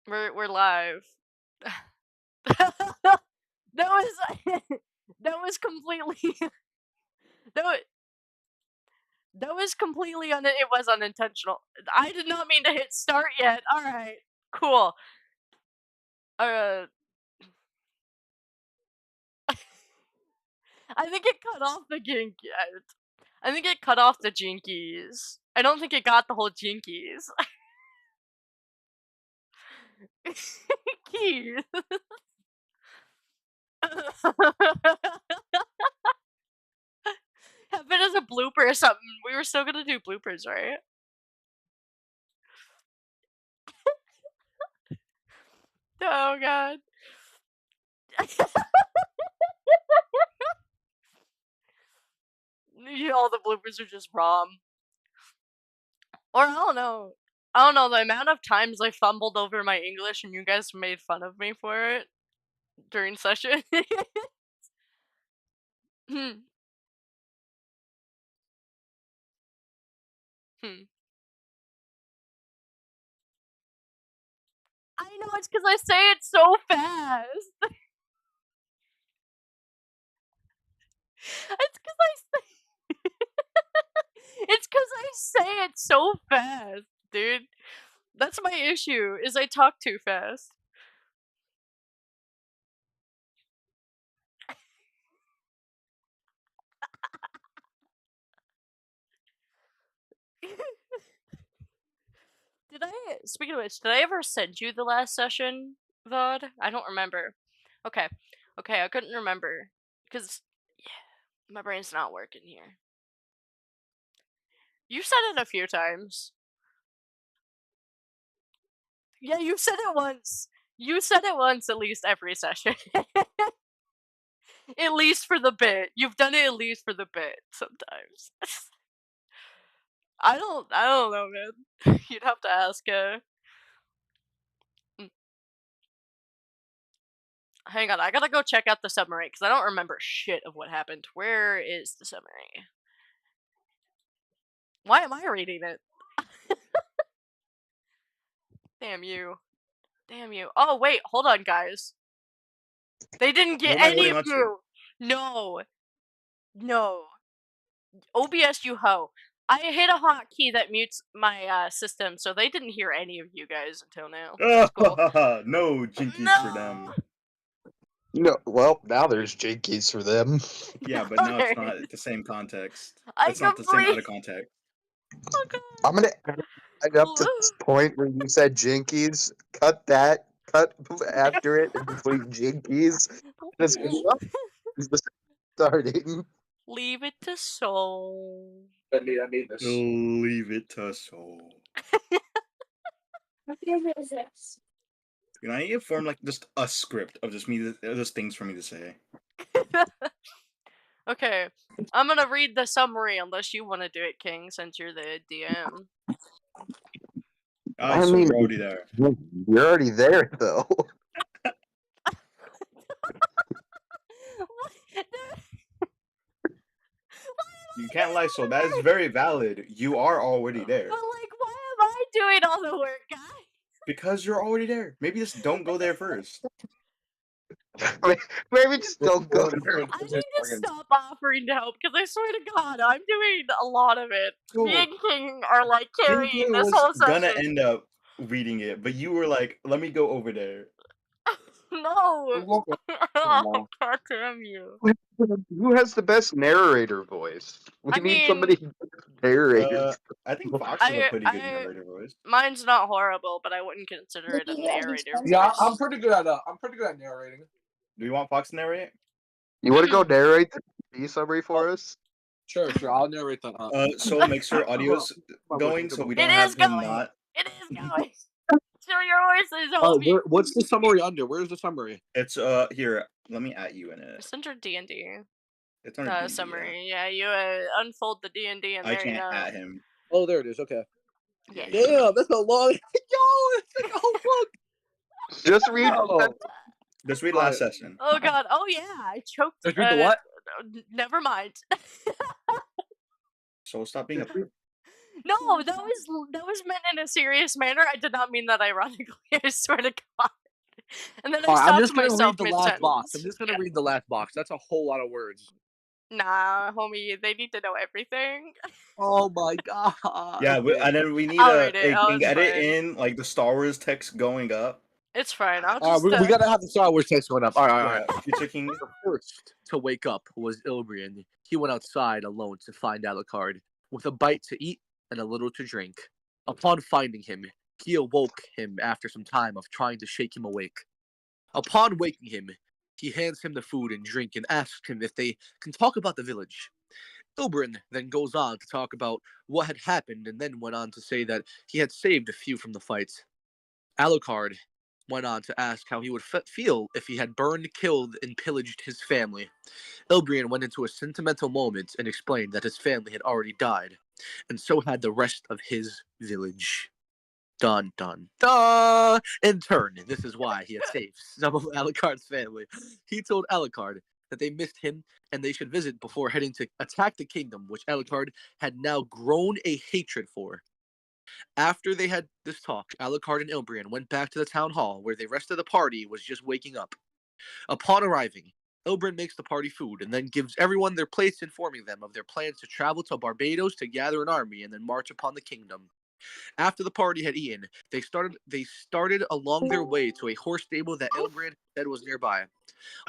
We're live. that was that was completely that was, that was completely it was unintentional. I did not mean to hit start yet. All right, cool. Uh, I think it cut off the jinky. I think it cut off the jinkies. I don't think it got the whole jinkies. Keys. Have it as a blooper or something. We were still gonna do bloopers, right? Oh god. All the bloopers are just ROM. Or I don't know the amount of times I fumbled over my English and you guys made fun of me for it during session. Hmm. Hmm. I know it's because I say it so fast. It's because I say it's because I say it so fast, dude. That's my issue. Is I talk too fast. Did I? Speaking of which, did I ever send you the last session, VOD? I don't remember. Okay, okay, I couldn't remember because my brain's not working here. You said it a few times. Yeah, you said it once. You said it once at least every session. At least for the bit. You've done it at least for the bit sometimes. I don't know, man. You'd have to ask mm, hang on, I gotta go check out the summary because I don't remember shit of what happened. Where is the summary? Why am I reading it? Damn you. Damn you. Oh wait, hold on guys. They didn't get What am I any holding of on to? you. No. No. OBS, you hoe. I hit a hotkey that mutes my system, so they didn't hear any of you guys until now. That's cool. No jinkies for No. them. No, well, now there's jinkies for them. Yeah, but now it's not Alright. the same context. I It's not the same out complete. of context. Oh god. I'm gonna add up to this point where you said jinkies. Cut that. Cut after it in between jinkies. It's the starting. Leave it to soul. I need this. Leave it to soul. What game is this? You know, I need to form like just a script of just things for me to say. Okay, I'm gonna read the summary unless you want to do it, King, since you're the DM. I So mean, you're already there. you're already there, though. You can't lie, so that is very valid. You are already there. But like, why am I doing all the work, guys? Because you're already there. Maybe just don't go there first. Maybe just don't go there. I need to stop offering to help because I swear to God, I'm doing a lot of it. Cool. Me and King are like carrying King this was whole gonna session. end up reading it, but you were like, "Let me go over there." No. Oh, God damn you. Who has the best narrator voice? We I need mean, somebody who narrates. I think Fox has a pretty good narrator voice. Mine's not horrible, but I wouldn't consider it a narrator voice. Yeah, I'm pretty good at narrating. Do you want Fox to narrate? You want to go narrate the TV summary for us? Sure, I'll narrate that. So make sure audio's going, so we don't have him not. It is going. So your voice is on What's the summary under? Where's the summary? It's here. Let me at you in it. It's under D&D. It's under D&D, summary. Yeah, you unfold the D&D and I there you can't go. at him. Oh, there it is. Okay. Yeah. Damn, that's a long. Yo, it's like a whole book. Just read. Just read last session. Oh God. Oh yeah, I choked. Just read the what? Never mind. So stop being a. No, that was meant in a serious manner. I did not mean that ironically. I swear to God. And then I Alright, I'm stopped just gonna myself read the mid last box. I'm sentence. just gonna read the last box. That's a whole lot of words. Nah, homie, they need to know everything. Oh my god. Yeah, and then we need I'll a. read it. Hey, Oh, can it's edit fine. in like the Star Wars text going up. It's fine. I'll Alright, just. we gotta have the Star Wars text going up. Alright. Yeah, Future King. The first to wake up was Ilbrian. He went outside alone to find Alucard, with a bite to eat and a little to drink. Upon finding him, he awoke him after some time of trying to shake him awake. Upon waking him, he hands him the food and drink and asks him if they can talk about the village. Ilbrin then goes on to talk about what had happened and then went on to say that he had saved a few from the fight. Alucard went on to ask how he would feel if he had burned, killed, and pillaged his family. Ilbrian went into a sentimental moment and explained that his family had already died, and so had the rest of his village. Dun dun dun! In turn, this is why he had saved some of Alucard's family. He told Alucard that they missed him and they should visit before heading to attack the kingdom, which Alucard had now grown a hatred for. After they had this talk, Alucard and Ilbrian went back to the town hall where the rest of the party was just waking up. Upon arriving, Ilbrian makes the party food and then gives everyone their plates, informing them of their plans to travel to Barbados to gather an army and then march upon the kingdom. After the party had eaten, they started along their way to a horse stable that Ilbrian said was nearby.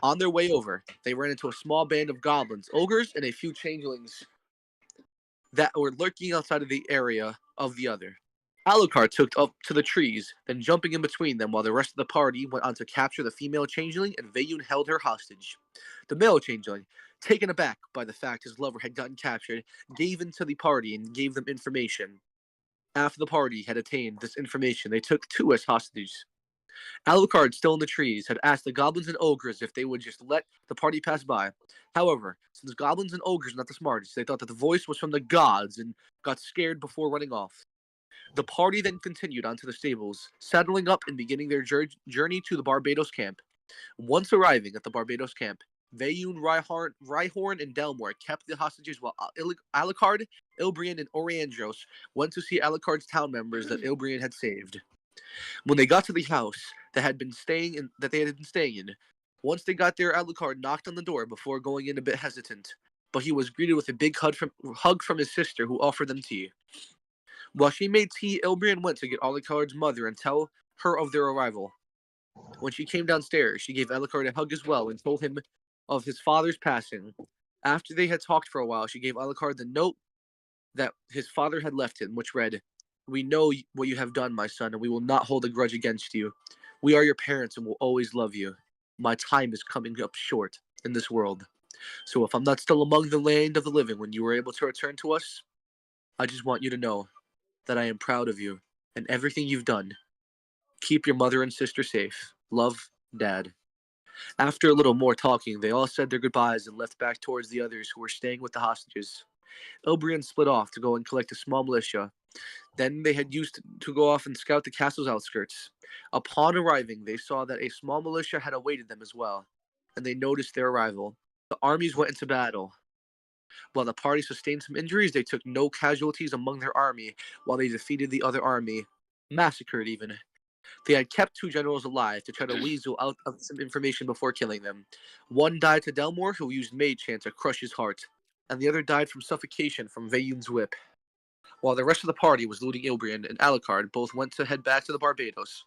On their way over, they ran into a small band of goblins, ogres, and a few changelings that were lurking outside of the area of the other. Alucard took up to the trees, then jumping in between them while the rest of the party went on to capture the female changeling, and Veyun held her hostage. The male changeling, taken aback by the fact his lover had gotten captured, gave in to the party and gave them information. After the party had attained this information, they took two as hostages. Alucard, still in the trees, had asked the goblins and ogres if they would just let the party pass by. However, since goblins and ogres are not the smartest, they thought that the voice was from the gods and got scared before running off. The party then continued onto the stables, saddling up and beginning their journey to the Barbados camp. Once arriving at the Barbados camp, Veyun, Rhyhorn, and Delmore kept the hostages while Alucard, Ilbrian, and Oriandros went to see Alucard's town members that Ilbrian had saved. When they got to the house that they had been staying in, once they got there, Alucard knocked on the door before going in a bit hesitant, but he was greeted with a big hug from his sister, who offered them tea. While she made tea, Ilbrian went to get Alucard's mother and tell her of their arrival. When she came downstairs, she gave Alucard a hug as well and told him of his father's passing. After they had talked for a while, she gave Alucard the note that his father had left him, which read, "We know what you have done, my son, and we will not hold a grudge against you. We are your parents and will always love you. My time is coming up short in this world. So if I'm not still among the land of the living when you are able to return to us, I just want you to know that I am proud of you and everything you've done. Keep your mother and sister safe. Love, Dad." After a little more talking, they all said their goodbyes and left back towards the others who were staying with the hostages. Ilbrian split off to go and collect a small militia. Then they had used to go off and scout the castle's outskirts. Upon arriving, they saw that a small militia had awaited them as well, and they noticed their arrival. The armies went into battle. While the party sustained some injuries, they took no casualties among their army, while they defeated the other army, massacred even. They had kept two generals alive to try to weasel out of some information before killing them. One died to Delmore, who used Mage Hand to crush his heart, and the other died from suffocation from Veyun's whip. While the rest of the party was looting, Ilbrian and Alucard both went to head back to the Barbados,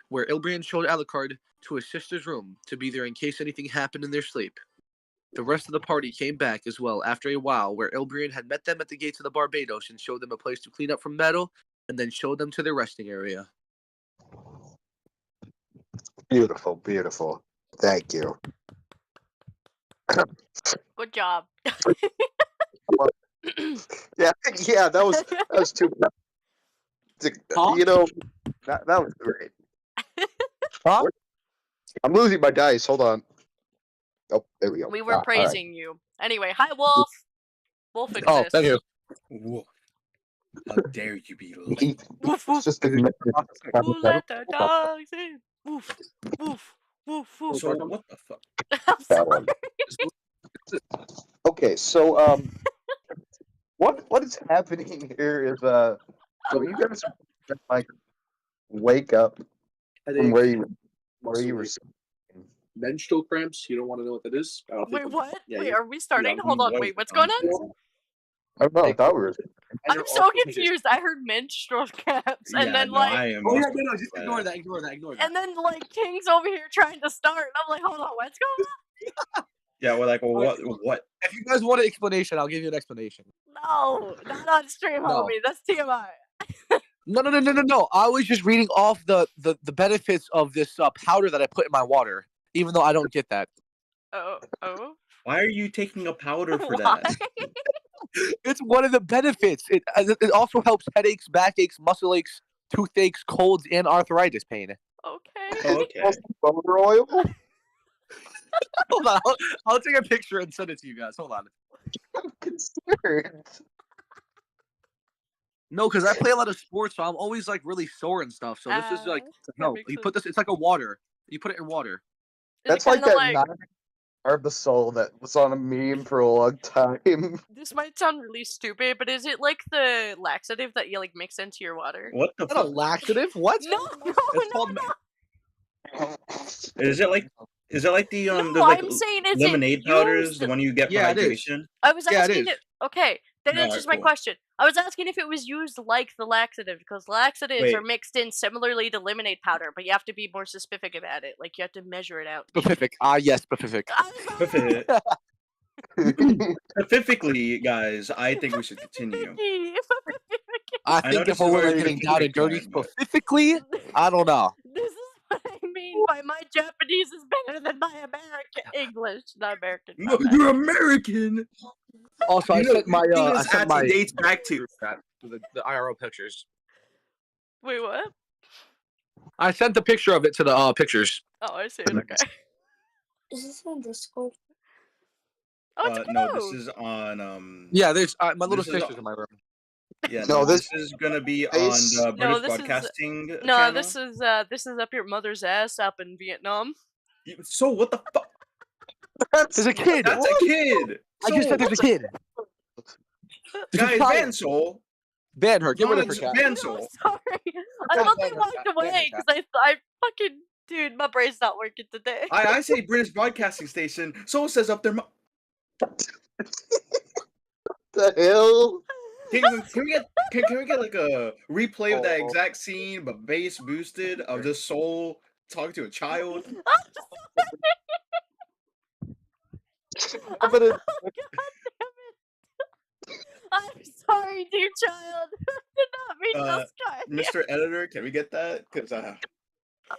where Ilbrian showed Alucard to his sister's room to be there in case anything happened in their sleep. The rest of the party came back as well after a while, where Ilbrian had met them at the gates of the Barbados and showed them a place to clean up from metal, and then showed them to their resting area. Beautiful, beautiful. Thank you. Good job. Yeah, that was too. Huh? You know, that was great. Huh? I'm losing my dice. Hold on. Oh, there we go. We were all right. praising you. Anyway, hi, Wolf. Wolf exists. Oh, thank you. Whoa. How dare you be late? Woof, It's woof. just a Who let the dogs in? Woof, woof, woof, woof. So what the fuck? I'm that one. sorry. Okay, so what what is happening here is so you guys like wake up from where you were Muscle menstrual cramps. You don't want to know what that is? I don't Wait, think what? Yeah, Wait, you- are we starting? yeah, Hold on, what wait, is what's going going on? I don't know, I thought we were I'm so confused. I heard menstrual cramps, and Yeah, then no, like, I am. Oh yeah, also no, just confused by ignore that. Ignore that. and then like King's over here trying to start, and I'm like, hold on, what's going Yeah, we're like, well, what? If you guys want an explanation, I'll give you an explanation. on? No, not on stream, No. homie. That's TMI. No. I was just reading off the benefits of this powder that I put in my water, even though I don't get that. Oh. Why are you taking a powder for Why? that? It's one of the benefits. It also helps headaches, backaches, muscle aches, toothaches, colds, and arthritis pain. Okay. Oh, okay. motor oil. Hold on, I'll take a picture and send it to you guys. Hold on. I'm concerned. No, because I play a lot of sports, so I'm always like really sore and stuff. So this is like to that help. makes You put this. It's like a water. You put it in water. Is That's it like kinda that Arbasol that was on a meme for a long time. This might sound really stupid, but is it like the laxative that you like mix into your water? What the Not a fuck? laxative. What? No, It's called. Is it like the No, the like I'm saying is lemonade it powders, used? the one you get for Yeah, it is. hydration? I was Yeah, it asking is. it. Okay, that Alright, answers my cool. question. I was asking if it was used like the laxative because laxatives are Wait. mixed in similarly to lemonade powder, but you have to be more specific about it. Like you have to measure it out. Specific. Yes, specific. Specifically, guys, I think we should continue. I I know think this if we're is very getting down and dirty confusing, but- specifically, I don't know. This is what I mean by my Japanese is better than my American English. Not American. No, my bad. you're American. Also, I You know, sent my this actually dates back to. the IRL pictures. Wait, what? I sent the picture of it to the pictures. Oh, I see it. Okay. Is this on Discord? Oh, it's a No, canoe. this is on Yeah, there's my little This is sister's in my room. Yeah, No, no, this- this is gonna be on Face- the No, British this is- Broadcasting No, channel. this is up your mother's ass up in Vietnam. So what the fuck? There's a kid. That's a kid. I just said there's a kid. Guys, child. Vansol. Ban her. Get rid of her, cat. No, Vansol. sorry. I thought they walked away because I fucking dude, my brain's not working today. I say British Broadcasting Station. So says up there. The hell? Can we get like a replay of that Oh. exact scene, but bass boosted of this soul talking to a child? I'm gonna. God damn it! I'm sorry, dear child. I did not mean this guy. Mr. Editor, can we get that? Because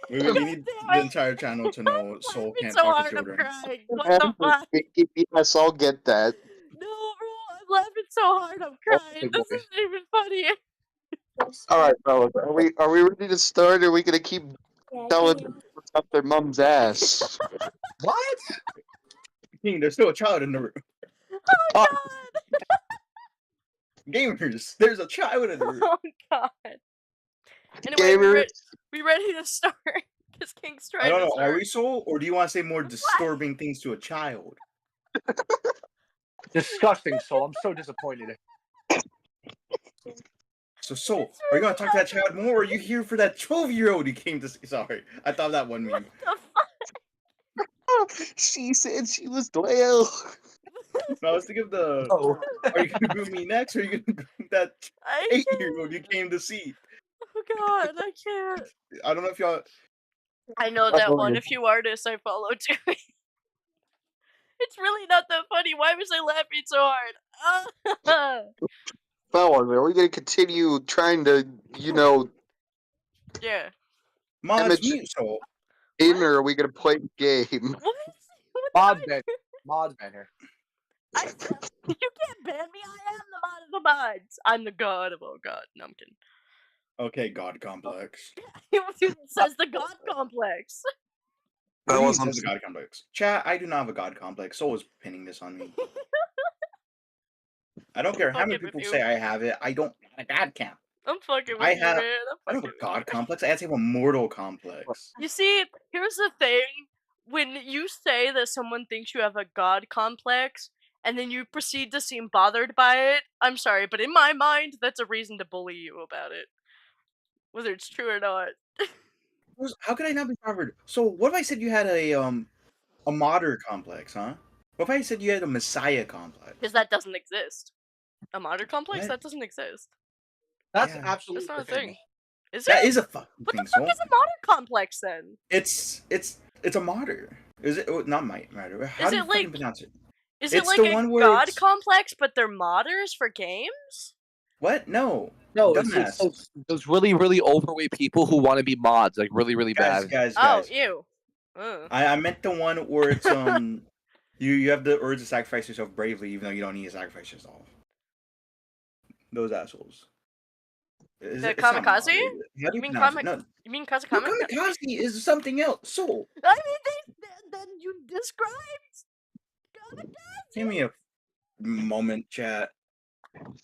we God need damn the it. entire channel to know Soul Laughing can't so talk hard, to I'm children. crying. What the fuck? Yes, I'll get that. No, bro, I'm laughing so hard, I'm crying. This boy. isn't even funny. All right, fellas, are we ready to start? Or are we gonna keep Yeah, telling can people what's up their mom's ass? What? King, there's still a child in the room. Oh, Gamers, there's a child in the room. God. Oh, God. Anyway, Gamers. we ready to start? Because King's I trying don't to know. start. Are we Soul, or do you want to say more disturbing things to a child? Disgusting, Soul. I'm so disappointed. So, Soul, are you gonna talk to that child more, or are you here for that 12-year-old you came to see? Sorry, I thought that one meme. What the fuck? She said she was 12. No, I was thinking of the. Oh. Are you gonna boot me next, or are you gonna boot that I can't. 8-year-old you came to see? Oh, God, I can't. I don't know if y'all. I know That's that one. funny. A few artists I follow too. It's really not that funny. Why was I laughing so hard? Fellas, are we gonna continue trying to, Yeah. Mods Image- mute Soul. in, or are we gonna play the game? What? Mod ban. Mod ban her. You can't ban me. I am the mod of the mods. I'm the god of all god. No, I'm kidding. Okay, God complex. It says the god complex. That Who wasn't- says the God complex. Chat, I do not have a God complex. Soul is pinning this on me. I don't care how many Fucking with people you. say I have it. I don't have a God camp. I'm fucking with I you, have- man. I I'm don't have fucking a with God you. complex. I actually have a mortal complex. You see, here's the thing. When you say that someone thinks you have a god complex, and then you proceed to seem bothered by it, I'm sorry, but in my mind, that's a reason to bully you about it. Whether it's true or not. How could I not be bothered? So what if I said you had a martyr complex, huh? What if I said you had a messiah complex? Because that doesn't exist. A martyr complex? What? That doesn't exist. That's Yeah. absolutely That's not a the thing. Is That it? is a fucking What the thing. fuck So is a martyr complex then? it's a martyr. Is it? Oh, not martyr. How Is do you it fucking like- pronounce it? Is It's it like the a one where god it's- complex, but they're modders for games? What? No. No, Dumbass. it's those really, really overweight people who want to be mods, like really, really bad. Guys. Oh, ew. Ugh. I meant the one where it's you have the urge to sacrifice yourself bravely even though you don't need to sacrifice yourself. Those assholes. The It's not kamikaze? martyr. How do You you mean pronounce it? No, You mean no, Kazakama? kamikaze is something else. So I mean, then you described kamikaze. give me a moment, chat.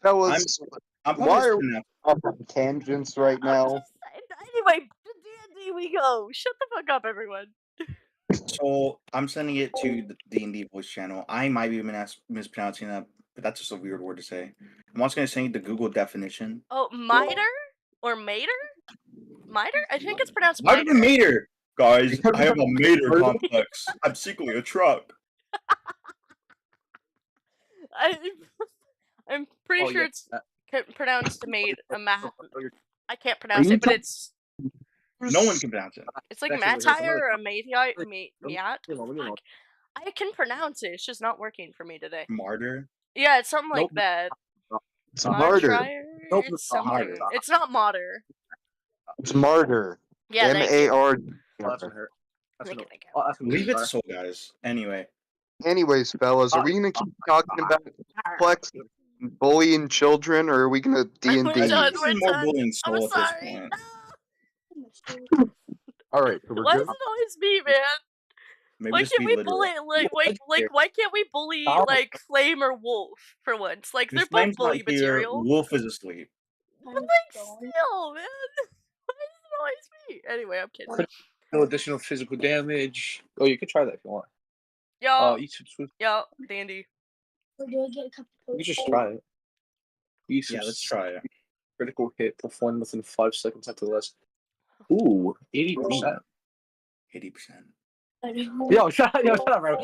Fellas, I'm Why probably are we- mispronouncing- on tangents right I'm now. just saying- Anyway, to D&D we go. Shut the fuck up, everyone. So I'm sending it to the D&D voice channel. I might be mispronouncing that, but that's just a weird word to say. I'm also gonna send you the Google definition. Oh, miter or mater? Miter? I think it's pronounced Why did miter. a meter? Guys, I have a meter complex. I'm secretly a truck. I'm pretty Oh, sure yeah. it's pronounced I can't Are pronounce you it, but ta- it's No one can pronounce it. like Actually, there's matire another or matite. Miat. Hang on, let me know. Fuck. I can pronounce it. It's just not working for me today. Martyr. Yeah, it's something like Nope. that. It's martyr. Martyr? Nope, It's it's not something. martyr. It's not martyr. It's martyr. Yeah, thank you. MAR. Oh, that's gonna hurt. That's Thank gonna, you, thank you. oh, that's gonna Leave it hurt. so, guys. Anyway, Anyways, fellas, are we gonna keep talking about complex and bullying children, or are we gonna D&D? We're done. this is more bullying I'm soul at this sorry. point. All right, so we're Why good. is it always me, man? Maybe Why just can't be we literal. bully why can't we bully Stop. like Flame or Wolf for once? Like they're This both flame's not bully here. material. Wolf is asleep. But like still, man. Why is it always me? Anyway, I'm kidding. No additional physical damage. Oh, you could try that if you want. Yo, Eat some sweet. yo, Dandy. Or do I get a cup of You just try it. Eat some Yeah, let's try it. critical hit performed within 5 seconds after the last. Ooh, 80%. 80%. Yo, shut up, bro.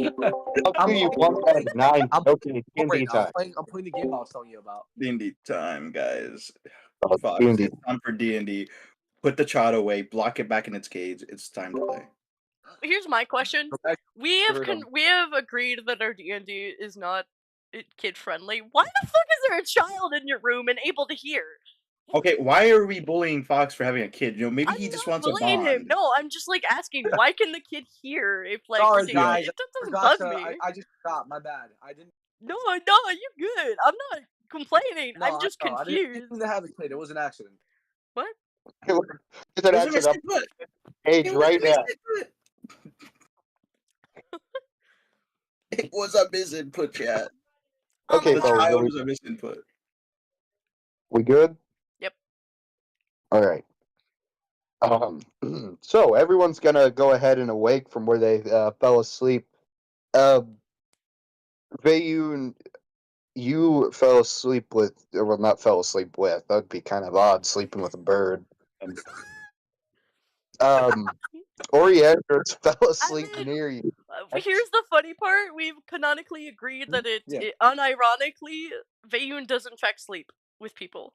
How do you want that at 9? I'm- Okay, D&D time. I'm playing the game I was telling you about. D&D time, guys. Oh, Fuck. D&D. It's time for D&D. Put the child away. Block it back in its cage. It's time to play. Here's my question. Okay. We have we have agreed that our D&D is not kid friendly. Why the fuck is there a child in your room and able to hear? Okay, why are we bullying Fox for having a kid? You know, maybe I'm he just not wants a bullying bond. him. No, I'm just like asking why can the kid hear if like Sorry, it- guys, it doesn't Forgot bug to- me. I just forgot. My bad. I didn't. No, you good. I'm not complaining. No, I'm just I know, I didn't confused. mean to have a kid. It was an accident. It's an It was a accident misinput. page It was right a now. misinput. It was a misinput, chat. Okay, The fellas, are child we, was a misinput. we good? Yep. All right. So everyone's gonna go ahead and awake from where they fell asleep. Vayun, you fell asleep with, or well, not fell asleep with. That'd be kind of odd, sleeping with a bird. Oriandros fell asleep mean- near you. Here's the funny part. We've canonically agreed that Yeah. unironically, Vayun does in fact sleep with people.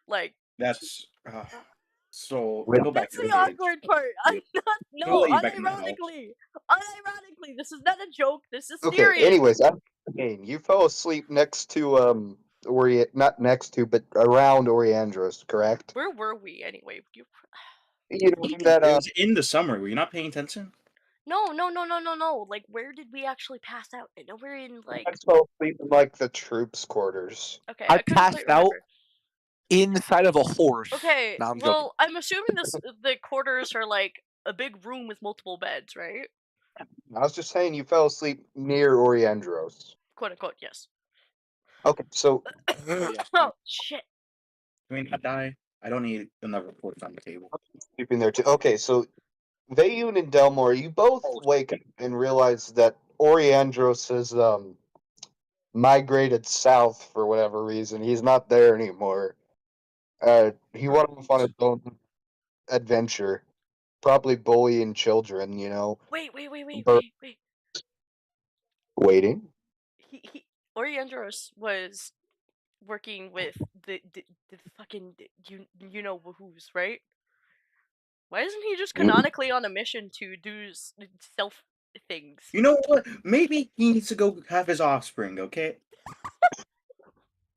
Like, That's so. Wait, Go back that's to the the page. awkward part. I'm not. We'll No, let you back in the house. unironically, this is not a joke. This is Okay. serious. Anyways, you fell asleep next to not next to, but around Oriandros, correct? Where were we anyway? You know that It was in the summer. Were you not paying attention? No. Like, where did we actually pass out? I know we're in like. I fell asleep in like the troops' quarters. Okay, I couldn't passed quite out. remember. Inside of a horse. Okay, No, I'm joking. well, I'm assuming the quarters are like a big room with multiple beds, right? I was just saying you fell asleep near Oriandros. Quote unquote, yes. Okay, so Oh shit! Can we not die? I don't need another report on the table. sleeping there too. Okay, so Vayun and Delmore, you both wake up and realize that Oriandros has migrated south for whatever reason. He's not there anymore. He went off on his own adventure, probably bullying children. Wait. Bur- waiting. Oriandros was working with the fucking you know who's, right? Why isn't he just canonically on a mission to do self things? You know what? Maybe he needs to go have his offspring. Okay.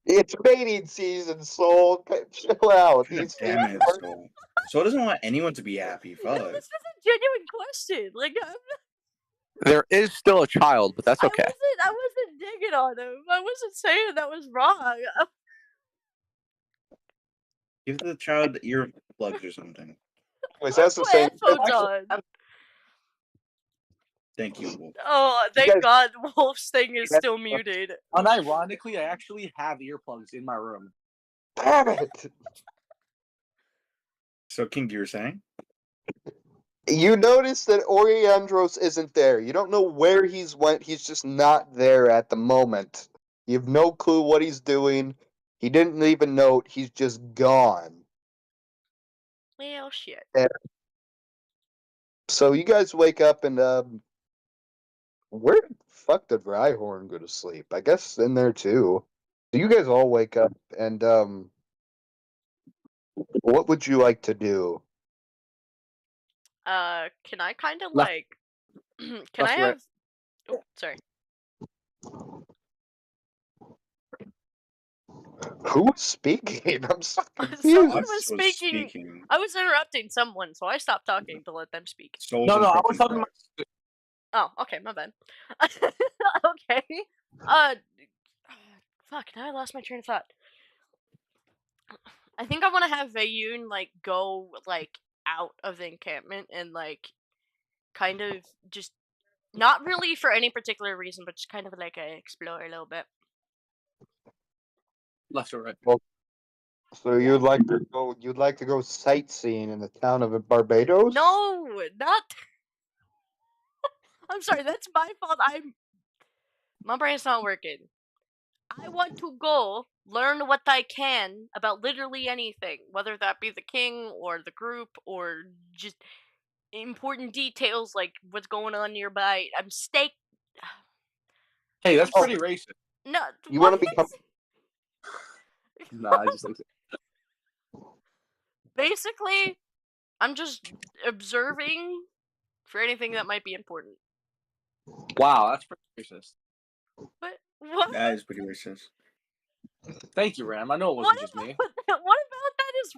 It's mating season, Soul. Chill out. God He's damn it, Soul. Soul doesn't want anyone to be happy. No, Fuck. this is a genuine question. Like There is still a child, but that's okay. I wasn't digging on him. I wasn't saying that was wrong. Give the child earplugs or something. Anyways, that's the Put same. headphones on. Thank you, Wolf. Oh, You thank guys- God Wolf's thing is guys- still muted. Unironically, I actually have earplugs in my room. Damn it! So, King, you were saying? You notice that Oriandros isn't there. You don't know where he's went. He's just not there at the moment. You have no clue what he's doing. He didn't leave a note. He's just gone. Well, shit. So you guys wake up and where the fuck did Rhyhorn go to sleep? I guess in there too. So you guys all wake up and what would you like to do? Can I kind of Left- like? Can left, I right. have? Oh, sorry. Who's speaking? I'm so Someone confused. was speaking. I was interrupting someone, so I stopped talking to let them speak. Soul's No, I was interrupting talking Fox. about. Oh, okay, my bad. Okay. Fuck. Now I lost my train of thought. I think I want to have Vayun like go like out of the encampment and like kind of just not really for any particular reason, but just kind of like explore a little bit. Left or right? So you'd like to go sightseeing in the town of Barbados? No, not. I'm sorry. That's my fault. My brain's not working. I want to go learn what I can about literally anything, whether that be the king or the group or just important details like what's going on nearby. I'm stake. Hey, that's Oh. pretty racist. No, You wanna what? become- Nah, I just like Basically, I'm just observing for anything that might be important. wow, that's pretty racist. What? That is pretty racist. Thank you, Ram. I know it What wasn't just me. about that is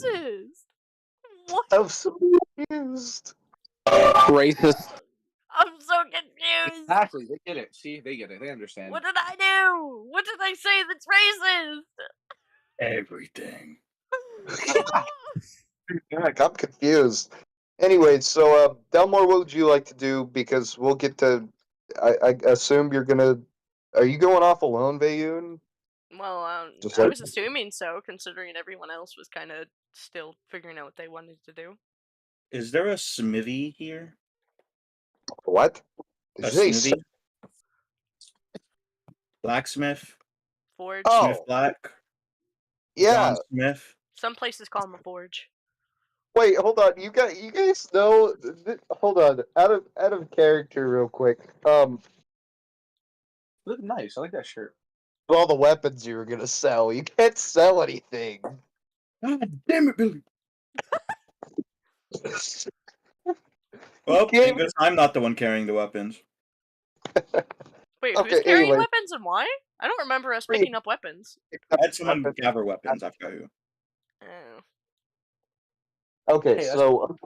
racist? What? I'm so confused. Racist. I'm so confused. Exactly. They get it. See, they get it. They understand. What did I do? What did I say that's racist? Everything. Heck, I'm confused. Anyway, so Delmore, what would you like to do? Because we'll get to. I assume you're gonna. Are you going off alone, Vayun? Well, Just I like- was assuming so, considering everyone else was kind of still figuring out what they wanted to do. Is there a smithy here? What? Did A you say smithy? Blacksmith? Forge. Oh. Smith Black? Yeah. John Smith? Some places call them a forge. Wait, hold on. You guys know? Hold on. Out of character, real quick. Look nice. I like that shirt. All the weapons you were gonna sell. You can't sell anything. God damn it, Billy. Well, can't- because I'm not the one carrying the weapons. Wait, Okay, who's carrying anyway. weapons and why? I don't remember us Wait. picking up weapons. I had someone gather weapons. I forgot who. Oh. Okay, Hey, that's- so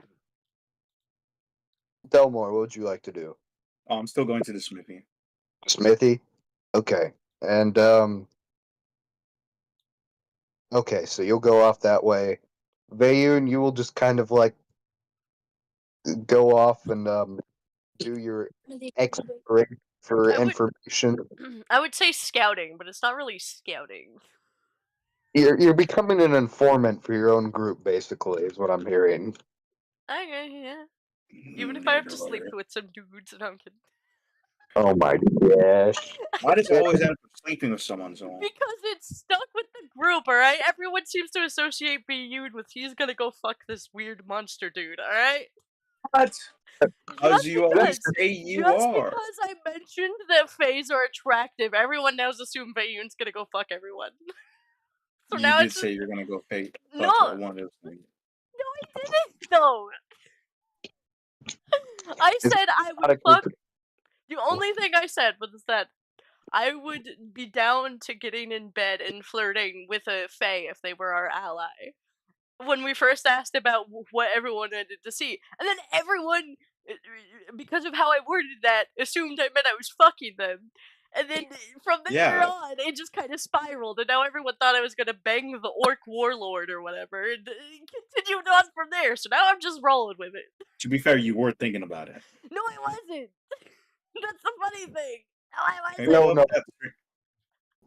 Delmore, what would you like to do? Oh, I'm still going to the smithy. Smithy? Okay. And okay, so you'll go off that way. Vayun, you will just kind of like go off and do your exploration for I would- information. I would say scouting, but it's not really scouting. You're becoming an informant for your own group, basically, is what I'm hearing. Okay, yeah. Even if I have to sleep with some dudes, and I'm kidding. Oh my gosh. Why does it always end up sleeping with someone? So Because it's stuck with the group, alright? Everyone seems to associate Biyun with he's gonna go fuck this weird monster dude, alright? What? as Just you always because. say, you Just are. because I mentioned that Fays are attractive, everyone now assumes Bayun's gonna go fuck everyone. So You now did it's say you're gonna go fake. No. One of those things. No, I didn't though. I It's said I not a would fuck. group The only thing I said was that I would be down to getting in bed and flirting with a Fae if they were our ally. When we first asked about what everyone wanted to see, and then everyone, because of how I worded that, assumed I meant I was fucking them. And then from there Yeah. on, it just kind of spiraled, and now everyone thought I was gonna bang the orc warlord or whatever, and continued on from there. So now I'm just rolling with it. To be fair, you were thinking about it. No, I wasn't. That's the funny thing. No, I Okay, wasn't. No, no.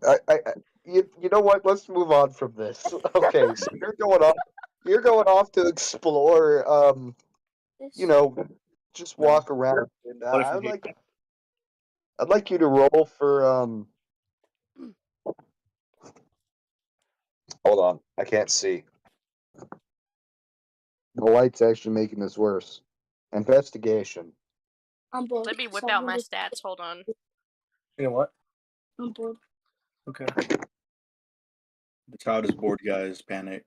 that's- You know what? Let's move on from this. Okay, so you're going off to explore you know, just walk around and What if you hate I'd like you to roll for hold on, I can't see. The light's actually making this worse. Investigation. I'm bored. Let me whip so out I'm my gonna- stats. Hold on. You know what? I'm bored. Okay. The child is bored, guys. Panic.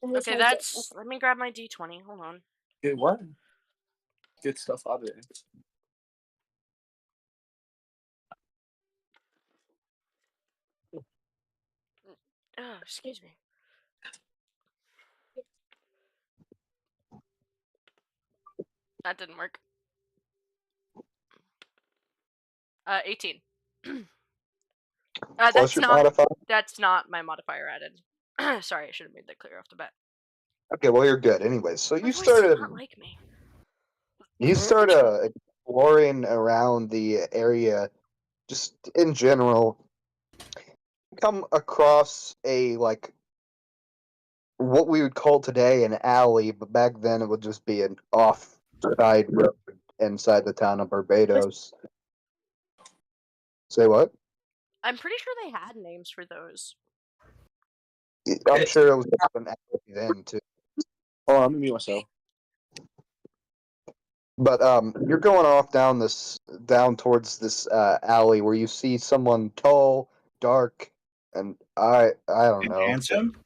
And this Okay, has that's. Let me grab my d20. Hold on. Get what? Get stuff out of it. Oh, excuse me. That didn't work. 18. Plus That's your not. modifier. That's not my modifier added. Sorry, I should have made that clear off the bat. Okay, well you're good. Anyways, so My you voice does started not like me. exploring around the area, just in general. Come across a what we would call today an alley, but back then it would just be an off-side road inside the town of Barbados. Say what? I'm pretty sure they had names for those. I'm sure it was an alley then too. Oh, I'm gonna mute myself. But you're going off down towards this alley where you see someone tall, dark, and I don't know. Handsome?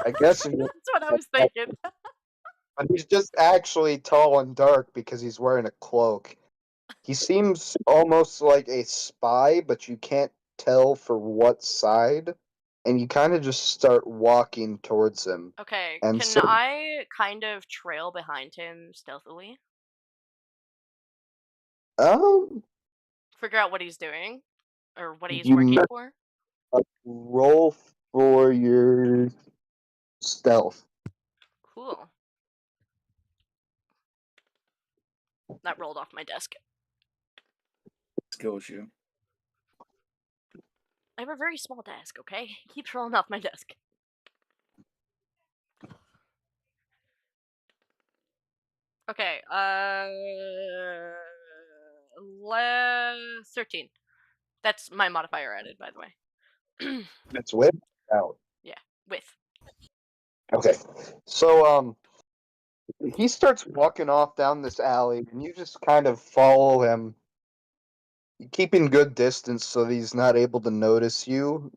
I guess That's what I was thinking. but he's just actually tall and dark because he's wearing a cloak. He seems almost like a spy, but you can't tell for what side. And you kind of just start walking towards him. Okay, And can so- I kind of trail behind him stealthily? Figure out what he's doing? Or what he's You working met- for? roll for your stealth. Cool. That rolled off my desk. Skills you. I have a very small desk, okay? It keeps rolling off my desk. Okay, 13. That's my modifier added, by the way. That's with out. With. Okay. So he starts walking off down this alley and you just kind of follow him, keeping good distance so that he's not able to notice you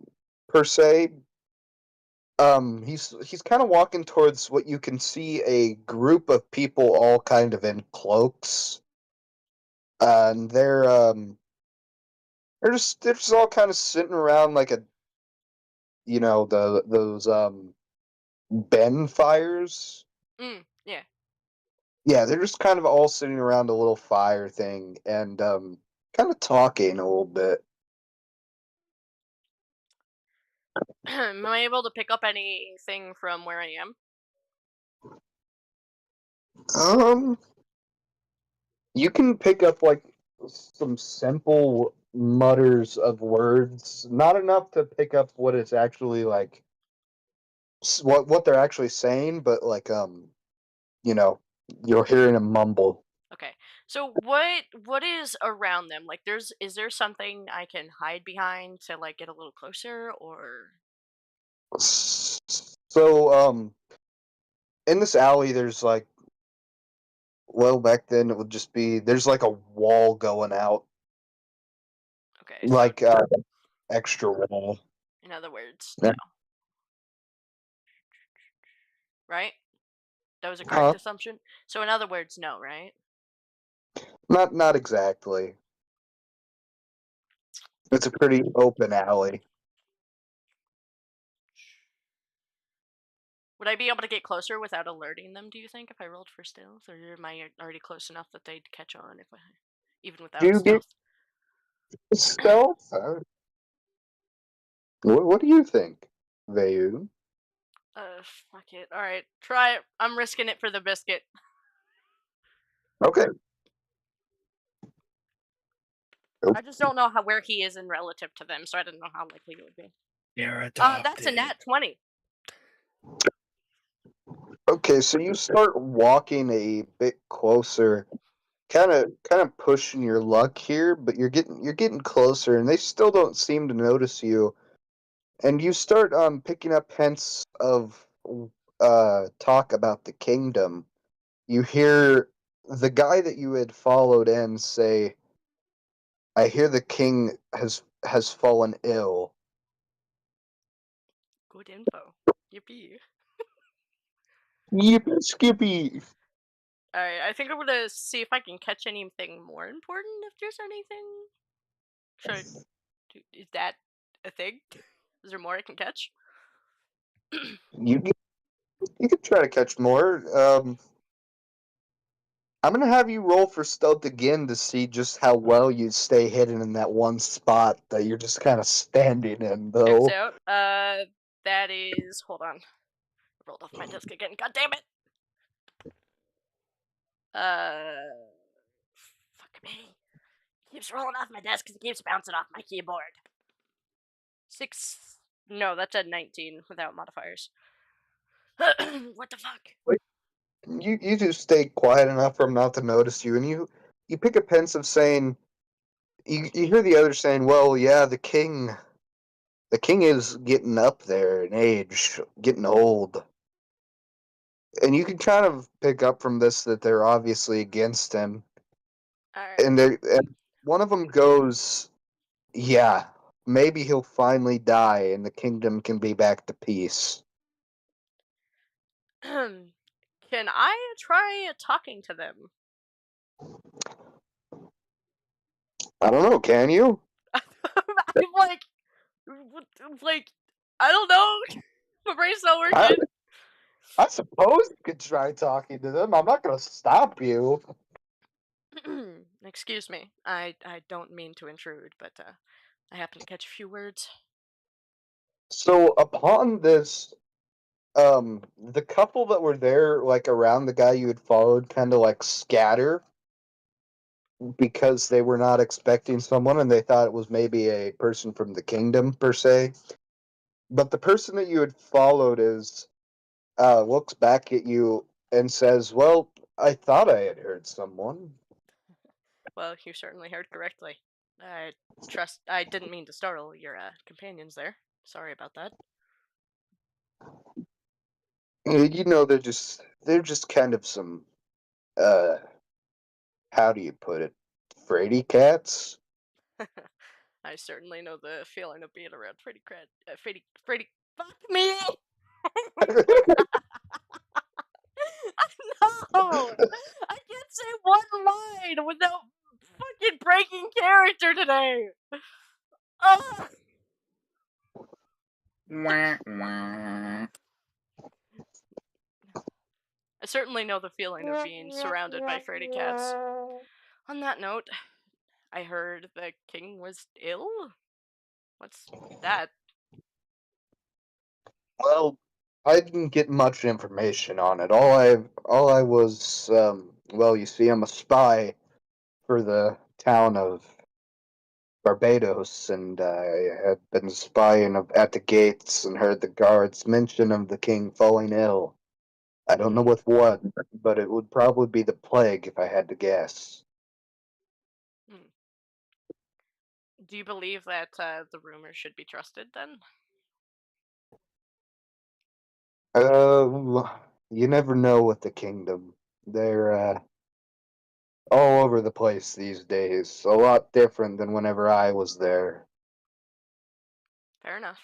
per se. He's kind of walking towards what you can see a group of people all kind of in cloaks. And they're just all kind of sitting around like a those Ben fires. Yeah. Yeah, they're just kind of all sitting around a little fire thing and kind of talking a little bit. Am I able to pick up anything from where I am? You can pick up like some simple mutters of words, not enough to pick up what it's actually like, what they're actually saying, but like you're hearing a mumble. Okay. So what is around them? Like, is there something I can hide behind to like get a little closer, or So, in this alley, there's like, well, back then it would just be there's like a wall going out, okay? So like extra wall. in other words, Yeah. no, right? That was a Huh? correct assumption. So in other words, no, right? Not exactly. It's a pretty open alley. Would I be able to get closer without alerting them? Do you think if I rolled for stealth, or am I already close enough that they'd catch on if I even Do without you get stealth? stealth? What do you think, Vayu? Fuck it. All right, try it. I'm risking it for the biscuit. Okay. I just don't know where he is in relative to them, so I don't know how likely it would be. You're adopted. That's a nat 20. Okay, so you start walking a bit closer, kind of pushing your luck here, but you're getting closer, and they still don't seem to notice you. And you start picking up hints of talk about the kingdom. You hear the guy that you had followed in say, "I hear the king has fallen ill." Good info. Yippee. Yip, Skippy. Alright, I think I'm gonna see if I can catch anything more important, if there's anything. Is that a thing? Is there more I can catch? You you could try to catch more. I'm gonna have you roll for stealth again to see just how well you stay hidden in that one spot that you're just kind of standing in, Checks though. out. That is. Hold on. I rolled off my desk again. God damn it! Fuck me. Keeps rolling off my desk because it keeps bouncing off my keyboard. 6. No, that's a 19 without modifiers. What the fuck? You just stay quiet enough for him not to notice you, and you pick up hints of saying you hear the other saying, "Well, yeah, the king is getting up there in age, getting old." And you can kind of pick up from this that they're obviously against him. Alright. And one of them goes, "Yeah, maybe he'll finally die and the kingdom can be back to peace." Can I try talking to them? I don't know, can you? I'm like, like, I don't know. My brain's not I, working. I suppose you could try talking to them. I'm not going to stop you. Excuse me. I don't mean to intrude, but I happen to catch a few words. So upon this, the couple that were there, like around the guy you had followed, kind of like scatter because they were not expecting someone and they thought it was maybe a person from the kingdom per se. But the person that you had followed looks back at you and says, "Well, I thought I had heard someone." Well, you certainly heard correctly. I didn't mean to startle your companions there. Sorry about that. You know, they're just kind of some uh how do you put it? Fraidy cats? I certainly know the feeling of being around Freddy. Fuck me! No! I can't say one line without fucking breaking character today! Ugh! Wah, wah. I certainly know the feeling of being surrounded by Freddy cats. On that note, I heard the king was ill? What's that? Well, I didn't get much information on it. All I was well, you see, I'm a spy for the town of Barbados, and I had been spying at the gates and heard the guards mention of the king falling ill. I don't know with what, but it would probably be the plague if I had to guess. Do you believe that the rumors should be trusted then? You never know with the kingdom. They're all over the place these days. A lot different than whenever I was there. Fair enough.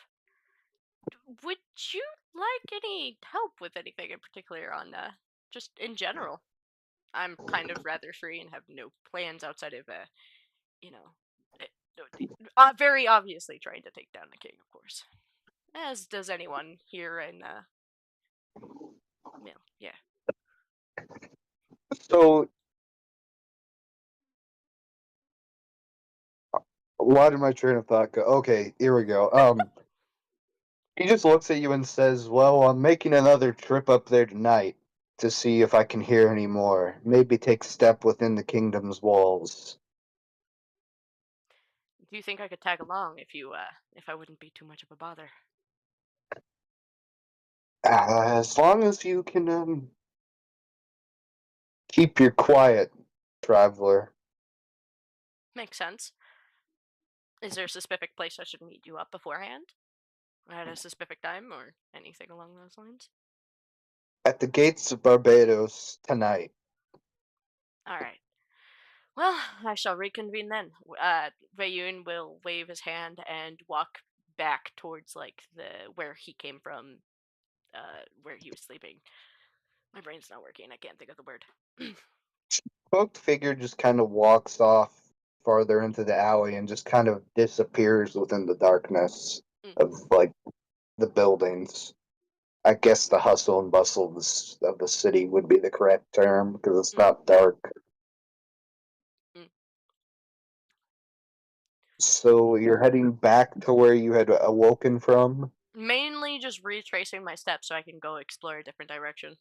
Would you like any help with anything in particular on just in general? I'm kind of rather free and have no plans outside of you know, very obviously trying to take down the king, of course. As does anyone here in yeah. So, why did my train of thought go? Okay, here we go. He just looks at you and says, "Well, I'm making another trip up there tonight to see if I can hear any more. Maybe take a step within the kingdom's walls." Do you think I could tag along if I wouldn't be too much of a bother? As long as you can keep your quiet, traveler. Makes sense. Is there a specific place I should meet you up beforehand? At a specific time or anything along those lines? At the gates of Barbados tonight. Alright. Well, I shall reconvene then. Rayun will wave his hand and walk back towards like the where he came from, where he was sleeping. My brain's not working. I can't think of the word. Cloaked figure just kind of walks off farther into the alley and just kind of disappears within the darkness of like the buildings. I guess the hustle and bustle of the city would be the correct term because it's not dark. Mm. So you're heading back to where you had awoken from? Mainly just retracing my steps so I can go explore a different direction.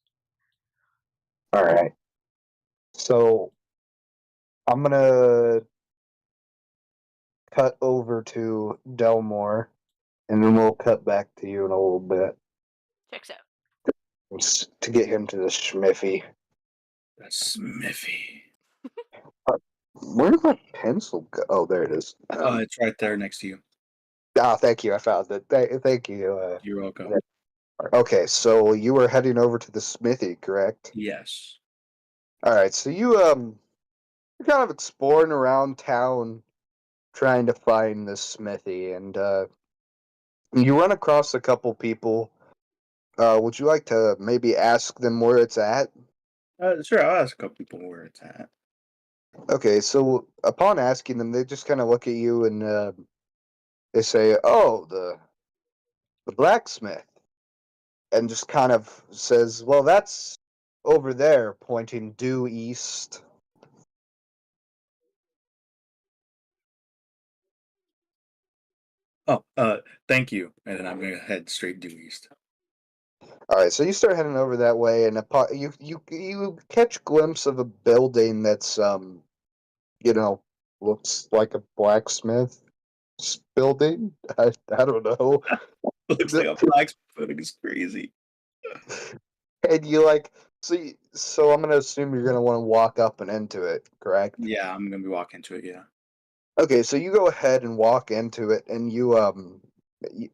Alright. So I'm gonna cut over to Delmore and then we'll cut back to you in a little bit. Checks out. To get him to the Schmiffy. The Smithy. Where did my pencil go? Oh, there it is. It's right there next to you. Thank you. I found it. Thank you. You're welcome. Okay, so you were heading over to the smithy, correct? Yes. All right. So you're kind of exploring around town, trying to find this smithy, and you run across a couple people. Would you like to maybe ask them where it's at? Sure, I'll ask a couple people where it's at. Okay, so upon asking them, they just kind of look at you and they say, "Oh, the blacksmith," and just kind of says, "Well, that's over there," pointing due east. Oh, thank you. And then I'm gonna head straight due east. All right, so you start heading over that way, and you catch a glimpse of a building that's you know, looks like a blacksmith building. I don't know. Looks like a blacksmith building is crazy. And you like so I'm gonna assume you're gonna want to walk up and into it, correct? Yeah, I'm gonna be walking to it. Yeah. Okay, so you go ahead and walk into it, and you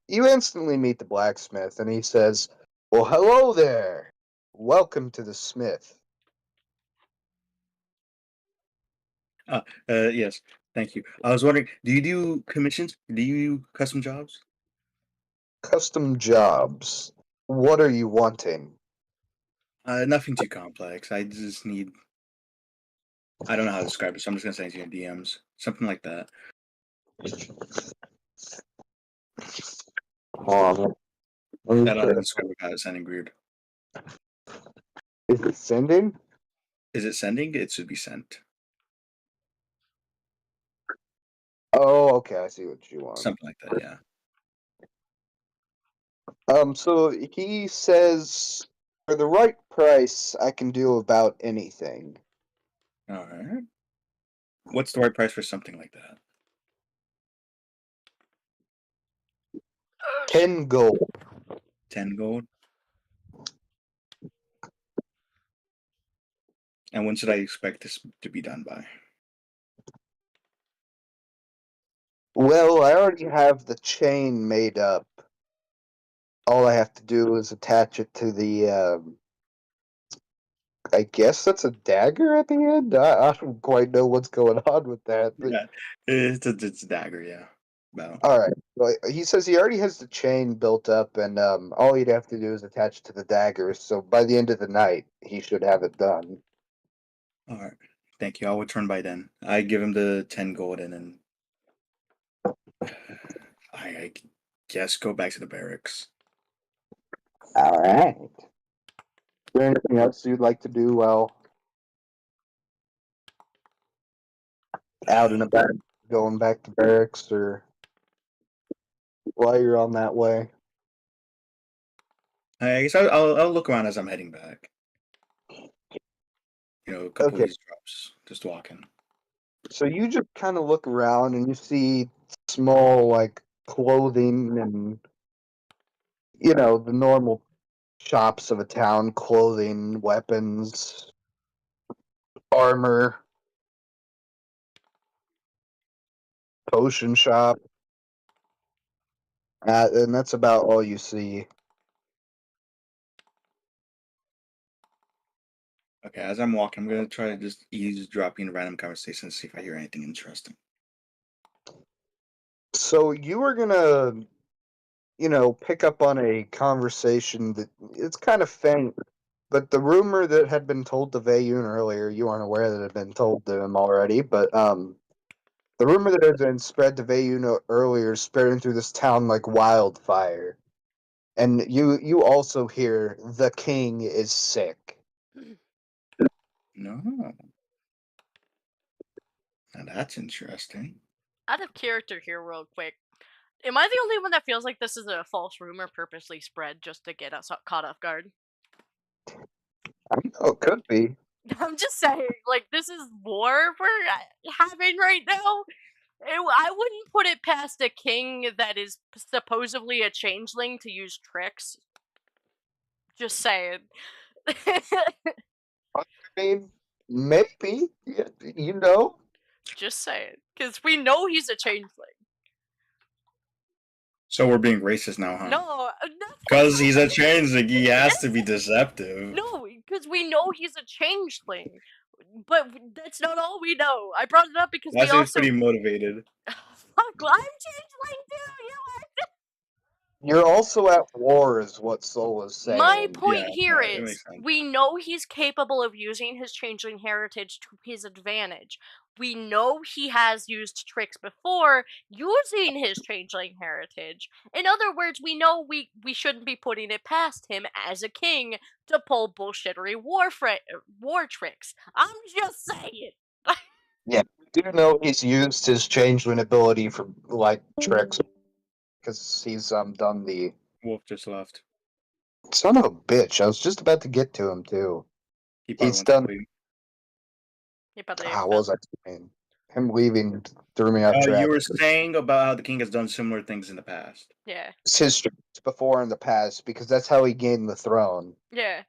instantly meet the blacksmith, and he says, "Well, hello there. Welcome to the smith." Yes. Thank you. I was wondering, do you do commissions? Do you do custom jobs? Custom jobs. What are you wanting? Nothing too complex. I just need. I don't know how to describe it, so I'm just gonna send it to you in DMs. Something like that. Hold on. Let me That doesn't check. describe it without sending weird. Is it sending? Is it sending? It should be sent. Oh, okay, I see what you want. Something like that. Yeah. So he says, for the right price, I can do about anything. All right. What's the right price for something like that? 10 gold. 10 gold. And when should I expect this to be done by? Well, I already have the chain made up. All I have to do is attach it to the. I guess that's a dagger at the end. I don't quite know what's going on with that. But Yeah, it's a dagger. Yeah. Well, all right. Well, he says he already has the chain built up, and all he'd have to do is attach it to the dagger. So by the end of the night, he should have it done. all right. Thank you. I'll return by then. I give him the 10 gold and then I guess go back to the barracks. All right. Is there anything else you'd like to do while out and about, going back to barracks, or while you're on that way? I guess I'll look around as I'm heading back. You know, a couple Okay. of these drops, just walking. So you just kind of look around and you see small, like, clothing and, the normal shops of a town: clothing, weapons, armor, potion shop. And that's about all you see. Okay, as I'm walking, I'm gonna try to just eavesdropping random conversations, see if I hear anything interesting. So you were gonna, pick up on a conversation that it's kind of faint, but the rumor that had been told to Veyun earlier, you aren't aware that it had been told to him already, but the rumor that had been spread to Veyun earlier is spreading through this town like wildfire. And you also hear the king is sick. No. Now that's interesting. Out of character here, real quick. Am I the only one that feels like this is a false rumor purposely spread just to get us caught off guard? Oh, it could be. I'm just saying, like, this is war we're having right now. I wouldn't put it past a king that is supposedly a changeling to use tricks. Just saying. I mean, maybe, you know. Just saying. Because we know he's a changeling. So we're being racist now, huh? No, Because he's a changeling, he has to be deceptive. no, because we know he's a changeling. But that's not all we know. I brought it up because That we seems also. pretty motivated. Fuck, well, I'm changeling too. You're also at war, is what Soul is saying. My point Yeah, here yeah, it is makes sense. we know he's capable of using his changeling heritage to his advantage. We know he has used tricks before using his changeling heritage. In other words, we know we shouldn't be putting it past him as a king to pull bullshittery war tricks. I'm just saying. Yeah, we do know he's used his changeling ability for, like, tricks, because he's done the Wolf just left. son of a bitch. I was just about to get to him too. He probably He's went to done. sleep. He probably What fell- was I saying? Him leaving threw me off track. You were saying about how the king has done similar things in the past. Yeah. It's history before in the past, because that's how he gained the throne. Yeah.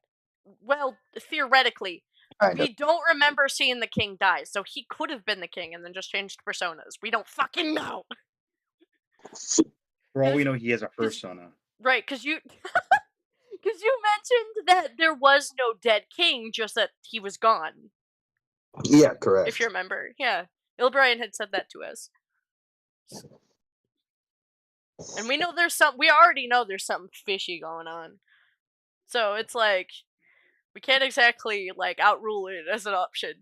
Well, theoretically, Kind of. we don't remember seeing the king die, so he could have been the king and then just changed personas. We don't fucking know. For all we know, he has a persona. Right, because you because you mentioned that there was no dead king, just that he was gone. Yeah, correct. If you remember. Yeah. Ilbrian had said that to us. And we know we already know there's something fishy going on. So it's like we can't exactly like outrule it as an option.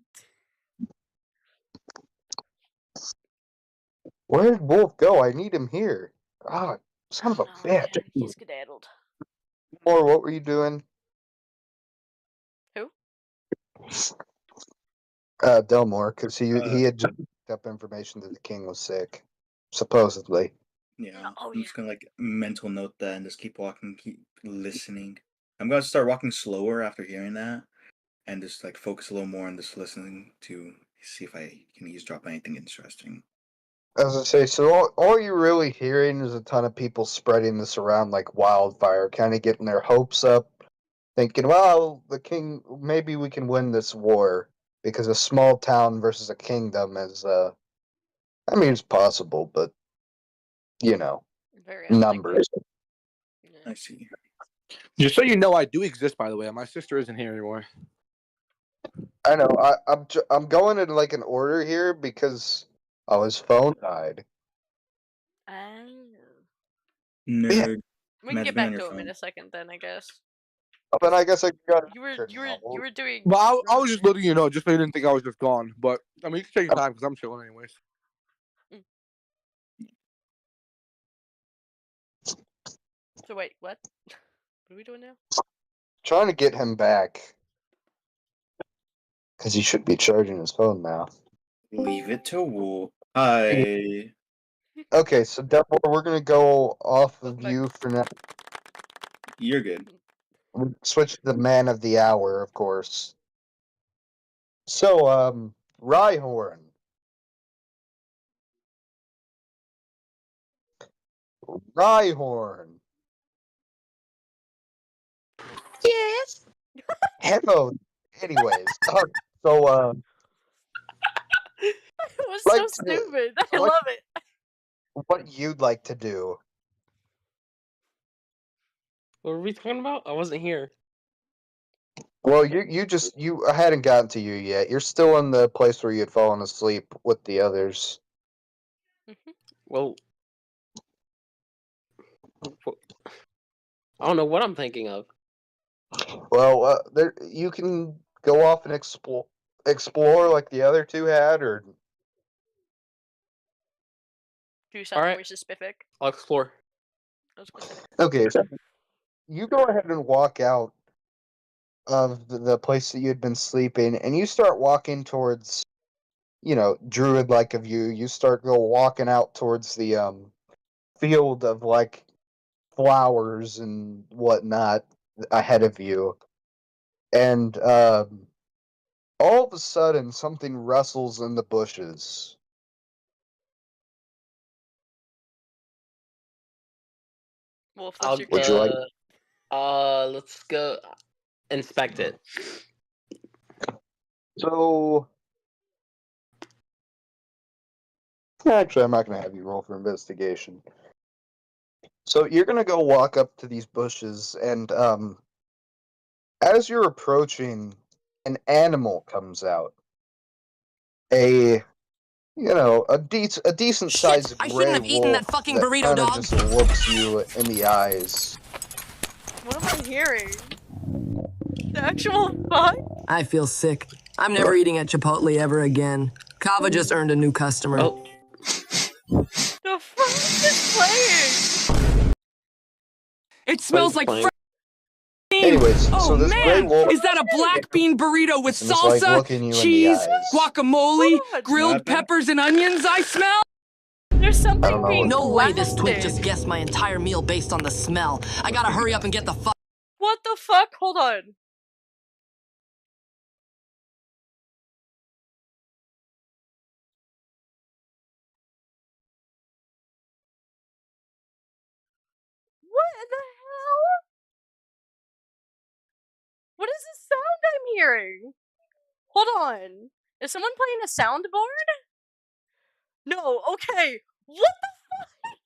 Where did Wolf go? I need him here. Ah, son of a Oh, bitch. man, he's skedaddled. Or what were you doing? Who? Delmore, because he had just picked up information that the king was sick, supposedly. Yeah. Oh, I'm yeah. just gonna like mental note that and just keep walking, keep listening. I'm gonna start walking slower after hearing that, and just like focus a little more on just listening to see if I can eavesdrop anything interesting. As I say, so all you're really hearing is a ton of people spreading this around like wildfire, kind of getting their hopes up, thinking, well, the king, maybe we can win this war, because a small town versus a kingdom is, I mean, it's possible, but Very unlikely. numbers. Yeah. I see. Just so you know, I do exist, by the way. My sister isn't here anymore. I know. I'm going in like an order here because his phone died. Oh. Nerd. We can Imagine get being on back your to him in phone. a second, then I guess. But I guess I got You were doing. But I was just letting you know, just so you didn't think I was just gone. But I mean, you can take your time because I'm chilling anyways. So wait, what? What are we doing now? trying to get him back because he should be charging his phone now. Leave it to Wolf. Hi. Okay, so Devil, we're gonna go off of Welcome you for now. You're good. We'll switch to the man of the hour, of course. So, Rhyhorn. Rhyhorn. Yes. Hello. Anyways, It was Like so to- stupid. I like- love it. what you'd like to do? What were we talking about? I wasn't here. Well, I hadn't gotten to you yet. You're still in the place where you had fallen asleep with the others. Well, I don't know what I'm thinking of. Well, there you can go off and explore like the other two had, or Do something Alright. more specific. I'll explore. No specific. okay. So you go ahead and walk out of the place that you had been sleeping, and you start walking towards, druid-like of you. You start walking out towards the field of like flowers and whatnot ahead of you, and all of a sudden something rustles in the bushes. Wolf, I'll, what's your Would you like- let's go inspect it. So, actually, I'm not going to have you roll for investigation. So you're going to go walk up to these bushes, and as you're approaching, an animal comes out. A decent sized I gray shouldn't have eaten wolf that fucking that burrito, kinda dog. just looks you in the eyes. What am I hearing? The actual fuck? I feel sick. I'm never eating at Chipotle ever again. Kava just earned a new customer. Oh, The fuck is playing? It smells like playing? fresh. Anyways, Oh so this gray man, wolf is that a black bean burrito with is like salsa, looking you in the cheese, eyes. guacamole, Hold on. grilled What? peppers and onions I smell? There's I don't something know being No way this twig blasted. just guessed my entire meal based on the smell. I gotta hurry up and get the fuck. What the fuck? Hold on. What in the hell? What is the sound I'm hearing? Hold on. Is someone playing a soundboard? No, okay. What the fuck?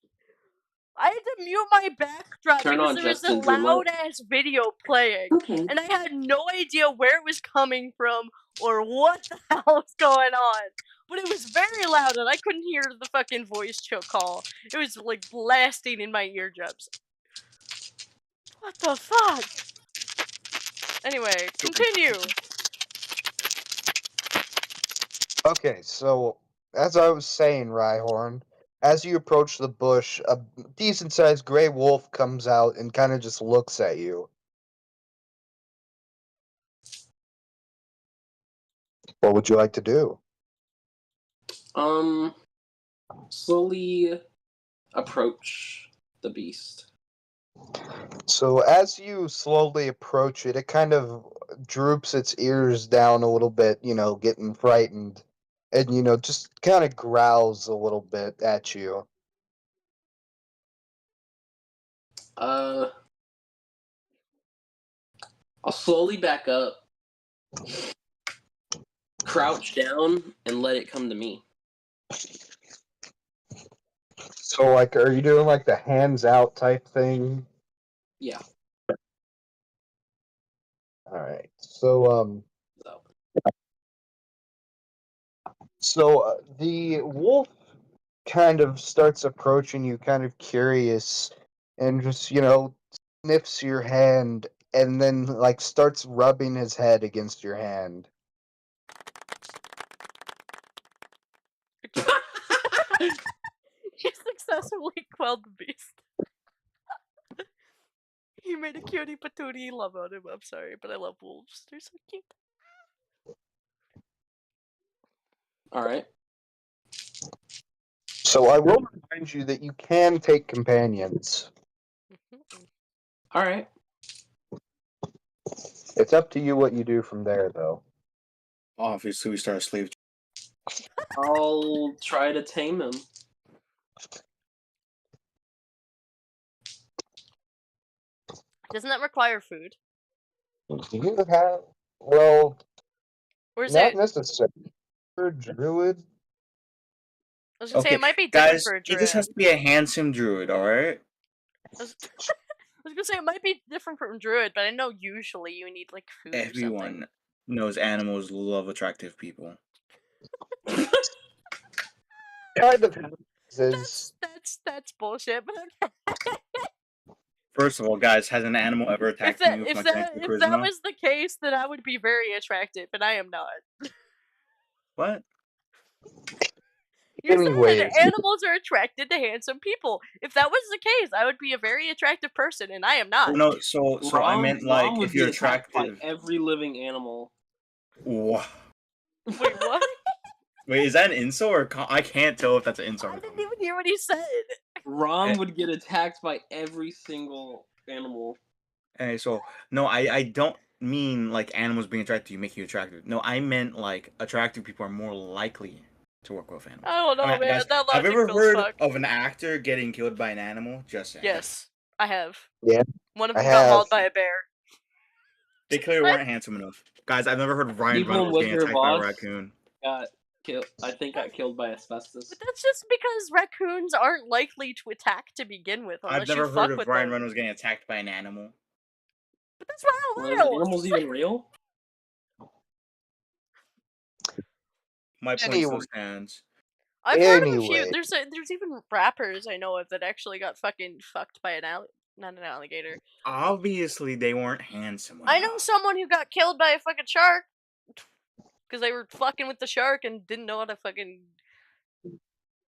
I had to mute my backdrop Turn because on there was a Justin Drummer. loud ass video playing. Okay. And I had no idea where it was coming from or what the hell was going on. But it was very loud and I couldn't hear the fucking voice choke call. It was like blasting in my eardrums. What the fuck? Anyway, continue. Okay, so as I was saying, Rhyhorn, as you approach the bush, a decent sized gray wolf comes out and kind of just looks at you. What would you like to do? Slowly approach the beast. So as you slowly approach it, it kind of droops its ears down a little bit, getting frightened, and just kind of growls a little bit at you. I'll slowly back up, crouch down, and let it come to me. So, like, are you doing like the hands out type thing? Yeah. All right. So, So the wolf kind of starts approaching you, kind of curious, and just sniffs your hand, and then like starts rubbing his head against your hand. He successfully quelled the beast. He made a cutie patootie love on him. I'm sorry, but I love wolves. They're so cute. all right. So I will remind you that you can take companions. All right. It's up to you what you do from there, though. Obviously, we start a slave. I'll try to tame him. Doesn't that require food? You have, well, Or is not it? necessarily for a druid. I was gonna say Okay, it might be different guys, for a he druid. just has to be a handsome druid, alright? I was gonna say it might be different from druid, but I know usually you need like food or something. Everyone knows animals love attractive people. Kind of That's bullshit. But First of all, guys, has an animal ever attacked you with if charisma? that was the case, then I would be very attractive, and I am not. What? You Anyways. said animals are attracted to handsome people. If that was the case, I would be a very attractive person, and I am not. No, so I meant like Rom would if you're be attacked by attractive. every living animal. Wha- Wait, what? Wait, is that an insult or I can't tell if that's an insult. I didn't even hear what he said. Rom would get attacked by every single animal. Hey, so no, I don't mean like animals being attracted to you make you attractive. No, I meant like attractive people are more likely to work with animals. I don't know, man. Guys, That have logic you ever feels heard fucked. of an actor getting killed by an animal? Just saying. Yes, I have. Yeah, One of I them got mauled have. by a bear. They clearly weren't handsome enough. Guys, I've never heard of Ryan People Reynolds with getting their attacked by a boss raccoon. got killed. I think got killed by asbestos. But that's just because raccoons aren't likely to attack to begin with, unless I've never you fuck heard with of Ryan them. Reynolds getting attacked by an animal. But that's not Were allowed. animals even real? My point Anyway. still stands. I've heard of a few. Anyway. There's even rappers I know of that actually got fucking fucked by not an alligator. Obviously, they weren't handsome. I know enough. someone who got killed by a fucking shark because they were fucking with the shark and didn't know how to fucking.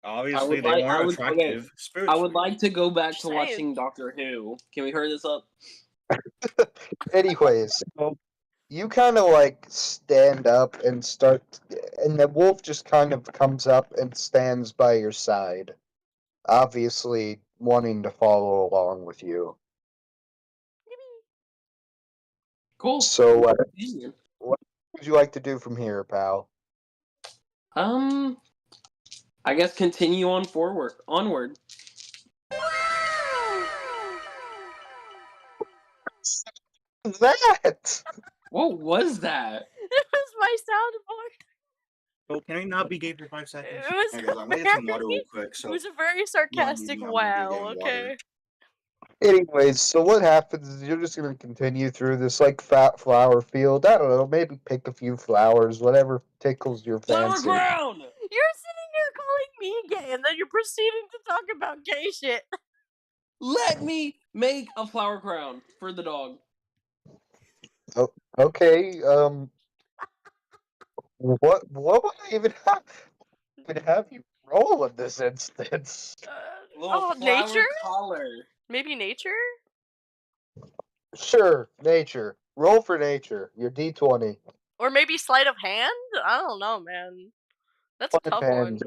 Obviously, would they like- I weren't would- attractive. I Spiritually. would like to go back Just to saying. watching Doctor Who. Can we hurry this up? Anyways, so you kind of like stand up and start, and the wolf just kind of comes up and stands by your side, obviously wanting to follow along with you. Cool. So, what Continue. would you like to do from here, pal? I guess continue on onward. That What was that? It was my soundboard. So can we not be gay for 5 seconds? It was Hey, guys, I'm gonna get some water real quick. It So was a very sarcastic I'm gonna wow. go get water. Okay. Anyways, so what happens is you're just gonna continue through this like fat flower field. I don't know, maybe pick a few flowers, whatever tickles your Flower fancy. ground! You're sitting here calling me gay, and then you're proceeding to talk about gay shit. Let me make a flower crown for the dog. Okay, what would I even have you roll in this instance? Little flower Nature? collar. Maybe nature? Sure, nature. Roll for nature. Your D20. Or maybe sleight of hand? I don't know, man. That's a tough one.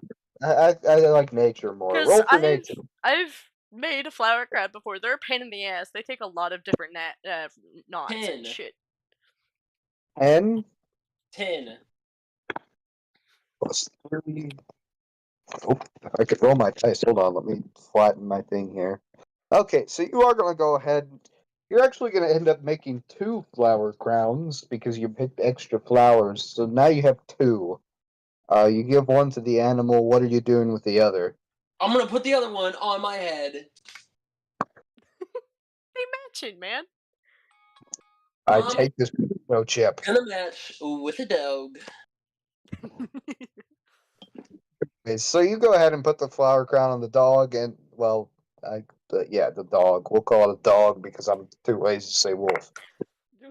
Depends. I like nature more. 'Cause Roll for nature. I've made a flower crab before. They're a pain in the ass. They take a lot of different knots and 10. shit. 10 10. plus 3. Oh, I could roll my dice. Hold on, let me flatten my thing here. Okay, so you are going to go ahead. You're actually going to end up making 2 flower crowns because you picked extra flowers. So now you have 2. You give one to the animal. What are you doing with the other? I'm gonna put the other one on my head. They matching, man. I take this potato chip. Gonna match with a dog. Okay, so you go ahead and put the flower crown on the dog, and well, the dog. We'll call it a dog because I'm too lazy to say wolf.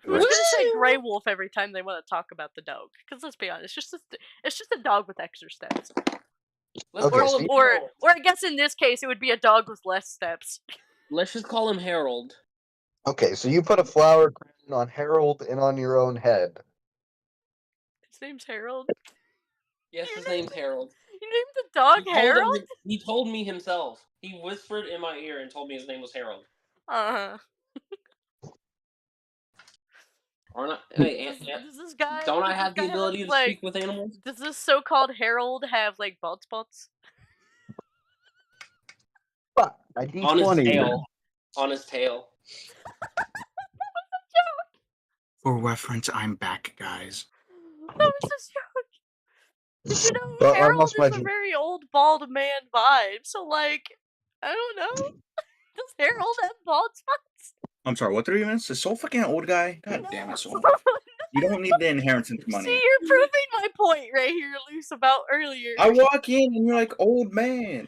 Who's gonna say gray wolf every time they want to talk about the dog? Because let's be honest, it's just a dog with extra steps. Let's Okay, call so him Or Harold. I guess in this case it would be a dog with less steps. Let's just call him Harold. Okay, so you put a flower crown on Harold and on your own head. His name's Harold. Yes, You his name's Harold. You named the dog Harold? He told me himself. He whispered in my ear and told me his name was Harold. Aren't I? Hey, Does this guy? don't I does have this the guy ability to like, speak with animals? Does this so-called Harold have like bald spots? But On his tail. On his tail. For reference, I'm back, guys. That was a joke. But you know, But I Harold lost is my a dream. very old bald man vibe. So like, I don't know. Does Harold have bald spots? I'm sorry, what 3 minutes? This so fucking old guy? God damn it, so you don't need the inheritance money. See, you're proving my point right here, Luce, about earlier. I walk in and you're like, old man.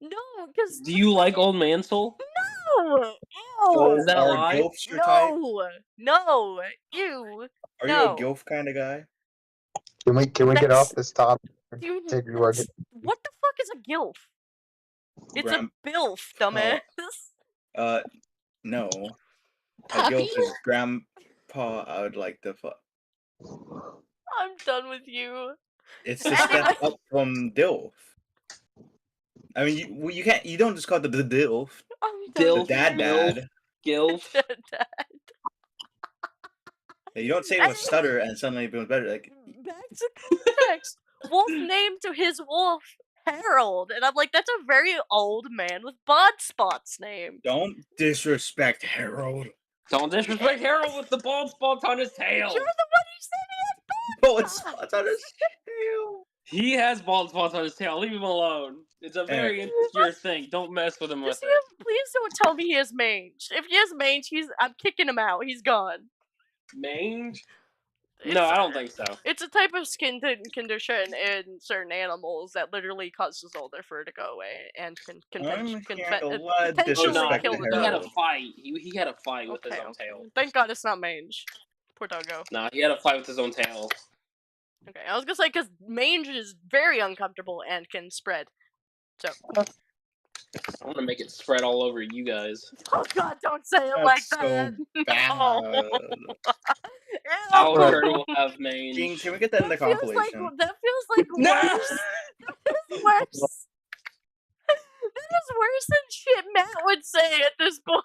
No, because Do you like old man soul? no, So ew, Is that a are lie? gilfs your type? no, ew. Are no. you a gilf kind of guy? Can we get That's- off this topic? Dude, Take you are that's- what the fuck is a gilf? It's Gram- a bilf, dumbass. No. A Puppy? gilf is grandpa. I would like to fuck. I'm done with you. It's the step up from dilf. I mean, you don't just call it the dilf. I'm done Dilf, with The dad you. dad. Gilf. Dad. You don't say it with stutter and suddenly it becomes better. Like, Back to context. Wolf named to his wolf Harold, and I'm like, that's a very old man with bald spots name. don't disrespect Harold. Don't disrespect Harold with the bald spots on his tail. You're the one who said Oh, it's spots on his tail. He has bald spots on his tail. Leave him alone. It's a very insecure thing. Don't mess with him with it. Please don't tell me he has mange. If he has mange, I'm kicking him out. He's gone. Mange? It's- No, I don't think so. It's a type of skin condition in certain animals that literally causes all their fur to go away and can I'm here potentially to let potentially no, kill the he had a dog. fight. He had a fight with his Okay, own tail. Thank God it's not mange. Poor doggo. Nah, he had a fight with his own tail. Okay, I was gonna say because mange is very uncomfortable and can spread. So. I'm gonna make it spread all over you guys. Oh God! Don't say it like That's that. so bad. Our Ew. turtle have mange. Gene, can we get that in the That feels like compilation? No! worse. That is worse. That is worse than shit Matt would say at this point.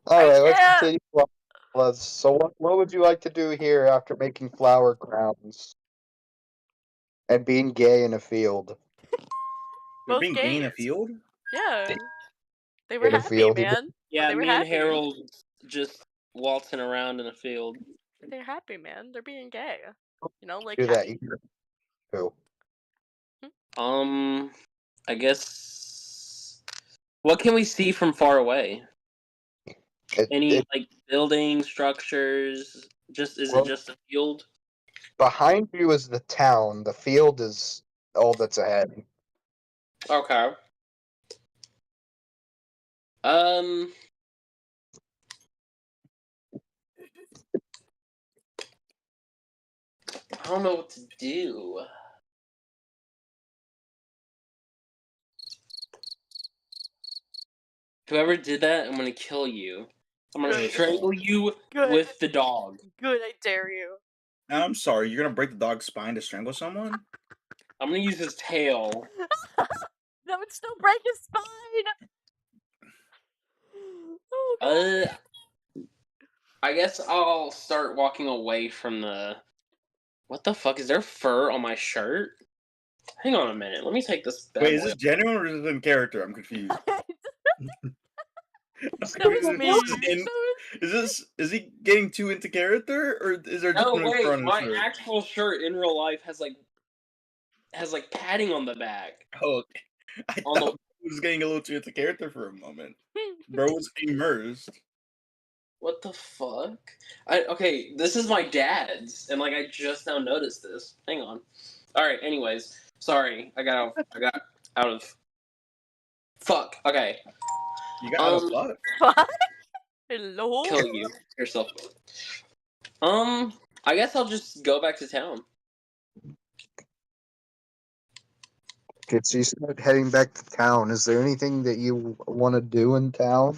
All right, let's can't. continue. So what would you like to do here after making flower crowns and being gay in a field? You're Both being gay in a gays. field? Yeah. They were In a happy, field. man. Yeah, They were me and happy. Harold just waltzing around in a field. They're happy, man. They're being gay. You know, like Do that. happy. Who? I guess. What can we see from far away? Any like buildings, structures? Is it just a field? Behind you is the town. The field is all that's ahead. Okay. I don't know what to do. Whoever did that, I'm gonna kill you. I'm gonna Good. strangle you Good. with the dog. Good, I dare you. I'm sorry, you're gonna break the dog's spine to strangle someone? I'm gonna use his tail. That would still break his spine. Oh, God. I guess I'll start walking away from the. What the fuck? Is there fur on my shirt? Hang on a minute. Let me take this back. Wait, is this genuine or is this in character? I'm confused. That was me. Is he getting too into character or is there No, different fur wait. on his My shirt? actual shirt in real life has like has like padding on the back. Oh, I On thought he was getting a little too into character for a moment. Bro was immersed. What the fuck? Okay, this is my dad's, and like I just now noticed this. Hang on. All right. Anyways, sorry, I got out of. Fuck. Okay. You got out of luck. What? Hello? Kill you yourself. I guess I'll just go back to town. Okay, so you start heading back to town. Is there anything that you want to do in town?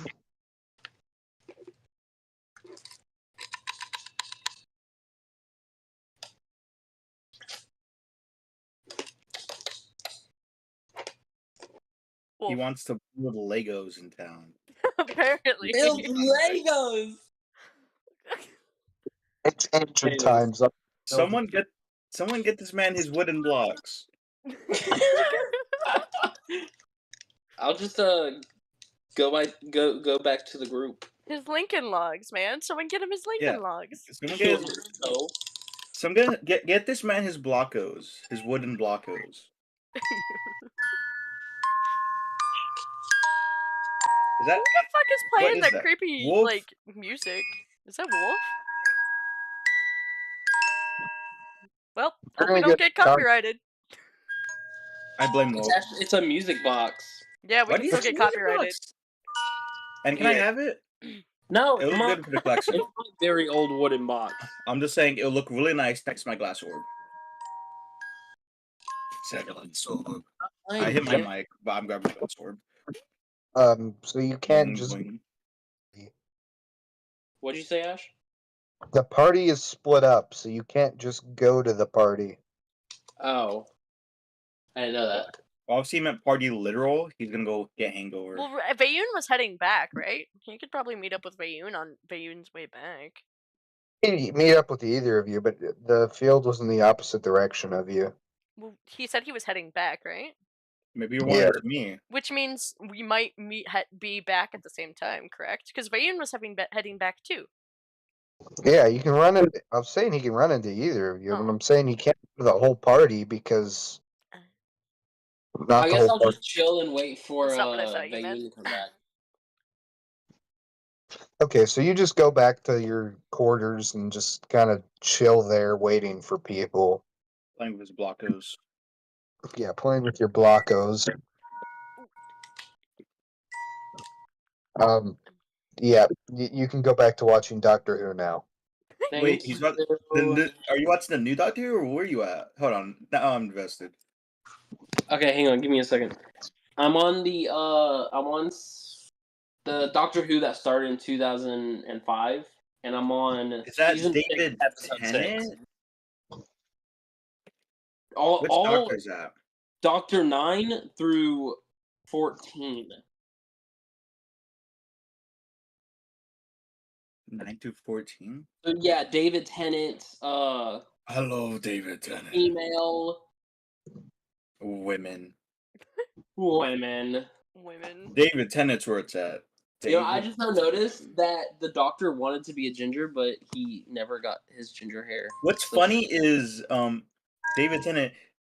He Wolf. wants to build Legos in town. Apparently. Build Legos. It's ancient Anyways. times. Someone get this man his wooden blocks. I'll just go back to the group. His Lincoln Logs, man. Someone get him his Lincoln Logs. Someone get this man his blockos, his wooden blockos. Is that Who the fuck is playing is that creepy Wolf? like music? Is that Wolf? Well, hope we don't get copyrighted. I blame Wolf. It's a music box. Yeah, we Why can do you still have get a music copyrighted. box? And can I have it? No, It'll come look on. good for the collection. It's a very old wooden box. I'm just saying it'll look really nice next to my glass orb. I hit my mic, but I'm grabbing my glass orb. So you can't Boing, just. boing. What'd you say, Ash? The party is split up, so you can't just go to the party. Oh, I didn't know that. Well, if he meant party literal, he's gonna go get hangover. Well, Vayun was heading back, right? You could probably meet up with Vayun on Vayun's way back. You can meet up with either of you, but the field was in the opposite direction of you. Well, he said he was heading back, right? Maybe you're one to me. Which means we might be back at the same time, correct? Because Vayun was heading back too. Yeah, you can run into. I'm saying he can run into either of you, but I'm saying he can't do the whole party because. I guess I'll just chill and wait for That's not what I thought you Vayun meant. to come back. Okay, so you just go back to your quarters and just kind of chill there, waiting for people. Playing with his blockos. Yeah, playing with your blockos. Yeah, you can go back to watching Doctor Who now. Wait, he's not. Are you watching the new Doctor Who, or where are you at? Hold on, now I'm invested. Okay, hang on, give me a second. I'm on the Doctor Who that started in 2005, and I'm on. Is that season David 6, episode Tennant? 6. Which all Doctor is that? Doctor 9 through 14. 9 to 14. So yeah, David Tennant. Hello, David Tennant. Female. Women. Women. David Tennant's where it's at. You know, I just now noticed that the Doctor wanted to be a ginger, but he never got his ginger hair. What's funny is David Tennant,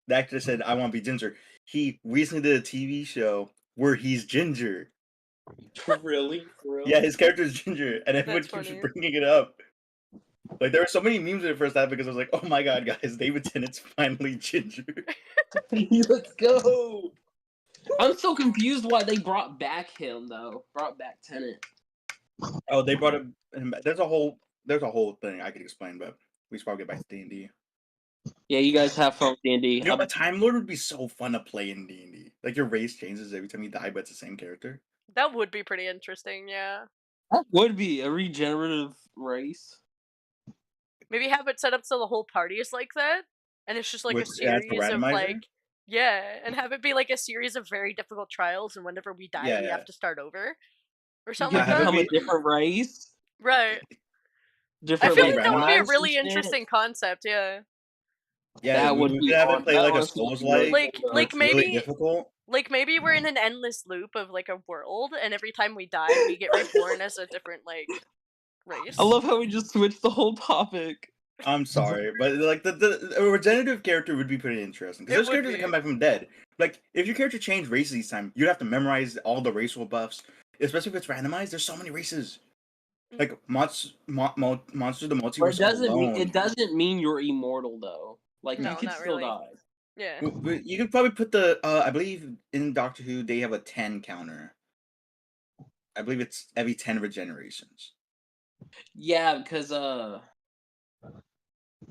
the actor that said I want to be ginger. He recently did a TV show where he's ginger. Really? For real? Yeah, his character is ginger, and everyone keeps funny. bringing it up. Like there were so many memes at first time because I was like, "Oh my god, guys, David Tennant's finally ginger." Let's go. I'm so confused why they brought back him though. Brought back Tennant. Oh, they brought him back. There's a whole thing I could explain, but we should probably get back to D&D. Yeah, you guys have fun with D&D. You know, a Time Lord would be so fun to play in D&D. Like your race changes every time you die, but it's the same character. That would be pretty interesting, yeah. That would be a regenerative race. Maybe have it set up so the whole party is like that, and it's just like a series of like, yeah, and have it be like a series of very difficult trials, and whenever we die, we have to start over, or something like that. Become a different race. Right. Different. I feel like that would be a really interesting concept. Yeah. Yeah, that would be have it play like a Souls-like, like maybe really difficult. Like maybe we're in an endless loop of like a world, and every time we die, we get reborn as a different like race. I love how we just switched the whole topic. I'm sorry, but like a regenerative character would be pretty interesting because It there's would characters that be. come back from dead. Like if your character changed races each time, you'd have to memorize all the racial buffs, especially if it's randomized. There's so many races. Like Monsters of the But Multiverse alone. it doesn't mean you're immortal though. Like No, you can not still really. die. Yeah. But you could probably put the I believe in Doctor Who they have a 10 counter. I believe it's every 10 regenerations. Yeah, because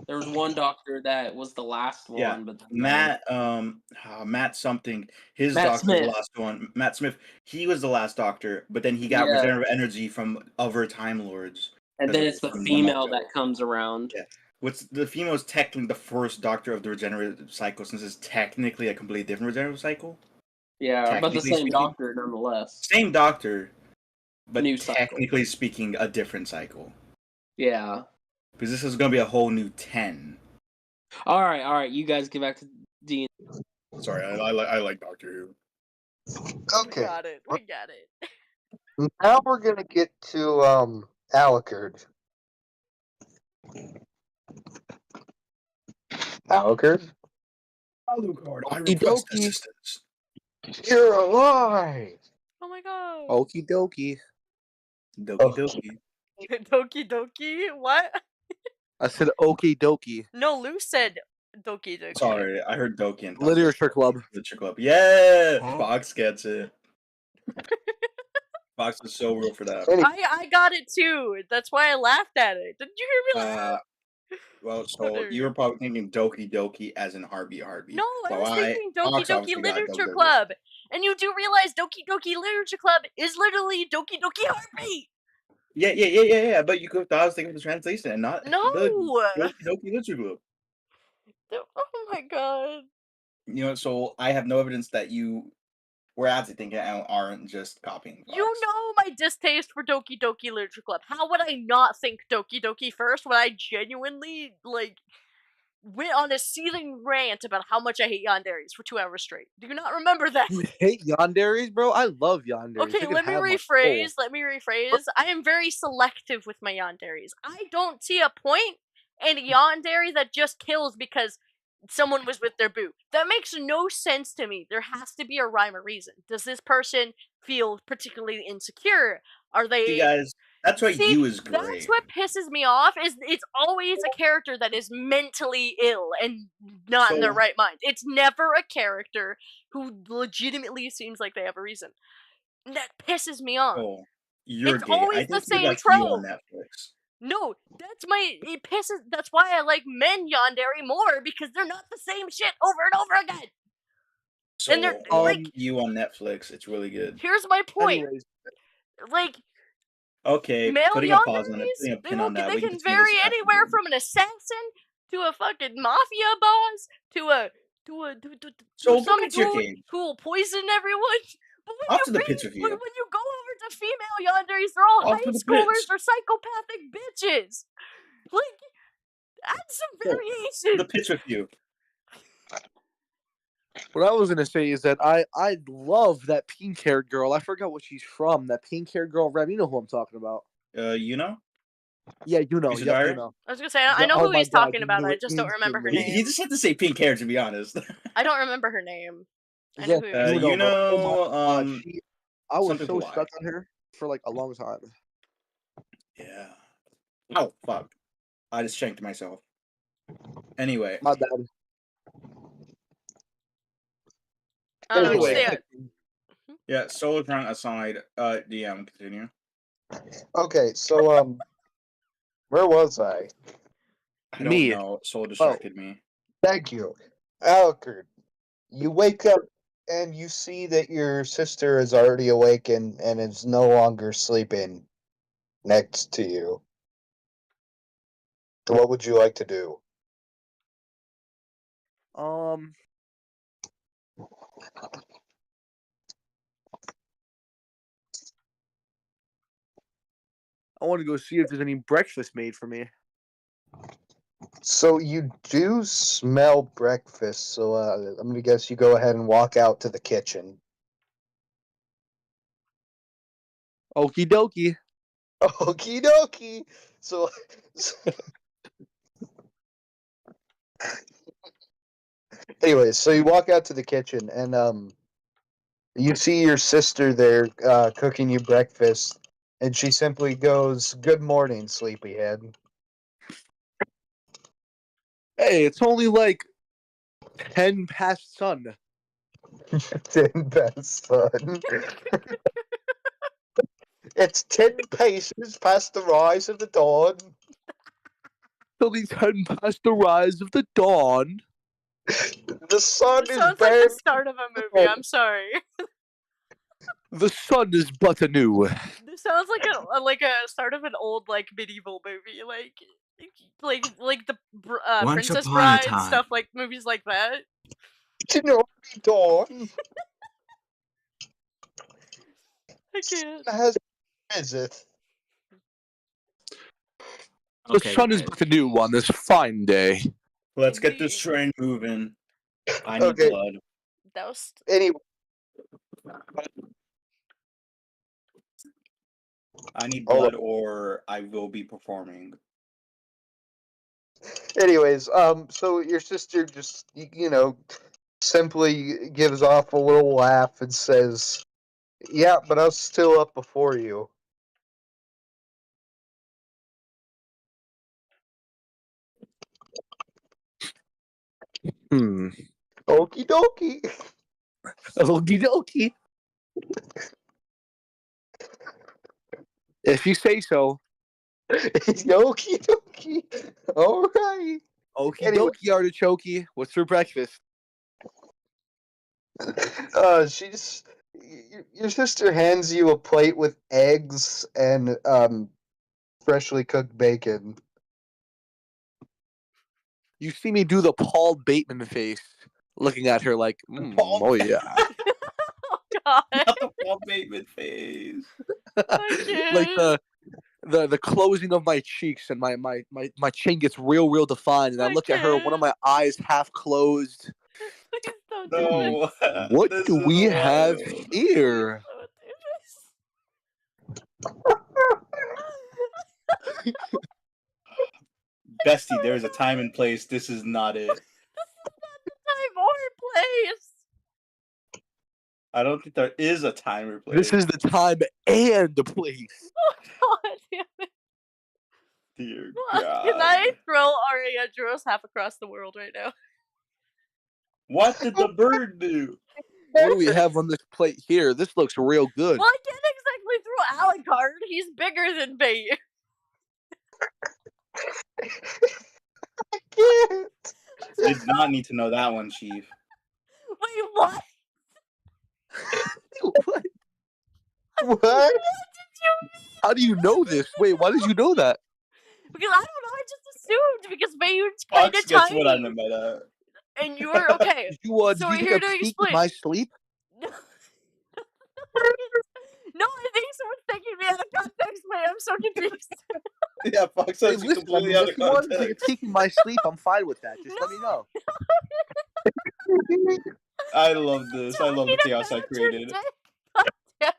there was one doctor that was the last one, Yeah, but then Matt something. His Matt doctor, Smith. the last one, Matt Smith. He was the last doctor, but then he got Yeah. regenerative energy from other Time Lords. And then because it's the from female Mojo. that comes around. Yeah. What's the female is technically the first doctor of the regenerative cycle, since it's technically a completely different regenerative cycle. Yeah, but the Technically same speaking. doctor nonetheless. Same doctor, but New cycle. technically speaking, a different cycle. Yeah. Because this is going to be a whole new 10. All right. You guys get back to D. Sorry, I like Doctor Who. Okay. We got it. We got it. Now we're gonna get to Alucard. Alucard, Alucard, I Okie request dokie. assistance. you're alive. Oh my god. Okie dokie. Doki doki. Doki Doki? What? I said okie dokie. No, Lou said Doki Doki. Sorry, I heard Doki and Literature club. Literature club. Yeah, Fox gets it. Fox is so real for that. I got it too. That's why I laughed at it. Didn't you hear me laugh? Well, so Whatever. you were probably thinking Doki Doki as in Heartbeat. No, I Well, was thinking Doki Fox Doki obviously got Literature Doki Doki. Club. And you do realize Doki Doki Literature Club is literally Doki Doki Heartbeat. Yeah. But you could I was thinking of the translation and not No. the Doki Doki Literature Club. Oh my god. You know, so I have no evidence that you were actually thinking and aren't just copying. Fox. You know my distaste for Doki Doki Literature Club. How would I not think Doki Doki first when I genuinely, went on a seething rant about how much I hate yanderis for 2 hours straight? Do you not remember that? You hate yanderis, bro? I love yanderis. Okay, let me rephrase. I am very selective with my yanderis. I don't see a point in a yandere that just kills because someone was with their boo. That makes no sense to me. There has to be a rhyme or reason. Does this person feel particularly insecure? Are they... See, guys, that's why you is great. That's what pisses me off, is it's always a character that is mentally ill and not in their right mind. It's never a character who legitimately seems like they have a reason. That pisses me off. Oh, you're It's gay. always I the think same that's you trope. on Netflix. No, that's why I like men yandere more, because they're not the same shit over and over again. So, And they're, you on Netflix, it's really good. Here's my point. Anyways, Okay, male putting a pause on it, yanderes, putting a pin on that. they we can continue vary this after anywhere the- from an assassin to a fucking mafia boss to So, some back to your dude game. who will poison everyone. But Off to the pitch review. when you go over to female yanderes, they're all Off high to the schoolers pitch. or psychopathic bitches. Add some Yeah, variation. The pitch review. what I was gonna say is that I love that pink-haired girl. I forgot what she's from. That pink-haired girl, Rev. You know who I'm talking about? You know? Yeah, you know. Lisa Yep, Dyer? you know. I was gonna say, I know Oh who my he's God, talking you about. knew I it just don't remember her instantly. name. He just had to say pink hair, to be honest. I don't remember her name. I Yeah, know who you bro. know, Oh my God, I was something so to lie. stuck on her for like a long time. Yeah. Oh, fuck. I just shanked myself. Anyway. My bad. I don't know. Anyway. Just say it. Yeah, Solartron aside, DM, continue. Okay, so where was I? I don't Me. know. Soul distracted me. Thank you, Alucard. You wake up and you see that your sister is already awakened and is no longer sleeping next to you. What would you like to do? I want to go see if there's any breakfast made for me. So you do smell breakfast, so I'm gonna guess you go ahead and walk out to the kitchen. Okie dokie. Okie dokie. So Anyways, so you walk out to the kitchen and you see your sister there cooking you breakfast, and she simply goes, "Good morning, sleepyhead." Hey, it's only like 10 past sun. 10 past sun. It's 10 paces past the rise of the dawn. It's only 10 past the rise of the dawn. The sun This is sounds like the barely start of a movie. I'm sorry. The sun is but anew. This sounds like a start of an old like medieval movie, like the Once Princess upon a Bride time. stuff, like movies like that. to know the dawn. I can't. Has visit. The Okay, sun is guys. but anew on this fine day. Let's get this Indeed. train moving. I need Okay. blood. That was Anyway, I need Hold blood, or I will be performing. anyways, so your sister just simply gives off a little laugh and says, "Yeah, but I was still up before you." Hmm. Okie dokie. Okie dokie. If you say so. Okie dokie. All right. Okie Anyway. dokie, artichoke. What's for breakfast? Your sister hands you a plate with eggs and freshly cooked bacon. You see me do the Paul Bateman face, looking at her like, Paul oh yeah. oh god. Not the Paul Bateman phase. Like can't. the closing of my cheeks and my chin gets real defined, and I I look at her, one of can't. my eyes half closed. Please don't do No. What This do is we have wild. this. here? Please don't do this. Bestie, there is a time and place. This is not it. This is not the time or place. I don't think there is a time or place. This is the time and the place. Oh god damn it. Dear Can God. I throw Ariandros half across the world right now? What did the bird do? What do we have on this plate here? This looks real good. Well, I can't exactly throw Alucard. He's bigger than Bait. I can't. Did not need to know that one, Chief. Wait, what? What? What? What did you mean? How do you know this? Wait, why did you know that? Because I don't know, I just assumed because Bayon's kind Fox of gets tiny. what I meant by that. And you're okay. Did you So we're take here a to peek explain. in my sleep? No, I think someone's taking me out of context. Wait, I'm so confused. Yeah, Fox Hey, says you listen, completely out of if you want to take a context. peek in my sleep, I'm fine with that. Just let me know. I love this. I love the Talking chaos I about your created. dick. God damn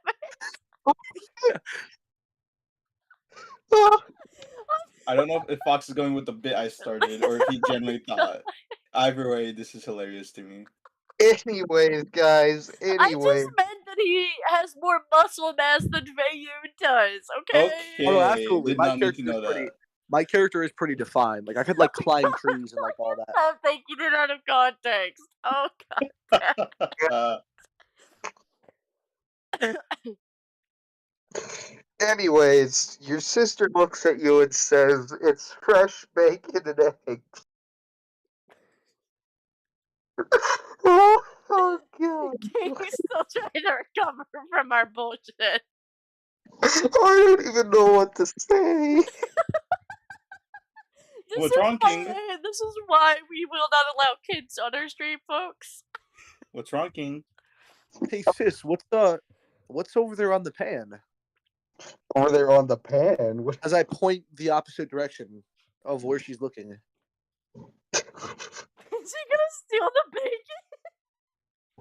it. I don't know if Fox is going with the bit I started or if he genuinely thought. Either way, this is hilarious to me. Anyways, guys. I Anyway. just meant that he has more muscle mass than Bayou does, okay? Okay. Oh, no, absolutely. Did My not need to character know is pretty. that. My character is pretty defined. Like I could like climb trees and like all that. I'm taking it out of context. Oh god. Anyways, your sister looks at you and says, "It's fresh bacon and eggs." Oh god. King's still trying to recover from our bullshit. I don't even know what to say. What's wrong, King? This is why we will not allow kids on our stream, folks. What's wrong, King? Hey sis, what's over there on the pan? Over there on the pan. As I point the opposite direction of where she's looking. Is he gonna steal the bacon?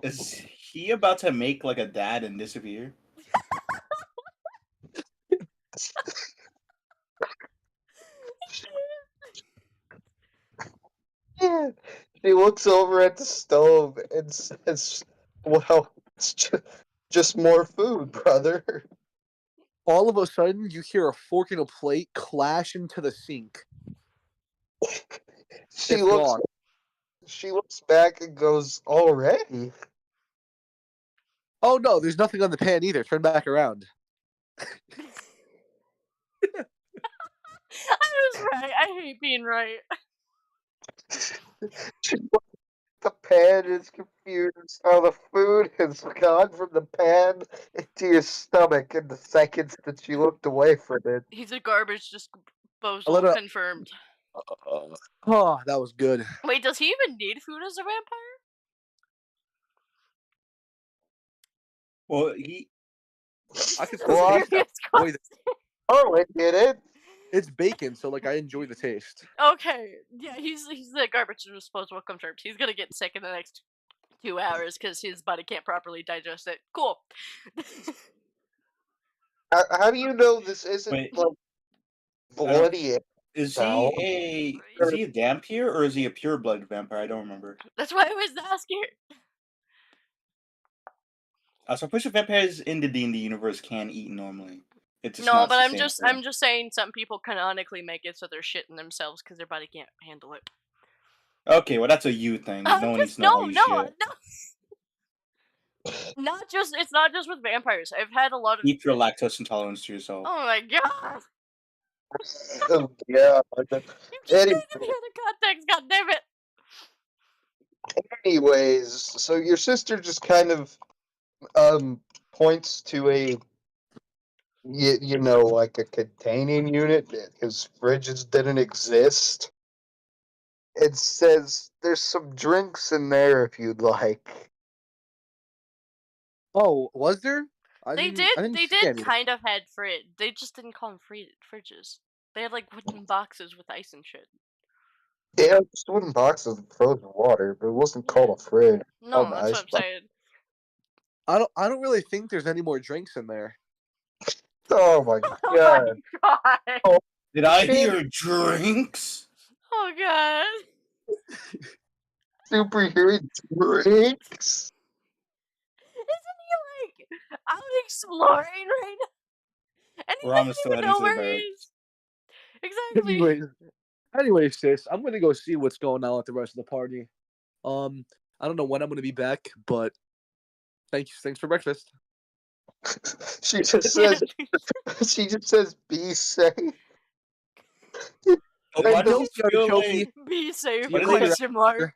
Is he about to make like a dad and disappear? Yeah. She looks over at the stove and says, "Well, it's just more food, brother." All of a sudden, you hear a fork and a plate clash into the sink. She It's looks. gone. She looks back and goes, "Already?" Oh no, there's nothing on the pan either. Turn back around. I was right. I hate being right. She looks at the pan and is confused how the food has gone from the pan into your stomach in the seconds that she looked away from it. He's a garbage A disposal little- confirmed. Oh, that was good. Wait, does he even need food as a vampire? Well, he I could Just still Well, taste that. serious Boy, Oh, it did it. it's bacon, so like I enjoy the taste. Okay, yeah, he's the garbage disposal confirmed. He's gonna get sick in the next 2 hours because his body can't properly digest it. Cool. How do you know this isn't Wait. like bloody? is No. he a vampire or is he a pureblood vampire? I don't remember. That's why I was asking. So I'm pretty sure vampires in the D&D universe can eat normally. It's just No, not but sustainable. I'm just saying some people canonically make it so they're shitting themselves because their body can't handle it. Okay, well that's a you thing. No one needs to know how you shit. It's not just with vampires. I've had a lot of. Keep your lactose intolerance to yourself. Oh my god! Oh, yeah. You keep Anyway. taking me out of context. God damn it! Anyways, so your sister just kind of points to a like a containing unit because fridges didn't exist. It says there's some drinks in there if you'd like. Oh, was there? They I did didn't see any. kind of had fridge. They just didn't call them fridges. They had like wooden boxes with ice and shit. Yeah, just wooden boxes of frozen water, but it wasn't called a fridge. No, Oh, that's nice. what I'm saying. I don't really think there's any more drinks in there. Oh my Oh god. my god! Did I hear drinks? Oh god! Superhero drinks? Isn't he like out exploring right now? And he Ram doesn't is still even heading know to the where he barracks. is. Exactly. Anyways, sis, I'm gonna go see what's going on with the rest of the party. I don't know when I'm gonna be back, but thanks for breakfast. She just says be safe. Why does Don't this feel choky. like Be safe, See you later. question mark.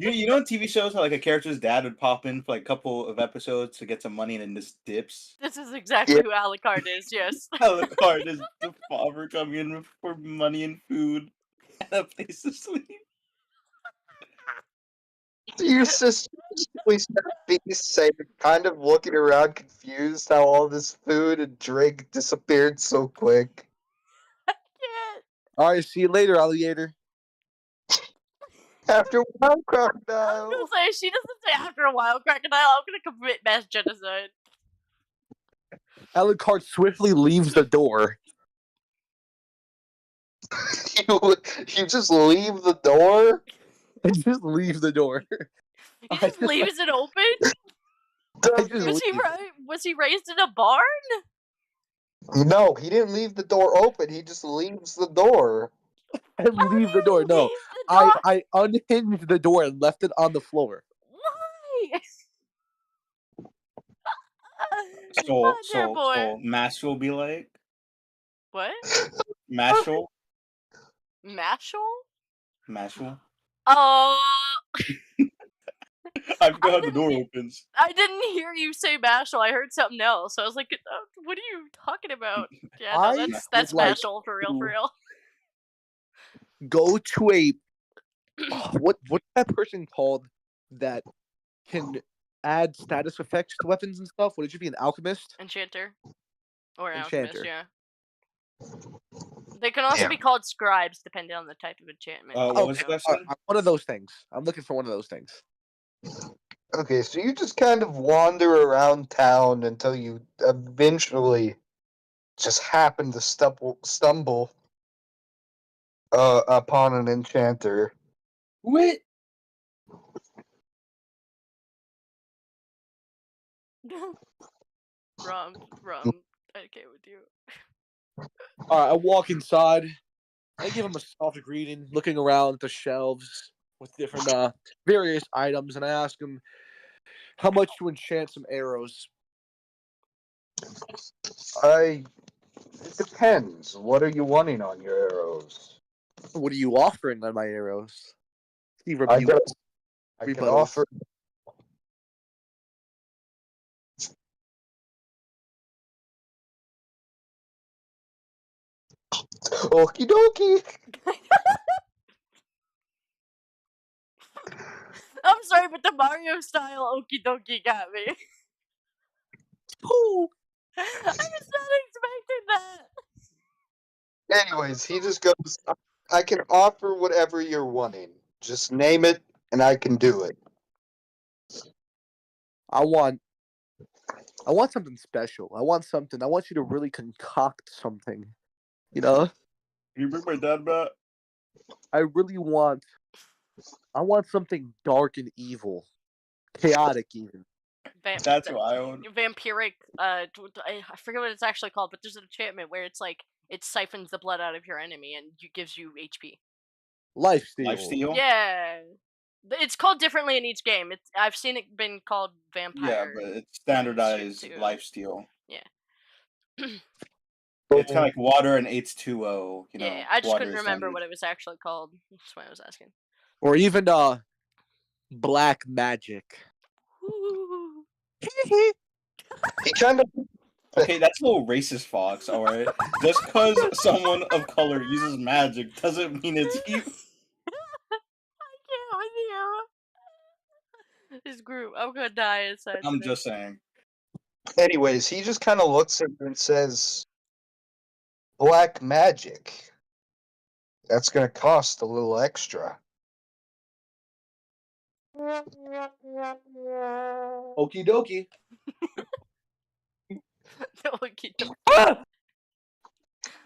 you know in TV shows how like a character's dad would pop in for like a couple of episodes to get some money and then just dips? This is exactly who Alucard is, yes. Alucard is the father coming in for money and food and a place to sleep. Your sister always said be safe, kind of looking around confused how all this food and drink disappeared so quick. Yeah. All right, see you later, alligator. After one I was crocodile. gonna say, she doesn't say after a while, crocodile, I'm gonna commit mass genocide. Alucard swiftly leaves the door. You just leave the door? I just leave the door. He just leaves it open? I just Was he leave. was he raised in a barn? No, he didn't leave the door open. He just leaves the door. I leave the door. No, I unhinged the door and left it on the floor. Why? So Mash will be like What? Mashal? Mashal? Oh, I forgot how the door opens. I didn't hear you say Mashal. I heard something else. I was like, what are you talking about? Yeah, no, I that's would like Mashal for real. Go to a what's that person called that can add status effects to weapons and stuff? Would it just be an alchemist? Enchanter. Or an Enchanter. alchemist, yeah. They can also be called scribes, depending on the type of enchantment. What was the question? One of those things. I'm looking for one of those things. Okay, so you just kind of wander around town until you eventually just happen to stumble upon an enchanter. What? Rum, I can't with you. Alright, I walk inside. I give him a soft greeting, looking around at the shelves with different various items, and I ask him how much to enchant some arrows. It depends. What are you wanting on your arrows? What are you offering on my arrows? He I rebukes. can, I can Rebuttals. offer. Okie dokie. I'm sorry, but the Mario style okie dokie got me. Ooh. I was not expecting that. Anyways, he just goes, I can offer whatever you're wanting. Just name it, and I can do it. I want something special. I want you to really concoct something. You know? Can you bring my dad back? I want something dark and evil. Chaotic even. That's what I would. Vampiric, I forget what it's actually called, but there's an enchantment where it's like, it siphons the blood out of your enemy and gives you HP. Lifesteal. Lifesteal? Yeah. It's called differently in each game. I've seen it been called vampire. Yeah, but it's standardized too. lifesteal. Yeah. It's kind of like water and H2O, you know. Yeah, I just water couldn't is remember standard. what it was actually called. That's why I was asking. Or even black magic. Ooh. He kind of. Okay, that's a little racist, Fox, alright? Just because someone of color uses magic doesn't mean it's evil. I can't with you. This group, I'm gonna die inside. I'm today. just saying. Anyways, he just kind of looks at you and says, "Black magic. That's gonna cost a little extra." Okie dokie. Okie dokie. Ah!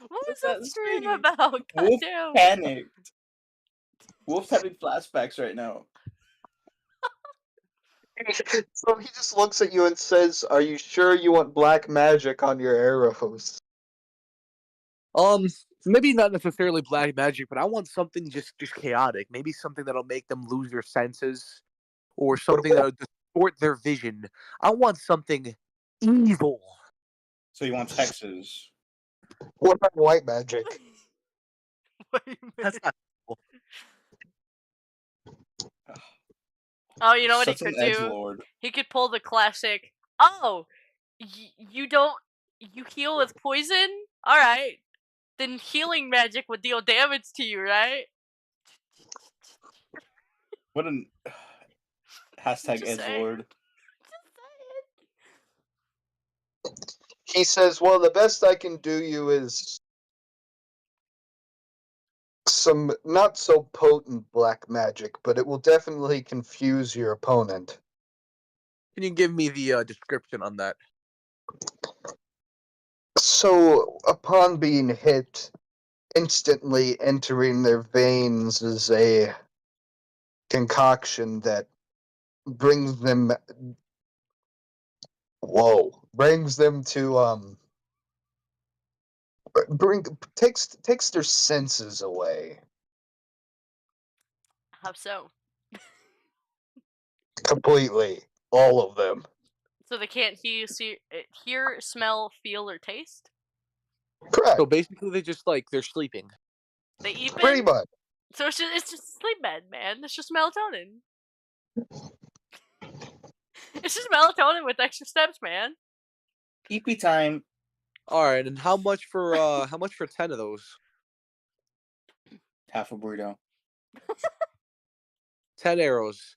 What was What's that that scream scream? about? Wolf Goddamn. panicked. Wolf's having flashbacks right now. So he just looks at you and says, "Are you sure you want black magic on your arrows?" Maybe not necessarily black magic, but I want something just chaotic. Maybe something that'll make them lose their senses, or something that'll distort their vision. I want something evil. So he wants hexes. What about white magic? That's not Oh, you know what he Such an could do? edgelord. He could pull the classic. Oh, you heal with poison? All right, then healing magic would deal damage to you, right? What an hashtag Just saying. edgelord. He says, "Well, the best I can do you is some not so potent black magic, but it will definitely confuse your opponent." Can you give me the description on that? So, upon being hit, instantly entering their veins is a concoction that brings them to takes their senses away How so? completely, all of them. So they can't hear, smell, feel, or taste? Correct. So basically, they're sleeping. They even? Pretty much. So it's just sleep med, man. It's just melatonin. It's just melatonin with extra steps, man. EP time. All right, and how much for 10 of those? Half a burrito. 10 arrows.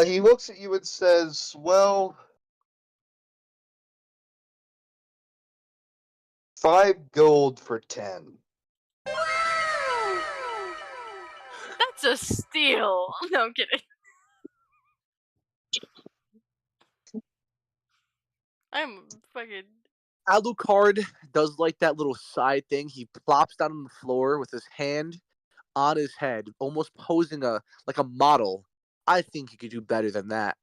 He looks at you and says, "Well, 5 gold for 10. That's a steal. No, I'm kidding. I'm fucking. Alucard does like that little side thing. He plops down on the floor with his hand on his head, almost posing like a model. I think you could do better than that.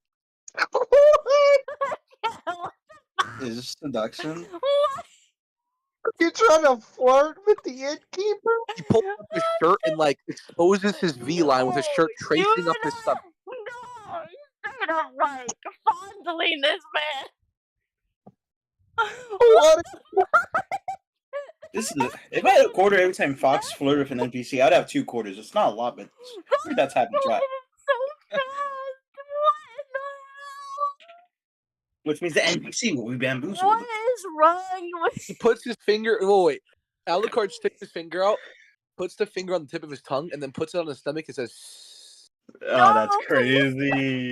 Is this seduction? What? You trying to flirt with the innkeeper? He pulls up his shirt and like exposes his V line with his shirt No, tracing you up his stomach. No, you straight up like fondling this man. What? This is if I had a quarter every time Fox flirted with an NPC, I'd have 2 quarters. It's not a lot, but that's happened. Try. So fast. What in the hell? Which means the NPC will be bamboozled. What is wrong with He puts his finger. Oh wait, Alucard sticks his finger out, puts the finger on the tip of his tongue, and then puts it on his stomach and says, Oh, that's No. crazy. the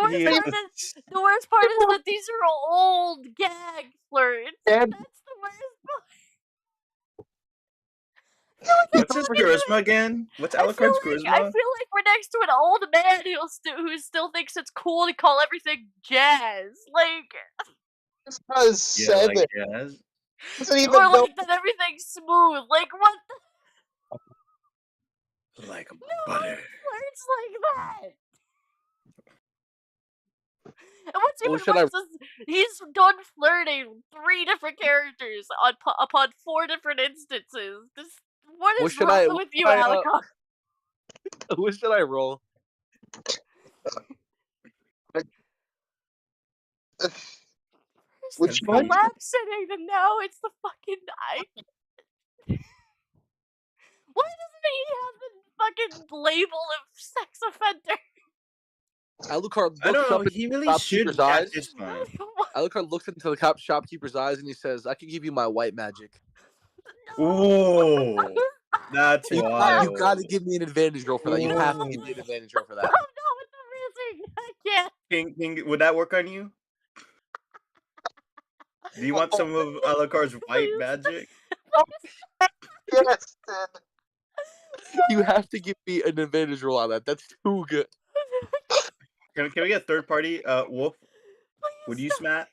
worst, He is part is, the worst part is that these are old gag flirts. And That's the worst part. What's his charisma again? What's I feel Alucard's like charisma? we're next to an old man who still thinks it's cool to call everything jazz. Like, this guy's Yeah, 7. like jazz. Doesn't even or know. like that everything's smooth. Like, what the Like no butter. flirts like that? And what's Well, even should I- worse is he's done flirting 3 different characters upon 4 different instances. What Well, is should wrong I- with you, should I, Alucard? "What should I roll?" Which It's one? collapsing, and now it's the fucking Why doesn't he have the fucking label of sex offender? Alucard I don't looks know. up into He really shopkeeper's should at eyes. this point. Alucard looks into the shopkeeper's eyes and he says, "I can give you my white magic. Ooh, that's You, wild. you gotta give me an advantage roll for that. You have to give me an advantage roll for No, that." it's amazing. I can't. King, would that work on you? Do you want some of Alucard's white Please. magic? Yes, Ted. You have to give me an advantage roll on that. That's too good. Can we get a third party? Wolf, would you smat?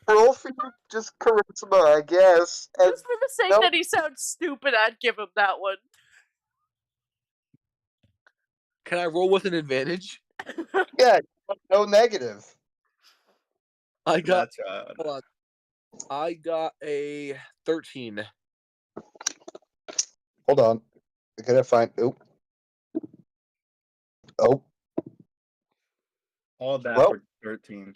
Roll for you, just charisma, I guess. And Just for the sake Nope. that he sounds stupid, I'd give him that one. Can I roll with an advantage? yeah, no negative. I got. That's right. Hold on. I got a 13. Hold on. I gotta find. Oh, All that Well- for 13.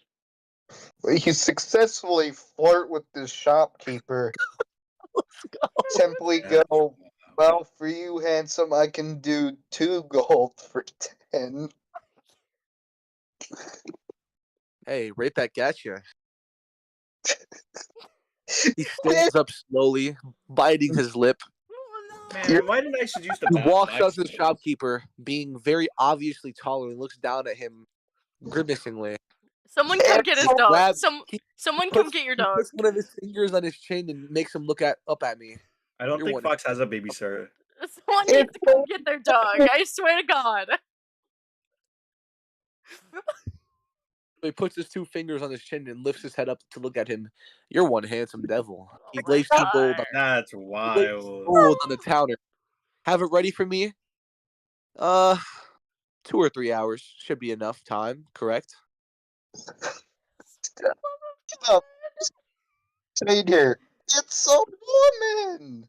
you successfully flirt with this shopkeeper. Simply go. Well, for you, handsome, I can do 2 gold for 10. Hey, right back at you. He stands up slowly, biting his lip. Man, why didn't I seduce the He bat- walks up to the blacksmith? shopkeeper, being very obviously taller, and looks down at him grimacingly. Someone come get his dog. Grab- Someone come Puts- get your he dog. puts one of his fingers on his chin and makes him look up at me. I don't You're think one. Fox has a babysitter. Someone needs to come get their dog. I swear to God. He puts his 2 fingers on his chin and lifts his head up to look at him. "You're one handsome devil." He my lays 2 gold God. That's on, wild. gold on the counter. "Have it ready for me? 2 or 3 hours should be enough time, correct?" Trader, it's a woman!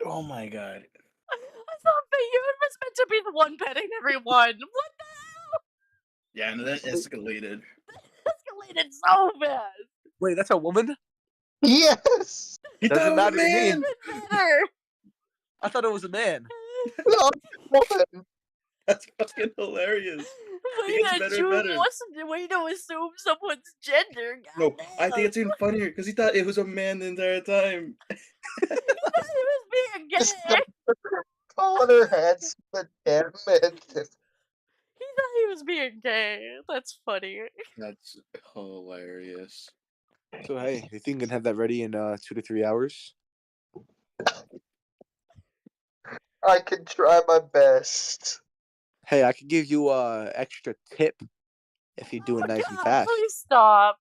Oh my god. I thought Bayun was meant to be the one petting everyone. What the hell? Yeah, and then escalated. Escalated so fast. Wait, that's a woman? Yes! He Doesn't thought it was matter a to me. man. Even better. I thought it was a man. No, woman! That's fucking hilarious. Way gets to better and assume better. way to assume someone's gender. No, goddamn. I think it's even funnier because he thought it was a man the entire time. He was being gay. Calling her handsome and damn it. He thought he was being gay. That's funny. That's hilarious. So hey, you think you can have that ready in 2 to 3 hours? I can try my best. Hey, I could give you a extra tip if you do it Oh, nice and God, fast. please stop.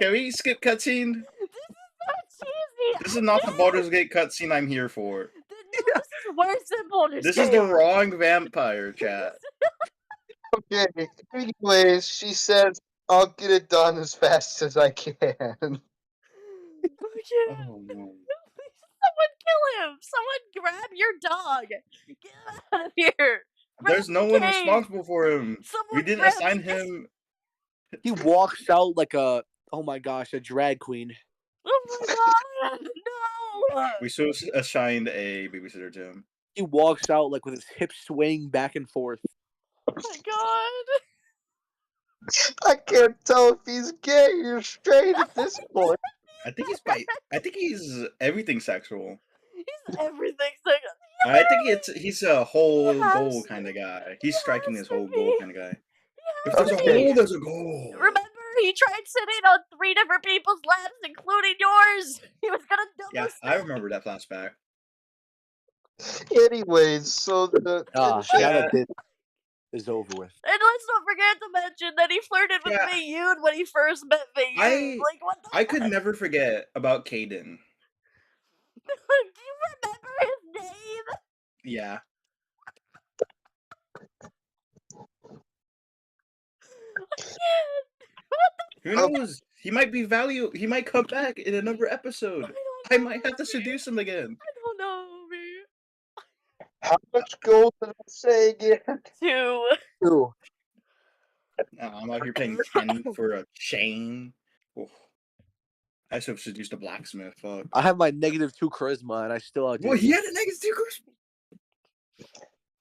Can we skip cutscene? This is so cheesy. This is not the Baldur's Gate cutscene I'm here for. No, this is worse than Baldur's This Gate. is the wrong vampire chat. Okay, anyways, she says, I'll get it done as fast as I can. Okay. Oh no. Someone kill him! Someone grab your dog! Get him out of here! There's Grab no the one cage! responsible for him. Someone We didn't grab assign the cage! him. He walks out like a a drag queen. Oh my god! No! We should have assigned a babysitter to him. He walks out like with his hips swaying back and forth. Oh my god! I can't tell if he's gay or straight at this point. I think he's bi. I think he's everything sexual. He's everything. Like, I think he's a whole has goal to- kind of guy. he He's striking has this to whole goal be. kind of guy. He If has there's a to be. hole, there's a goal. Remember, he tried sitting on 3 different people's laps, including yours. He was gonna double Yeah, stick. I remember that flashback. Anyways, so the Now Yeah. that bit is over with. And let's not forget to mention that he flirted with Yeah. Mei Yoon when he first met Mei Yoon. Like, what the I could fuck? never forget about Caden. Do you remember his name? Yeah. I can't. Who knows? He might be value. He might come back in another episode. I might have to seduce him again. I don't know, man. how much gold did I say again? 2. Ooh. I'm out here paying 10 for a chain. Oof. I should have seduced a blacksmith. Fuck. I have my -2 charisma and I still outdo Well, he you. had a negative charisma.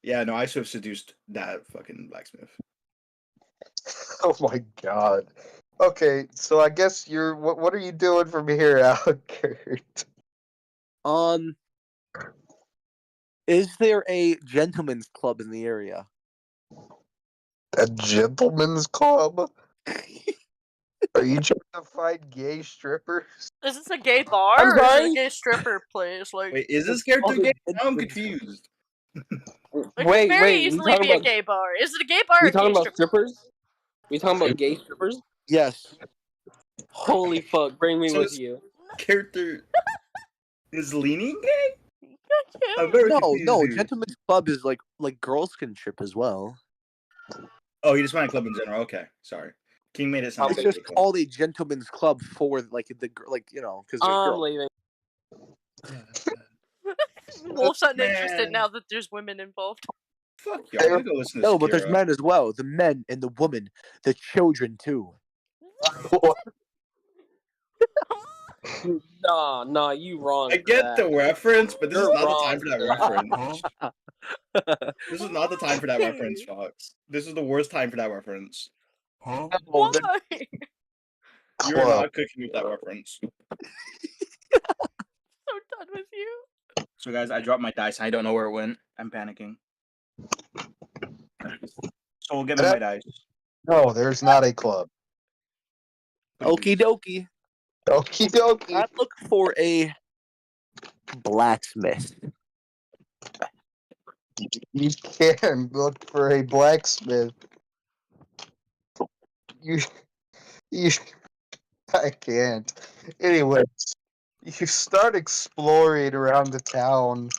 Yeah, no, I should have seduced that fucking blacksmith. Oh my god. Okay, so I guess you're. What are you doing from here out, Kurt? Is there a gentleman's club in the area? A gentleman's club? Are you trying to find gay strippers? Is this a gay bar I'm or is it sorry? a gay stripper place? Like, Wait, is this character Other gay? Now I'm gentlemen's- confused. it could Wait, very wait. We easily talking be a about gay bar. Is it a gay bar or we a talking gay about stripper? strippers? We talking about gay strippers? Yes. Holy fuck! Bring me So with it's- you. Character is leaning gay? I can't. I'm very No, confused. no. here. Gentleman's club is like girls can trip as well. Oh, you just want a club in general. Okay, sorry. King made it sound It's like just a club. called a gentleman's club for like because I'm leaving. Wolf's uninterested Man. now that there's women involved. Fuck y'all. I'm gonna go listen to No, but there's Shakira. men as well. The men and the women, the children too. Nah, you wrong. I for get that. the reference, but this is You're not the wrong time for that for reference. This is not the time for that reference, Fox. This is the worst time for that reference. Oh, Why? You're Club. not cooking with that reference. So done with you. So, guys, I dropped my dice. I don't know where it went. I'm panicking. So we'll give me my dice. No, there's not a club. Okie dokie. Okie dokie. I look for a blacksmith. You can look for a blacksmith. You, I can't. Anyways, you start exploring around the town,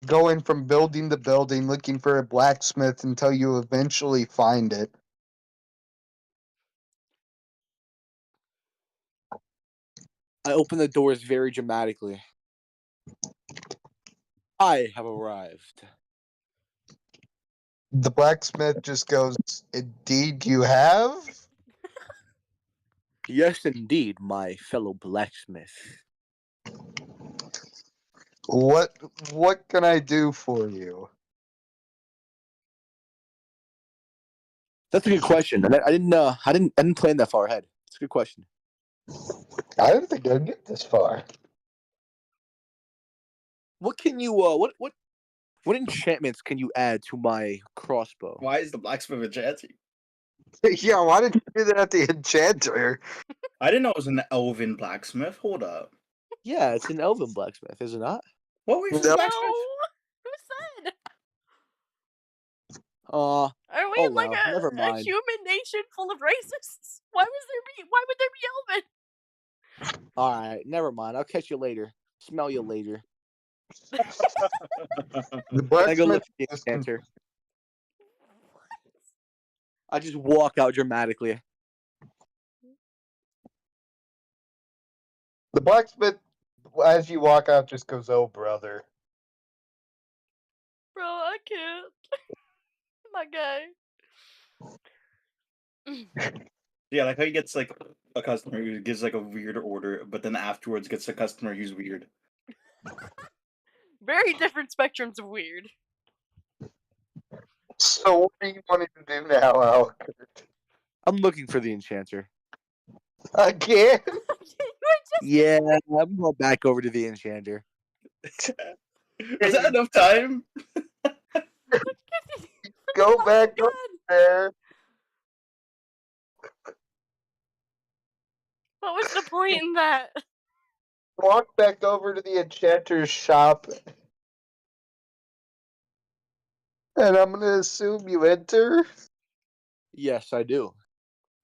going from building to building, looking for a blacksmith until you eventually find it. I open the doors very dramatically. I have arrived. The blacksmith just goes, "Indeed, you have." Yes, indeed, my fellow blacksmith. What can I do for you? That's a good question. I didn't plan that far ahead. It's a good question. I don't think I'd get this far. What can you what enchantments can you add to my crossbow? Why is the blacksmith enchanting? Yeah, why did you do that at the enchanter? I didn't know it was an elven blacksmith. Hold up. Yeah, it's an elven blacksmith, is it not? What were you No. blacksmith? Who said? Are we Oh, in like well, never a mind. human nation full of racists? Why would there be Elvin? All right, never mind. I'll catch you later. Smell you later. The I go blacksmith. look at the enchanter. I just walk out dramatically. The blacksmith, as you walk out, just goes, "Oh, brother." Bro, I can't. My guy. Yeah, like how he gets like a customer who gives like a weird order, but then afterwards gets a customer who's weird. Very different spectrums of weird. So what are you wanting to do now, Alkert? I'm looking for the enchanter. Again? You were just Yeah, I'm going back over to the enchanter. Is that enough time? Go Oh back my up God. there. What was the point in that? Walk back over to the enchanter's shop. And I'm gonna assume you enter. Yes, I do.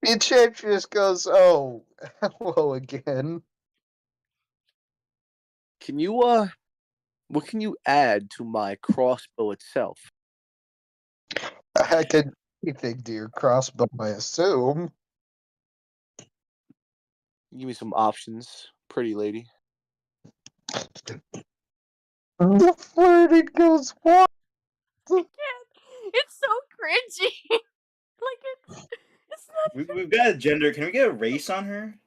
The enchantress goes, "Oh, hello again. Can you what can you add to my crossbow itself? I could anything to your crossbow, I assume." Give me some options, pretty lady. The flirting goes, "What?" I can't. It's so cringy. Like it's not. We've got a gender. Can we get a race on her?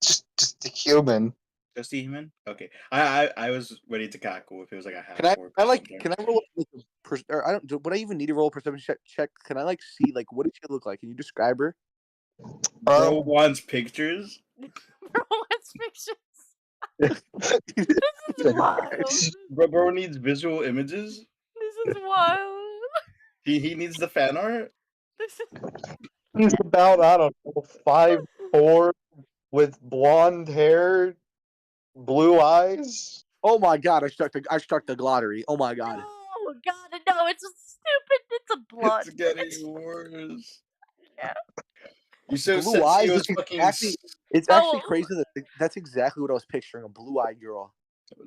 Just a human. Just a human? Okay. I was ready to cackle if it was like a half Can I, orc I or like? something. Can I roll? Like, or I don't. Would I even need to roll a perception check? Can I like see like what does she look like? Can you describe her? Bro wants pictures. Bro, what's pictures? This is wild. Bro needs visual images. This is wild. He needs the fan art. This is. He's about, I don't know, 5'4", with blonde hair, blue eyes. Oh my god! I struck the lottery. Oh my god! Oh God, no! It's a stupid. It's a blood. It's getting worse. Yeah. You so Blue eyes Sensei's is fucking. exactly. It's actually Oh. crazy that that's exactly what I was picturing. A blue-eyed girl.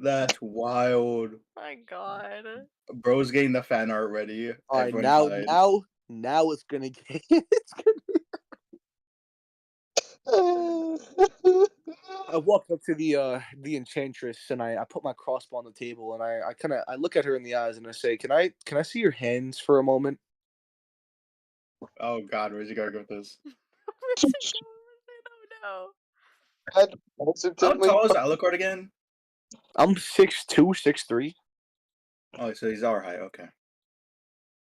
That's wild. My God. Bro's getting the fan art ready. All right, Everyone hide. now it's gonna get. It's gonna. I walk up to the enchantress and I put my crossbow on the table and I look at her in the eyes and I say, Can I see your hands for a moment? Oh God, where's he going with this? Where's it going? I don't know. How tall is Alucard again? I'm 6'2", 6'3". Oh, so he's our height. Okay.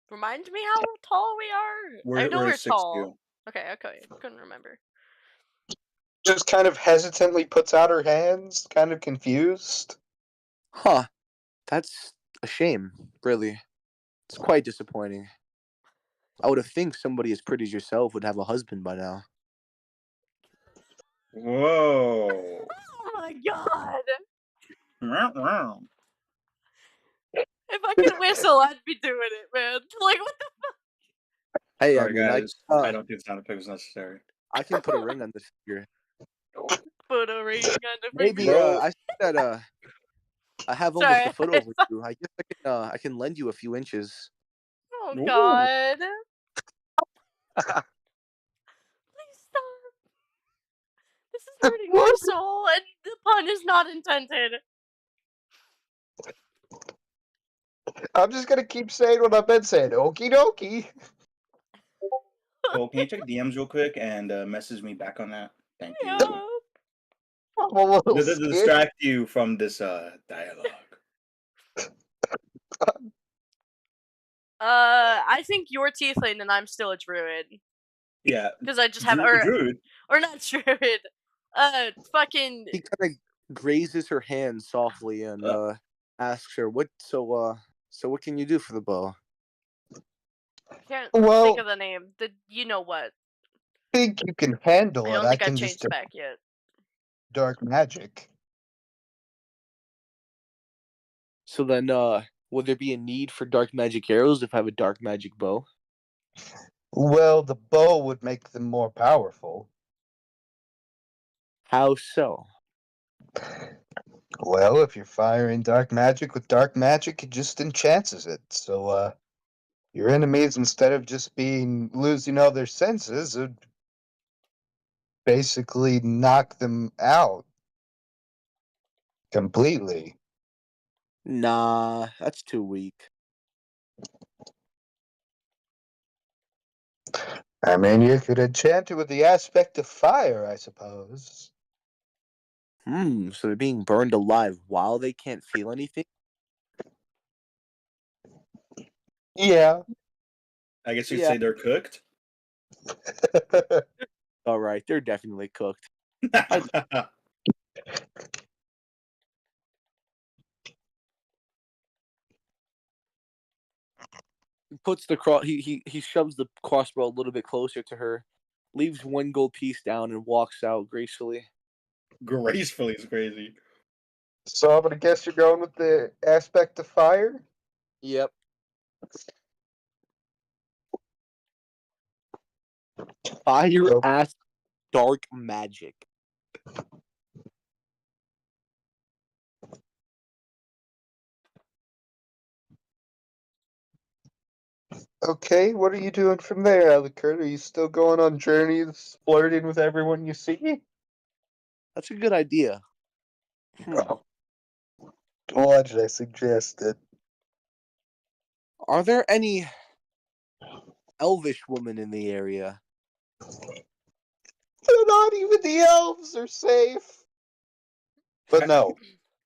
Remind me how tall we are. I know we're 6'2". tall. Okay. Couldn't remember. Just kind of hesitantly puts out her hands, kind of confused. Huh. That's a shame, really. It's quite disappointing. I would have think somebody as pretty as yourself would have a husband by now. Whoa. Oh my God. Wow. If I could whistle, I'd be doing it, man. Like what the fuck? Hey, Sorry, I mean, guys. I don't think sound effect was necessary. I can put a ring on this figure. Put a ring on the Maybe finger. I see that I have almost Sorry, a foot over you. I guess I can lend you a few inches. Oh Ooh. God. Please stop. This is hurting my soul, and the pun is not intended. I'm just gonna keep saying what I've been saying. Okie dokie. Well, can you check DMs real quick and message me back on that? Thank you. Yeah. I'm a little To scared. distract you from this dialogue. I think you're Tiefling and I'm still a druid. Yeah. Because I just have Druid. or not druid. Fucking He kind of grazes her hand softly and asks her, So what can you do for the bow?" can't Well- think of the name. You know what? Think you can handle I it. don't I think I've can changed just back yet. dark magic. So then, will there be a need for dark magic arrows if I have a dark magic bow? Well, the bow would make them more powerful. How so? Well, if you're firing dark magic with dark magic, it just enchants it. So, your enemies, instead of just losing all their senses, would basically knock them out completely. Nah, that's too weak. I mean, you could enchant it with the aspect of fire, I suppose. So they're being burned alive while they can't feel anything? Yeah. I guess you'd Yeah. say they're cooked. Alright, they're definitely cooked. He puts the he shoves the crossbow a little bit closer to her, leaves one gold piece down, and walks out gracefully. Gracefully is crazy. So I'm gonna guess you're going with the aspect of fire? Yep. Fire Nope. ass dark magic. Okay, what are you doing from there, Alucard? Are you still going on journeys, flirting with everyone you see? That's a good idea. Why did I suggest it? Are there any elvish women in the area? Not even the elves are safe. But no.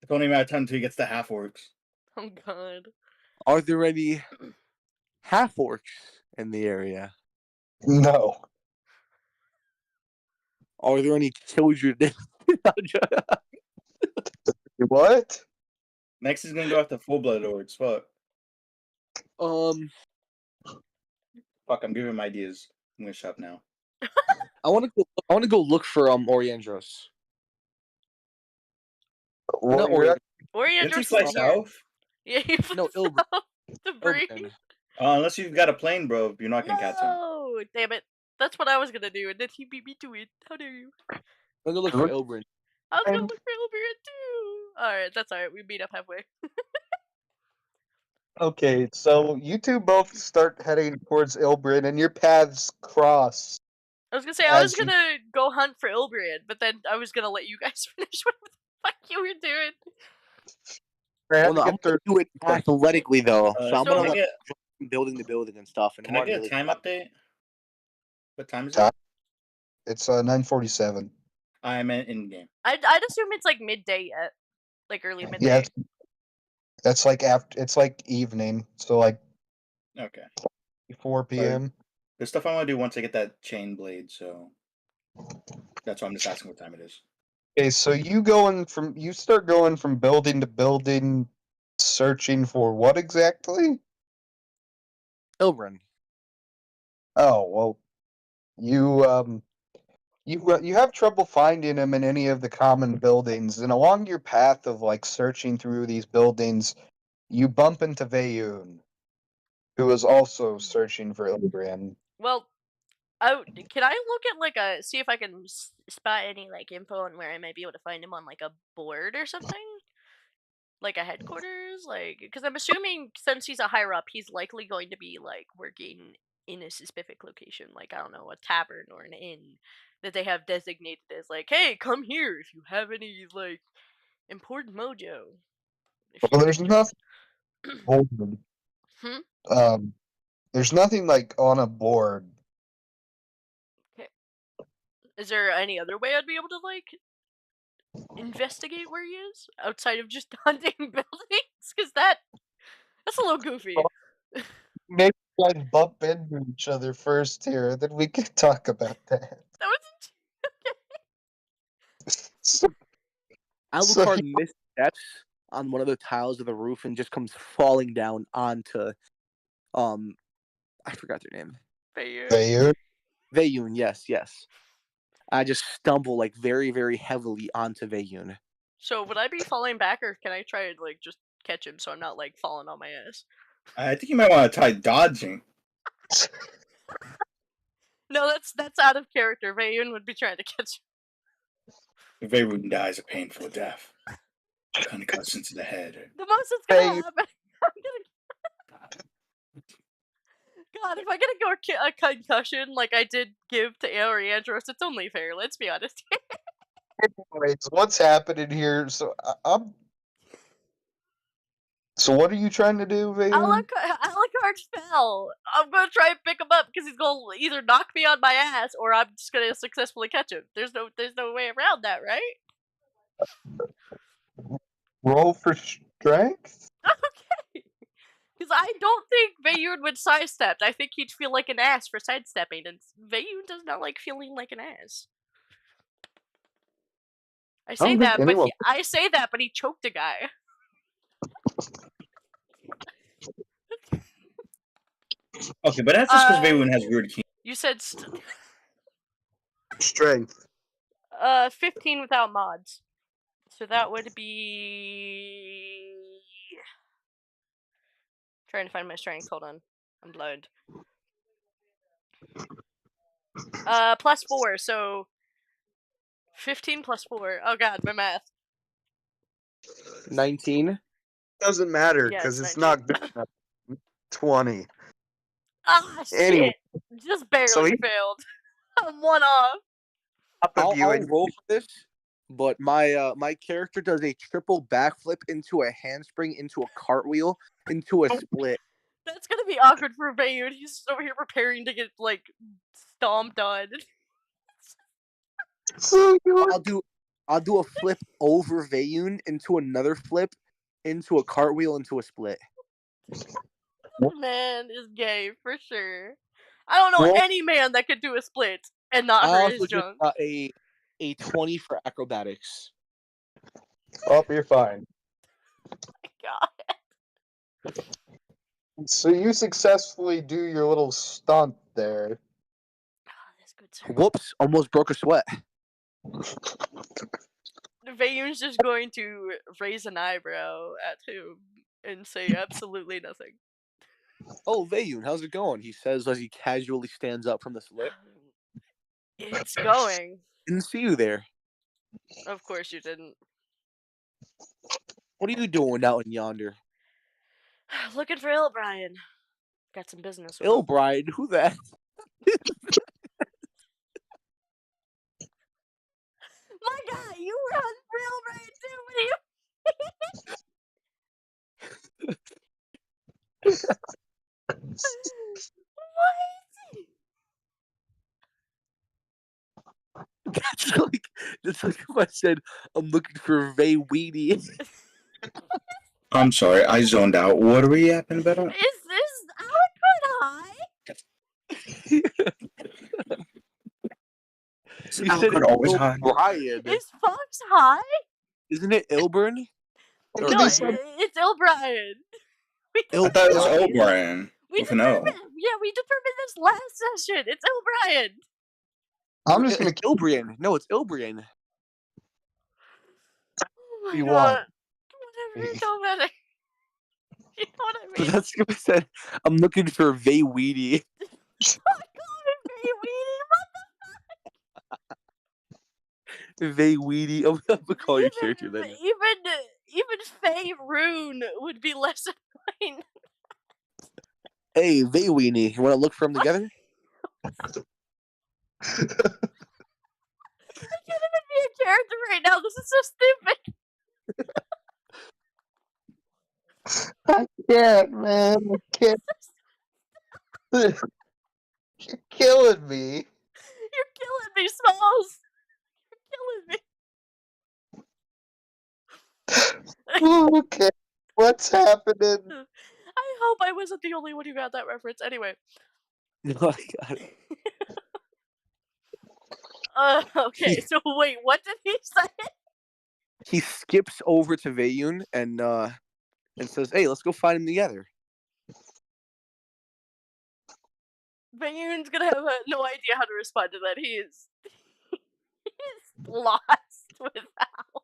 It's only a matter of time until he gets the half orcs. Oh god. Are there any half orcs in the area? No. Are there any children? What? Next he's gonna go after full blood orcs. Fuck. Fuck, I'm giving him ideas. I'm gonna shop now. I want to go look for Oriandros. What Not you're Oriandros Didn't he is fly here. south? Yeah, he No, flew Ilbrin. south to breathe. Ilbrin. Unless you've got a plane, bro, you're not gonna catch him. No, damn it. That's what I was gonna do, and then he beat me to it. How dare you? I'm gonna look for Ilbrin. I was gonna look for Ilbria too. Alright, that's alright. We meet up halfway. Okay, so you two both start heading towards Ilbrin and your paths cross. I was gonna say, I was As you- gonna go hunt for Ilbrian, but then I was gonna let you guys finish whatever the fuck you were doing. I had Well, to no, I'm get gonna through. do it athletically though, so I'm so- gonna Can I let get, building to building and stuff. And can I Martin get a really- time update? What time is Time? it? It's 9:47. I meant in game. I'd assume it's like midday yet. Like early midday. Yeah, that's like after. It's like evening, so like Okay. 4 p.m. There's stuff I want to do once I get that chain blade, so that's why I'm just asking what time it is. Okay, so you start going from building to building, searching for what exactly? Ilbrin. Oh well, you have trouble finding him in any of the common buildings, and along your path of like searching through these buildings, you bump into Veyun, who is also searching for Ilbran. Well, can I look at like see if I can spot any like info on where I might be able to find him on like a board or something? Like a headquarters? Like, because I'm assuming since he's a higher up, he's likely going to be like working in a specific location, like I don't know, a tavern or an inn that they have designated as like, hey, come here if you have any like important mojo. If Well, you- there's nothing. Board. Hmm? There's nothing like on a board. Is there any other way I'd be able to like investigate where he is outside of just hunting buildings? Because that's a little goofy. Maybe like bump into each other first here, then we can talk about that. That was So, Alucard missteps on one of the tiles of the roof and just comes falling down onto I forgot their name. fair. Veyun? Veyun, yes. I just stumble like very, very heavily onto Veyun. So would I be falling back, or can I try and like just catch him so I'm not like falling on my ass? I think you might want to try dodging. No, that's out of character. Veyun would be trying to catch. Veyun dies a painful death. Concussions to the head. The most that's gonna Veyun- happen. I'm gonna. on, if I get a concussion like I did give to Ariandros, it's only fair. Let's be honest. Anyways, what's happening here? So I'm. So what are you trying to do, Vayun? Alucard fell. I'm gonna try and pick him up because he's gonna either knock me on my ass or I'm just gonna successfully catch him. There's no way around that, right? Roll for strength. Okay. Because I don't think Vayun would sidestep. I think he'd feel like an ass for sidestepping, and Vayun does not like feeling like an ass. I say that, but he choked a guy. Okay, but that's just because Vayun has weird keys. You said Strength. 15 without mods. So that would be... Trying to find my strength. Hold on. I'm blind. +4, so 15 plus 4. Oh god, my math. 19. Doesn't matter Yeah, because it's it's not good enough. 20. Ah, shit! Anyway. Just barely So he- failed. I'm one off. I'll roll for this, but my character does a triple backflip into a handspring, into a cartwheel, into a split. That's gonna be awkward for Vayun. He's just over here preparing to get, like, stomped on. So good. I'll do a flip over Vayun into another flip, into a cartwheel, into a split. Man is gay for sure. I don't know Well- any man that could do a split and not I hurt also his just junk. got a 20 for acrobatics. Oh, you're fine. God. So you successfully do your little stunt there. Oh, that's good, sir. Whoops! Almost broke a sweat. Vayun's just going to raise an eyebrow at him and say absolutely nothing. Oh, Vayun, how's it going? He says as he casually stands up from the slip. It's going. Didn't see you there. Of course you didn't. What are you doing out in yonder? Looking for Ilbrian. Got some business with him. Ilbrian, who that? My God, you were on Ilbrian too. What are you? What? That's like if I said I'm looking for Vay Weedy. I'm sorry, I zoned out. What are we yapping about? Is Alucard high? You said Alucard always high. Ilbrian. Is Fox high? Isn't it Ilburn? No, They said- it's Ilbrian. I thought it was O'Brien. We With an O. we determined this last session. It's Ilbrian. I'm just gonna kill. Ilbrian. No, it's Ilbrian. Oh my You God. want. Whatever, it don't matter. You know what I mean? That's what I said. I'm looking for Vay Weedy. Vay Weedy. I'm gonna call your character then. Even Faye Rune would be less annoying. Hey, Vay Weenie. You want to look for them together? I can't even be a character right now. This is so stupid. I can't, man. I can't. You're killing me. You're killing me, Smalls. You're killing me. Okay. What's happening? I hope I wasn't the only one who got that reference. Anyway. No, I got it. Okay, so wait, what did he say? He skips over to Vayun and says, "Hey, let's go find him together." Vayun's gonna have no idea how to respond to that. He's lost without.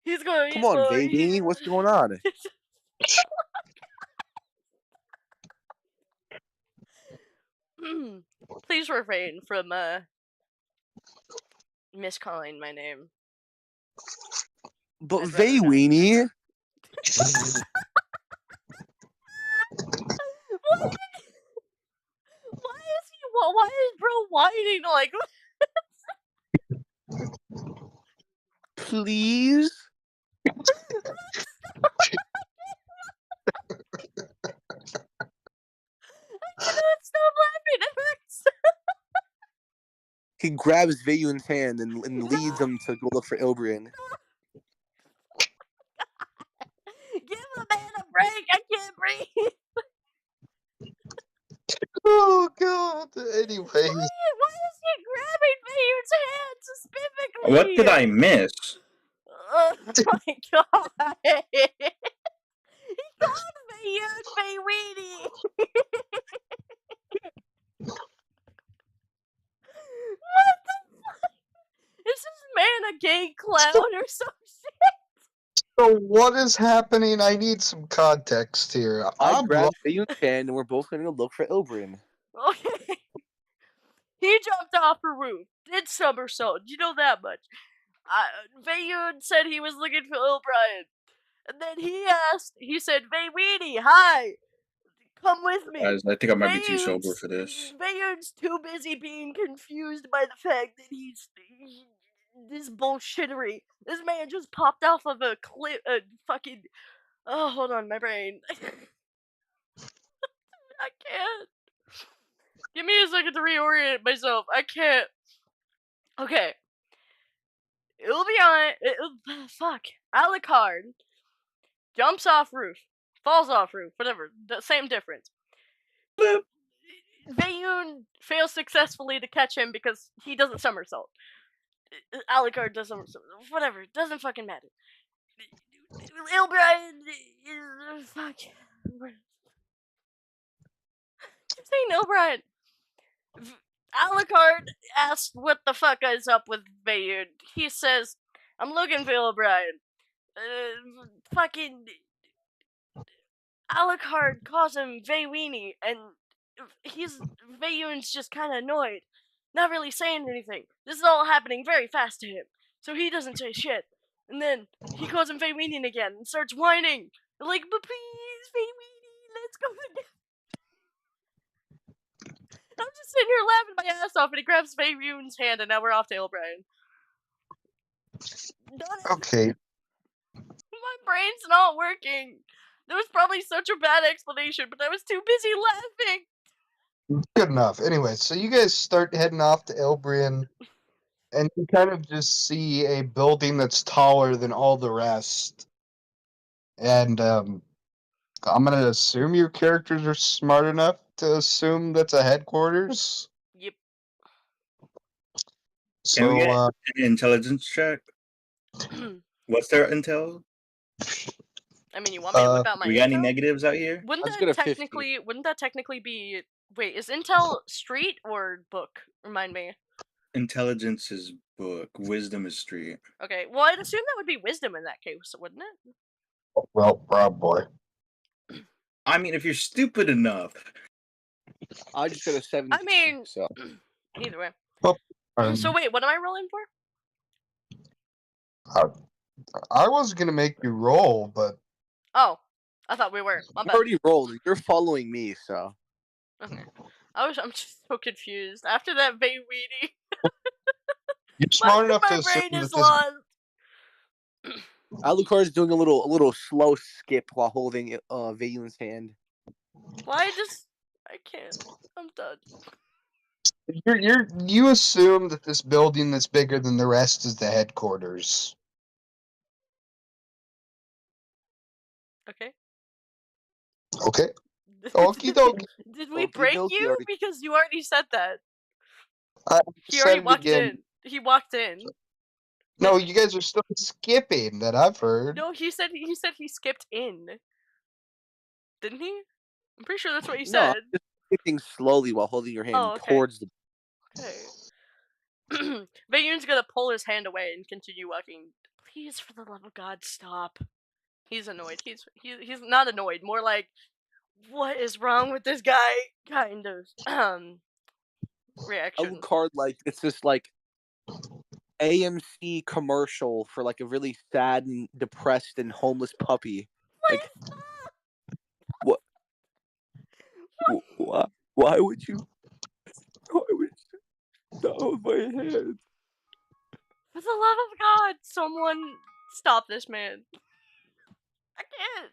He's going. Come on, Vayun, what's going on? Please refrain from miscalling my name. But I'd rather not. Vayweenie, meaning to like. Please? I cannot stop laughing. It hurts. He grabs Veyun's hand and leads him to go look for Ilbrian. Give the man a break. I can't breathe. Oh god. Anyways, Why is he grabbing Veyun's hand specifically? What did I miss? Oh my god. He called Veyun Veyweenie. What the fuck? Is this man a gay clown or some shit? so what is happening? I need some context here. I I'm grabbed Veyun's hand and we're both going to look for Ilbrian. Okay. He jumped off a roof, did somersault. You know that much. Veyun said he was looking for O'Brien. And then he said, Veyweenie, hi, come with me. Guys, I think I might be too sober Veyun's- for this. Veyun's too busy being confused by the fact that this bullshittery. This man just popped off of a cliff, fucking. Oh, hold on, my brain. I can't. Give me a second to reorient myself. I can't. Okay. Fuck. Alucard jumps off roof, falls off roof, whatever. The same difference. Veyun fails successfully to catch him because he doesn't somersault. Alucard does somersault. Whatever. It doesn't fucking matter. Ilbrian is. Fuck. Keep saying Ilbrian. Alucard asks what the fuck is up with Veyun. He says, I'm looking for Ilbrian. Fucking Alucard calls him Veyweenie, and Veyun's just kind of annoyed, not really saying anything. This is all happening very fast to him, so he doesn't say shit. And then he calls him Veyweenie again and starts whining, like, but please, Veyweenie, let's go together. I'm just sitting here laughing my ass off, and he grabs Veyun's hand, and now we're off to Ilbrian. okay. My brain's not working. That was probably such a bad explanation, but I was too busy laughing. Good enough. Anyway, so you guys start heading off to Ilbrian, and you kind of just see a building that's taller than all the rest. And I'm gonna assume your characters are smart enough to assume that's a headquarters. Yep. So we get An intelligence check. What's their intel? I mean, you want me to whip out my We got any intel? negatives out here? Wouldn't Let's that get a 50. technically be? Wait, is intel street or book? Remind me. Intelligence is book. Wisdom is street. Okay, well, I'd assume that would be wisdom in that case, wouldn't it? well, probably. I mean, if you're stupid enough. I just got a 70. I mean, so either way. Um, So wait, what am I rolling for? I was gonna make you roll, but Oh, I thought we were. My you bad. already rolled. You're following me, so. Okay. I'm just so confused. After that Veyweenie, you're smart enough to my assume brain that is this. lost. Alucard's doing a little slow skip while holding Veyun's hand. Why just? I can't. I'm done. You assume that this building that's bigger than the rest is the headquarters. Okay. Okay. Okie dokie. Did we Okie break dokie, you? already- Because you already said that. I He said already it walked again. in. He walked in. No, you guys are still skipping that I've heard. No, he said he skipped in. Didn't he? I'm pretty sure that's what you No, said. I'm just skipping slowly while holding your hand Oh, okay. towards the. Okay. Veyun's gonna pull his hand away and continue walking. Please, for the love of God, stop. He's annoyed. He's not annoyed. More like, what is wrong with this guy? Kind of reaction. Alucard, like, it's this like AMC commercial for like a really sad and depressed and homeless puppy. Like, what? Why would you? Why would you? Oh, my head. For the love of God, someone stop this man. I can't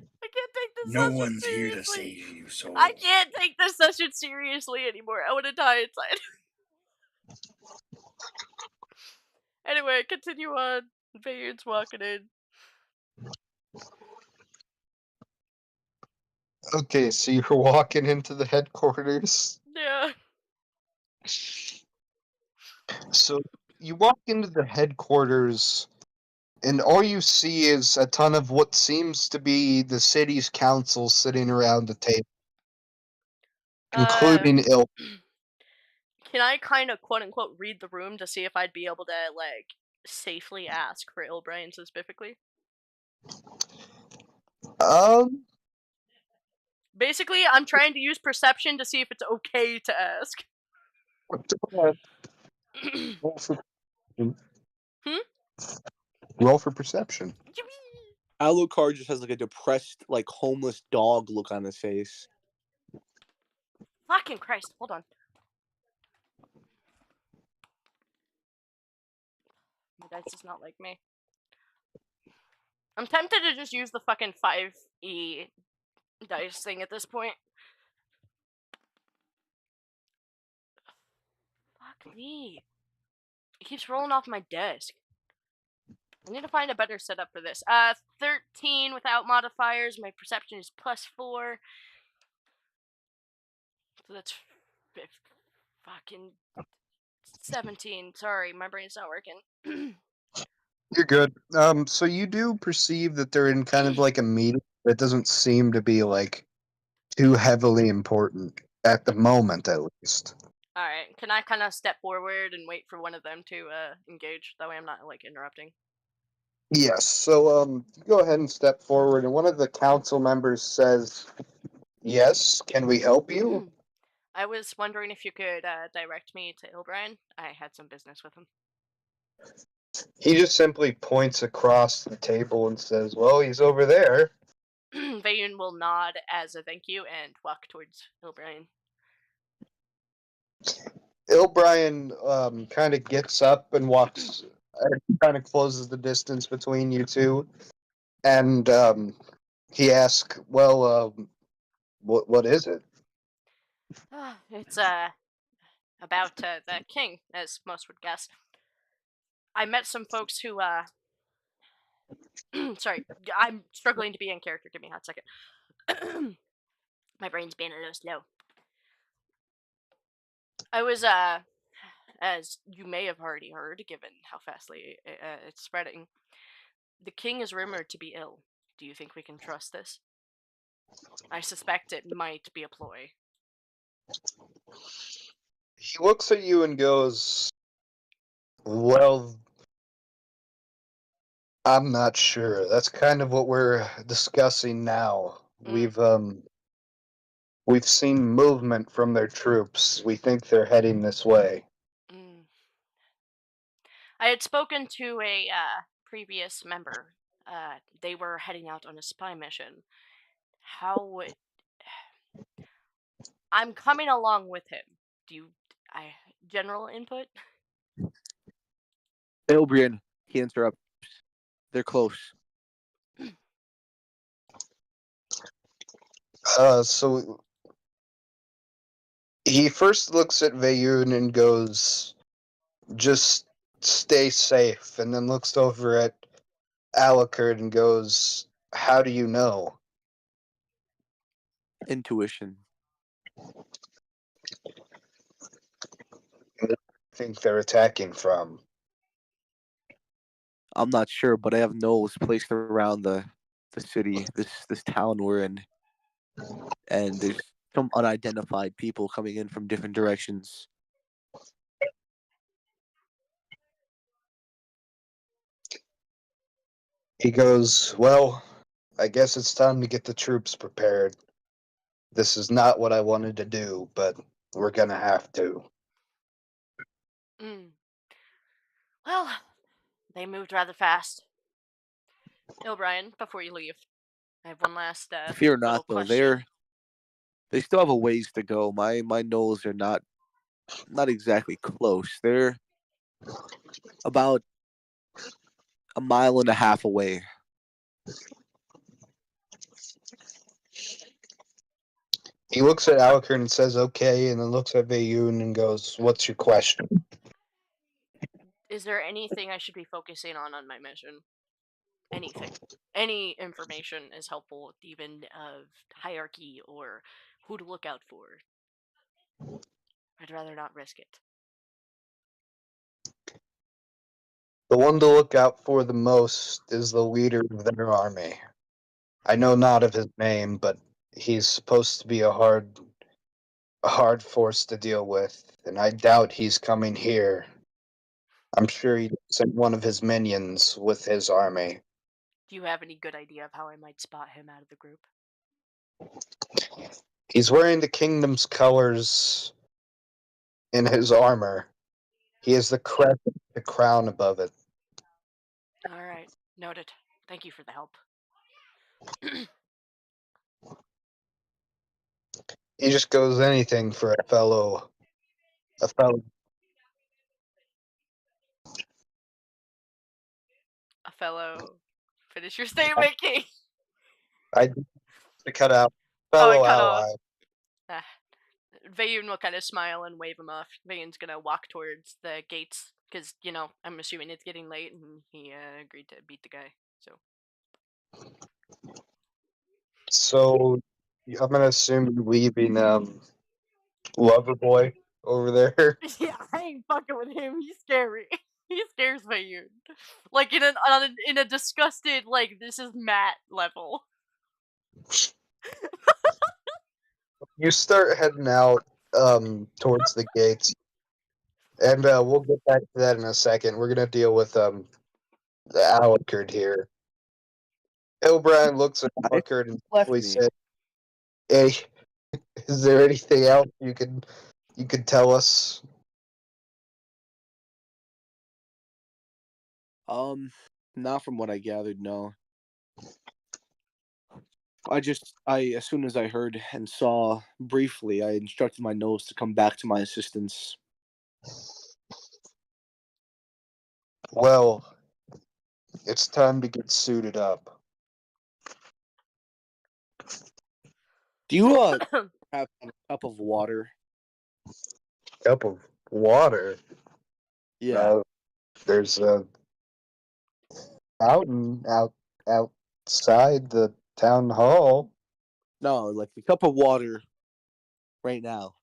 take this No session one's here to seriously. save you, so I can't take this session seriously anymore. I want to die inside. Anyway, continue on. Vayne's walking in. Okay, so you're walking into the headquarters. Yeah. So you walk into the headquarters, and all you see is a ton of what seems to be the city's council sitting around the table, including Il. Can I kind of quote unquote read the room to see if I'd be able to like safely ask for Ilbrian specifically? Basically, I'm trying to use perception to see if it's okay to ask. Roll for perception. Hmm? Roll for perception. Alucard just has like a depressed, like homeless dog look on his face. Fucking Christ, hold on. My dice does not like me. I'm tempted to just use the fucking 5e dice thing at this point. Fuck me. It keeps rolling off my desk. I need to find a better setup for this. 13 without modifiers. My perception is +4. So that's fucking 17. Sorry, my brain's not working. You're good. So you do perceive that they're in kind of like a meeting that doesn't seem to be like too heavily important at the moment, at least. Alright, can I kind of step forward and wait for one of them to engage? That way I'm not like interrupting. Yes. So go ahead and step forward, and one of the council members says, "Yes, can we help you?" I was wondering if you could direct me to Ilbrian. I had some business with him. He just simply points across the table and says, "Well, he's over there." Vayun will nod as a thank you and walk towards Ilbrian. Ilbrian kind of gets up and walks, kind of closes the distance between you two, and he asks, "Well, what is it?" It's about the king, as most would guess. I met some folks who sorry, I'm struggling to be in character. Give me a hot second. My brain's being a little slow. I was as you may have already heard, given how fastly it's spreading, the king is rumored to be ill. Do you think we can trust this? I suspect it might be a ploy. He looks at you and goes, "Well, I'm not sure. That's kind of what we're discussing now. We've seen movement from their troops. We think they're heading this way." I had spoken to a previous member. They were heading out on a spy mission. How would... I'm coming along with him. Do you... general input? Ilbrian, he interrupts. They're close. So he first looks at Vayun and goes, "Just stay safe," and then looks over at Alucard and goes, "How do you know?" Intuition. "Where do you think they're attacking from?" I'm not sure, but I have knolls placed around the city, this town we're in, and there's some unidentified people coming in from different directions. He goes, "Well, I guess it's time to get the troops prepared. This is not what I wanted to do, but we're gonna have to." Well, they moved rather fast. Ilbrian, before you leave, I have one last Fear not, though. question. They still have a ways to go. My knolls are not not exactly close. They're about a mile and a half away. He looks at Alucard and says, okay, and then looks at Vayun and goes, what's your question? Is there anything I should be focusing on my mission? Anything. Any information is helpful, even of hierarchy or who to look out for. I'd rather not risk it. The one to look out for the most is the leader of their army. I know not of his name, but he's supposed to be a hard force to deal with, and I doubt he's coming here. I'm sure he sent one of his minions with his army. Do you have any good idea of how I might spot him out of the group? He's wearing the kingdom's colors in his armor. He has the crescent, the crown above it. Alright, noted. Thank you for the help. He just goes anything for a fellow. A fellow. Finish your statement, King! I to cut out Oh, it fellow cut ally. off. Vayun will kind of smile and wave him off. Vayun's gonna walk towards the gates, because, you know, I'm assuming it's getting late, and he agreed to beat the guy, so. So I'm gonna assume you're leaving Loverboy over there. Yeah, I ain't fucking with him. He's scary. He scares Vayun. Like, in a disgusted, like, this is Matt level. You start heading out towards the gates. And we'll get back to that in a second. We're gonna deal with the Alucard here. O'Brien looks at Alucard and Left simply me. says, "Hey, is there anything else you could tell us?" Not from what I gathered, no. As soon as I heard and saw briefly, I instructed my nose to come back to my assistance. Well, it's time to get suited up. Do you have a cup of water? Cup of water. Yeah. There's a fountain outside the town hall. No, like a cup of water right now.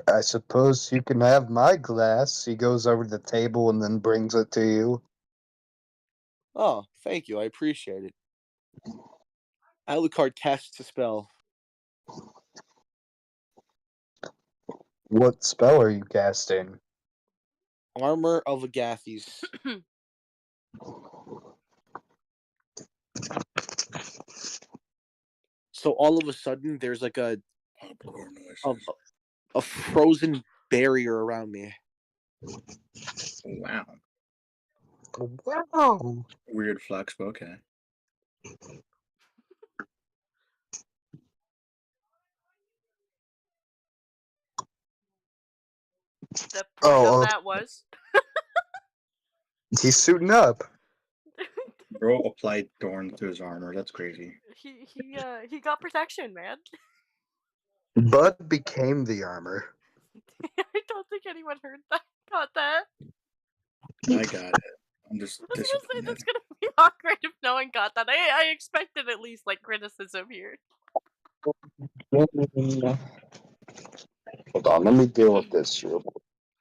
I suppose you can have my glass. He goes over to the table and then brings it to you. Oh, thank you. I appreciate it. Alucard casts a spell. What spell are you casting? Armor of Agathes. So all of a sudden, there's like a frozen barrier around me. Wow. Wow. Weird flex, but okay. The point Oh, of that was. he's suiting up. Bro applied thorn to his armor. That's crazy. He got protection, man. Bud became the armor. I don't think anyone heard that. Got that. I got it. I'm just I was gonna say disappointed. that's gonna be awkward if no one got that. I expected at least like criticism here. Hold on, let me deal with this here.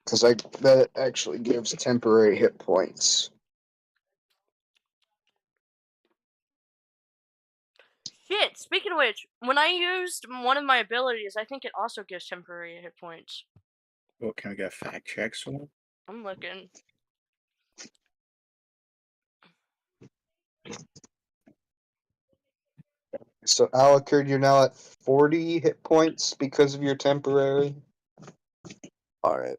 Because that actually gives temporary hit points. Shit, speaking of which, when I used one of my abilities, I think it also gives temporary hit points. Oh, can I get a fact check? So I'm looking. So, Alucard, you're now at 40 hit points because of your temporary. All right.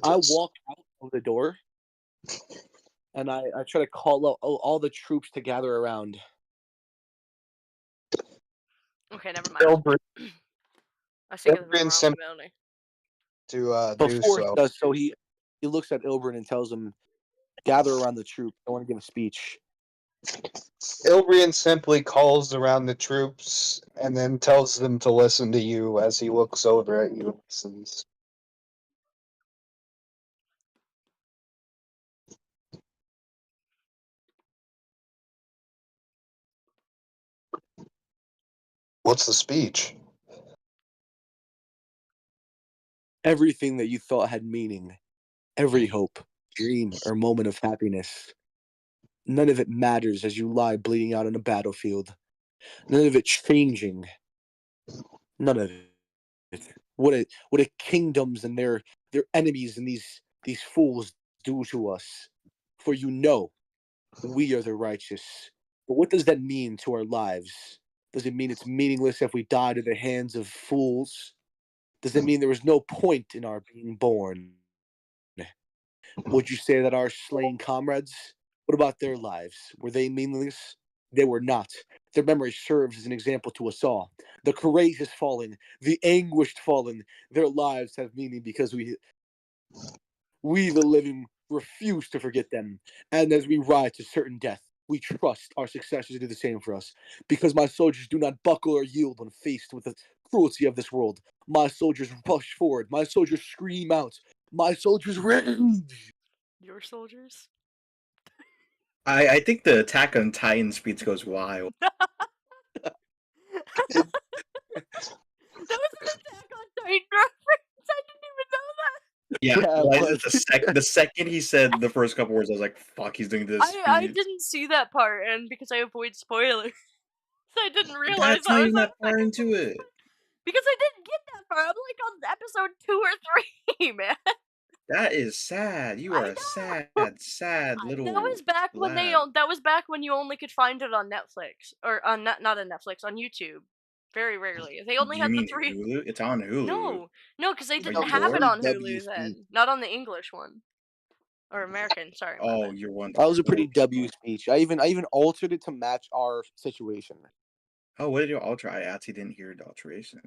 I walk out of the door, and I try to call out all the troops to gather around. Okay, never mind. Ilbrin I was thinking of the Ilbrin wrong sim- ability. to do Before he so. does so, he looks at Ilbrin and tells him, "Gather around the troop. I want to give a speech." Ilbrian simply calls around the troops and then tells them to listen to you as he looks over at you and listens. What's the speech? Everything that you thought had meaning, every hope, dream, or moment of happiness, none of it matters as you lie bleeding out on a battlefield. None of it changing. None of it. What a kingdoms and their enemies and these fools do to us. For you know, we are the righteous. But what does that mean to our lives? Does it mean it's meaningless if we die to the hands of fools? Does it mean there was no point in our being born? Would you say that our slain comrades, what about their lives? Were they meaningless? They were not. Their memory serves as an example to us all. The courageous fallen, the anguished fallen, their lives have meaning because we the living refuse to forget them. And as we ride to certain death, we trust our successors to do the same for us. Because my soldiers do not buckle or yield when faced with the cruelty of this world. My soldiers rush forward. My soldiers scream out. My soldiers rage. Your soldiers? I think the Attack on Titan speech goes wild. That was an Attack on Titan reference. I didn't even know that. Yeah, Yeah, it like, was. the second he said the first couple words, I was like, "Fuck, he's doing this." I speech. didn't see that part, and because I avoid spoilers, so I didn't realize That's I not was even on that far second into it. because I didn't get that far. I'm like on episode 2 or 3, man. That is sad. You I are a know. sad That little was back when lad. that was back when you only could find it on Netflix or on not on Netflix, on YouTube. Very rarely. They only You had the mean 3. Hulu? It's on Hulu. No, because they But didn't you have it bored? on W Hulu speech. then. Not on the English one. Or American, sorry. my Oh, bad. you're one. That was a pretty W speech. I even altered it to match our situation. Oh, what did you alter? I actually didn't hear the alterations.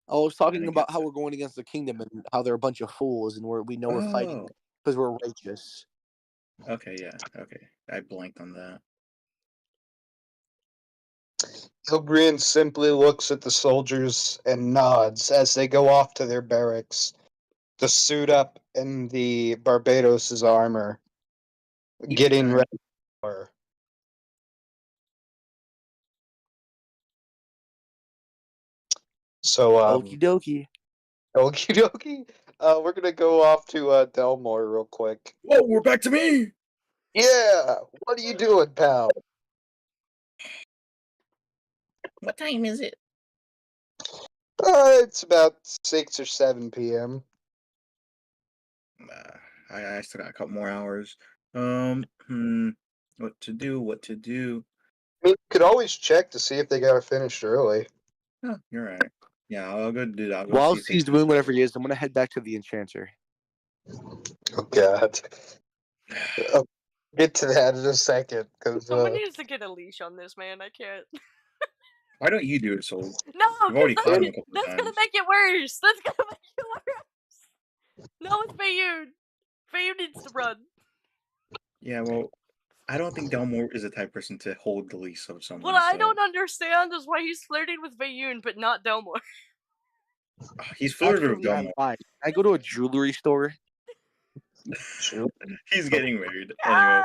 I was I talking didn't about get how that. we're going against the kingdom and how they're a bunch of fools and we know we're fighting Oh, because we're righteous. okay, yeah, okay. I blanked on that. Ilbrian simply looks at the soldiers and nods as they go off to their barracks to suit up in the Barbados' armor, getting Okay. ready for. So, Okie dokie. okie dokie. We're gonna go off to Delmore real quick. Whoa, we're back to me. Yeah, what are you doing, pal? What time is it? It's about 6 or 7 p.m. I still got a couple more hours. What to do? What to do? I mean, you could always check to see if they got it finished early. Oh, you're right. Yeah, I'll go do that. I'll go see While if they he's doing whatever he is, I'm gonna head back to the enchanter. Oh, God. I'll get to that in a second, because Someone needs to get a leash on this man. I can't. Why don't you do it, Soul? No, You've already because caught him a couple that's gonna times. make it worse. That's gonna make it worse. No, it's Fayoun. Fayoun needs to run. Yeah, well, I don't think Delmore is the type of person to hold the leash of someone. What I so- don't understand is why he's flirting with Fayoun, but not Delmore. He's flirted with Actually, I Delmore. lied. I go to a jewelry store. He's getting married. Anyway, God.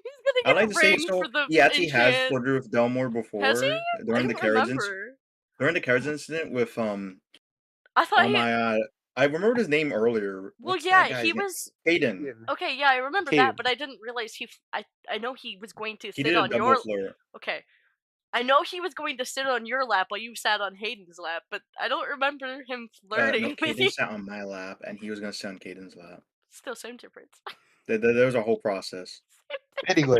He's I gonna like get to a say ring so. for the He actually has enchant. flirted with Delmore before. Has he? I During the don't carriage remember. during the carriage incident with I thought oh he. my I remembered his name earlier. Well, What's yeah, that guy's he name? was. Hayden. Okay, yeah, I remember Caden. that, but I didn't realize he. I know he was going to He sit did a on double your. flirt. Okay, I know he was going to sit on your lap while you sat on Hayden's lap, but I don't remember him flirting No, with Caden you. sat on my lap, and he was gonna sit on Caden's lap. Still same difference. There was a whole process. anyway,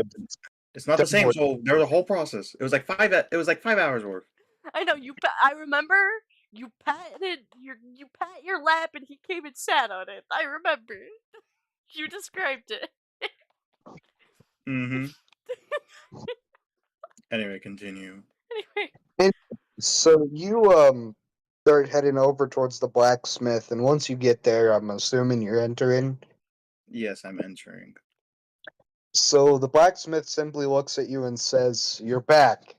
It's not the same. Delmore. So there was a whole process. It was like 5 hours worth. I know you. I remember you patted you pat your lap and he came and sat on it. I remember. You described it. Mm-hmm. Anyway, continue. Anyway, So you start heading over towards the blacksmith, and once you get there, I'm assuming you're entering. Yes, I'm entering. So the blacksmith simply looks at you and says, "You're back.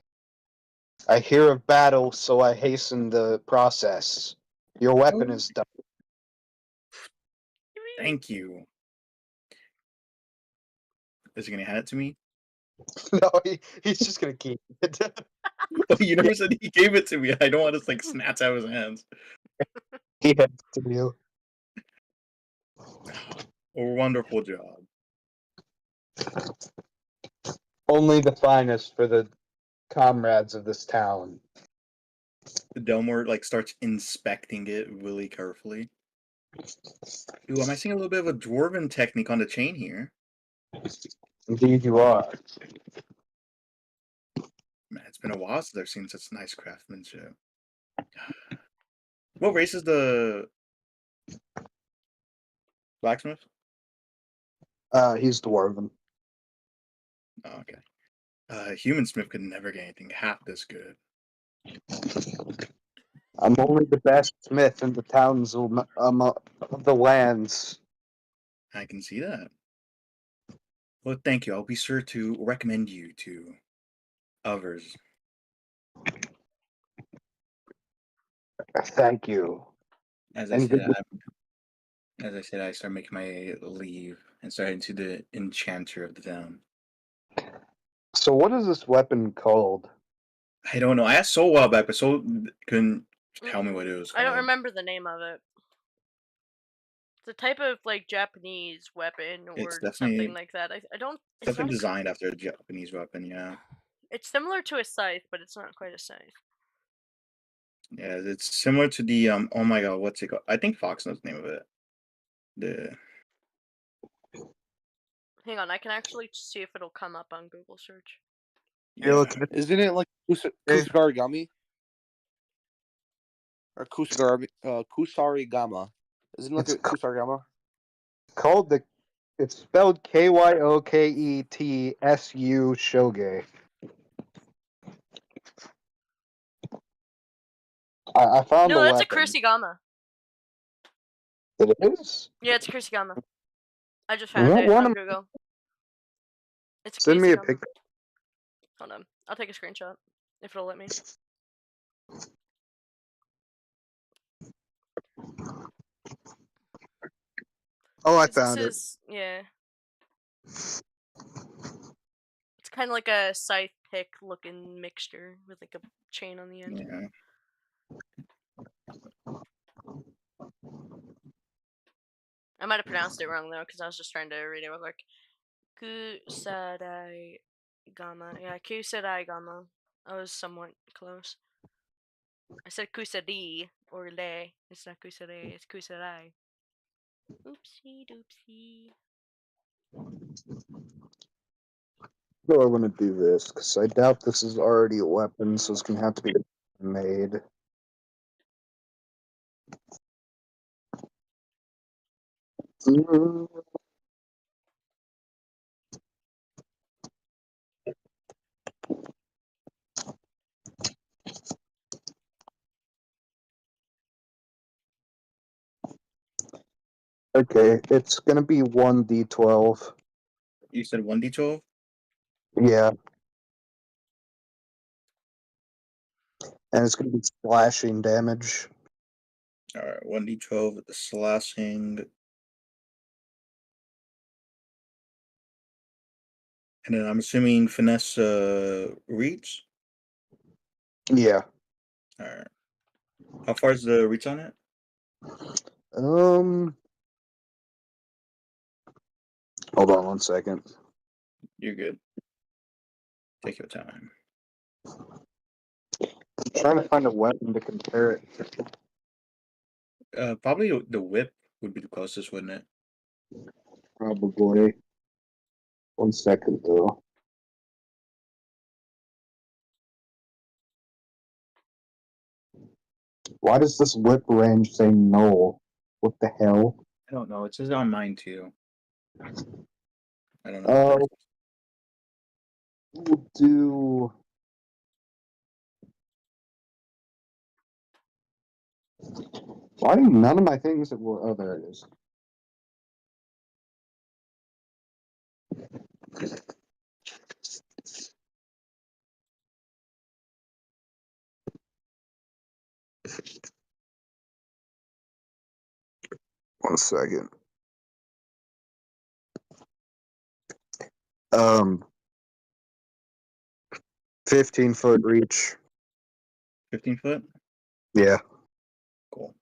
I hear of battle, so I hasten the process. Your weapon is done." Thank you. Is he gonna hand it to me? No, he's just gonna keep it. Oh, you never said he gave it to me. I don't want to like snatch out of his hands. He hands it to you. A wonderful job. Only the finest for the comrades of this town. Delmore like starts inspecting it really carefully. Ooh, am I seeing a little bit of a dwarven technique on the chain here? Indeed, you are. Man, it's been a while since I've seen such nice craftsmanship. What race is the blacksmith? He's dwarven. Oh, okay. Human smith could never get anything half this good. I'm only the best smith in the towns of the lands. I can see that. Well, thank you. I'll be sure to recommend you to others. Thank you. As I And said, good- I start making my leave and start into the enchanter of the town. So what is this weapon called? I don't know. I asked Soul a while back, but Soul couldn't tell me what it was I don't called. remember the name of it. It's a type of like Japanese weapon or It's something definitely like that. I don't. it's It's definitely not. designed after a Japanese weapon. Yeah, It's similar to a scythe, but it's not quite a scythe. yeah. It's similar to the Oh my god, what's it called? I think Fox knows the name of it. The Hang on, I can actually see if it'll come up on Google search. You're yeah. looking at Isn't it like Kusarigami? Or Kusarigama? Isn't it like It's a Kusarigama? called the. It's spelled Kyoketsu Shoge. I found No, the that's a weapon. Kursigama. It is. Yeah, it's Kursigama. I just You found might it wanna on Google. It's a Send me a Kursigama. picture. Hold on, I'll take a screenshot if it'll let me. Oh, I 'Cause found it. this is yeah. It's kind of like a scythe pick looking mixture with like a chain on the end. Yeah. I might have pronounced it wrong though, because I was just trying to read it with like Kusadai Gama. Yeah, Kusadai Gama. I was somewhat close. I said Kusadi or Le. It's not Kusadai, it's Kusadai. Oopsie doopsie. So I'm gonna do this because I doubt this is already a weapon, so it's gonna have to be made. Okay, it's gonna be 1d12. You said 1d12? Yeah. And it's gonna be slashing damage. Alright, 1d12 with the slashing. And then I'm assuming finesse reach? Yeah. Alright. How far is the reach on it? Hold on 1 second. You're good. Take your time. I'm trying to find a weapon to compare it to. Probably the whip would be the closest, wouldn't it? Probably. 1 second though. Why does this whip range say null? What the hell? I don't know. It says on mine too. I don't know. Oh, we'll do Why do none of my things that were? Oh, there it is. One second. 15-foot reach. 15 foot? Yeah. Cool.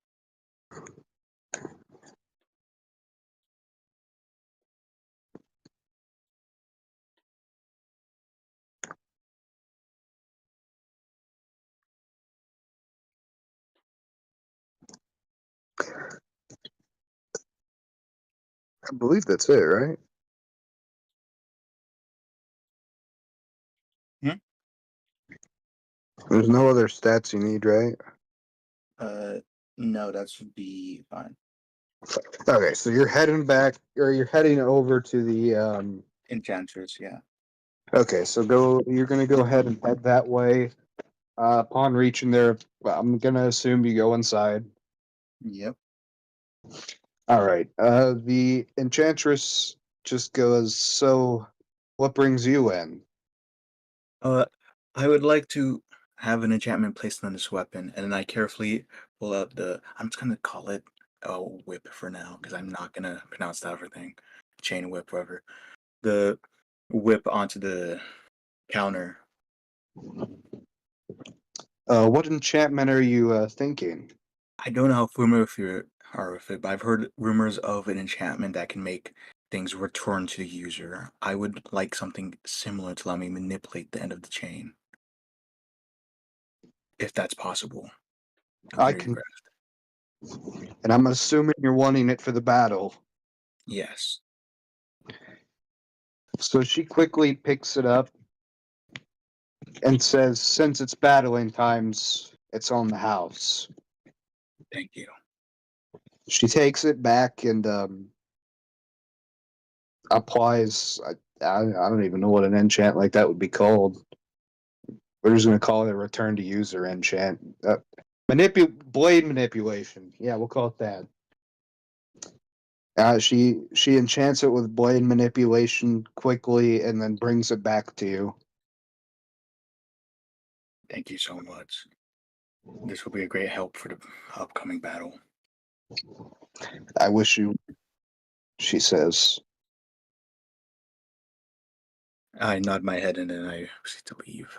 I believe that's it, right? There's no other stats you need, right? No, that should be fine. Okay, so you're heading back, or you're heading over to the. Enchantress, yeah. Okay, so go. You're gonna go ahead and head that way. Upon reaching there, I'm gonna assume you go inside. Yep. All right. The enchantress just goes. So, what brings you in? I would like to have an enchantment placed on this weapon, and then I carefully pull out the. I'm just gonna call it a whip for now, because I'm not gonna pronounce that everything. Chain whip, whatever. The whip onto the counter. What enchantment are you thinking? I don't know how familiar if you are with it, but I've heard rumors of an enchantment that can make things return to the user. I would like something similar to let me manipulate the end of the chain, if that's possible. I Very can, impressed. and I'm assuming you're wanting it for the battle. Yes. So she quickly picks it up and says, "Since it's battling times, it's on the house." Thank you. She takes it back and applies. I don't even know what an enchant like that would be called. We're just gonna call it a return to user enchant. Blade manipulation. Yeah, we'll call it that. She enchants it with blade manipulation quickly and then brings it back to you. Thank you so much. This will be a great help for the upcoming battle. I wish you. She says. I nod my head and then I proceed to leave.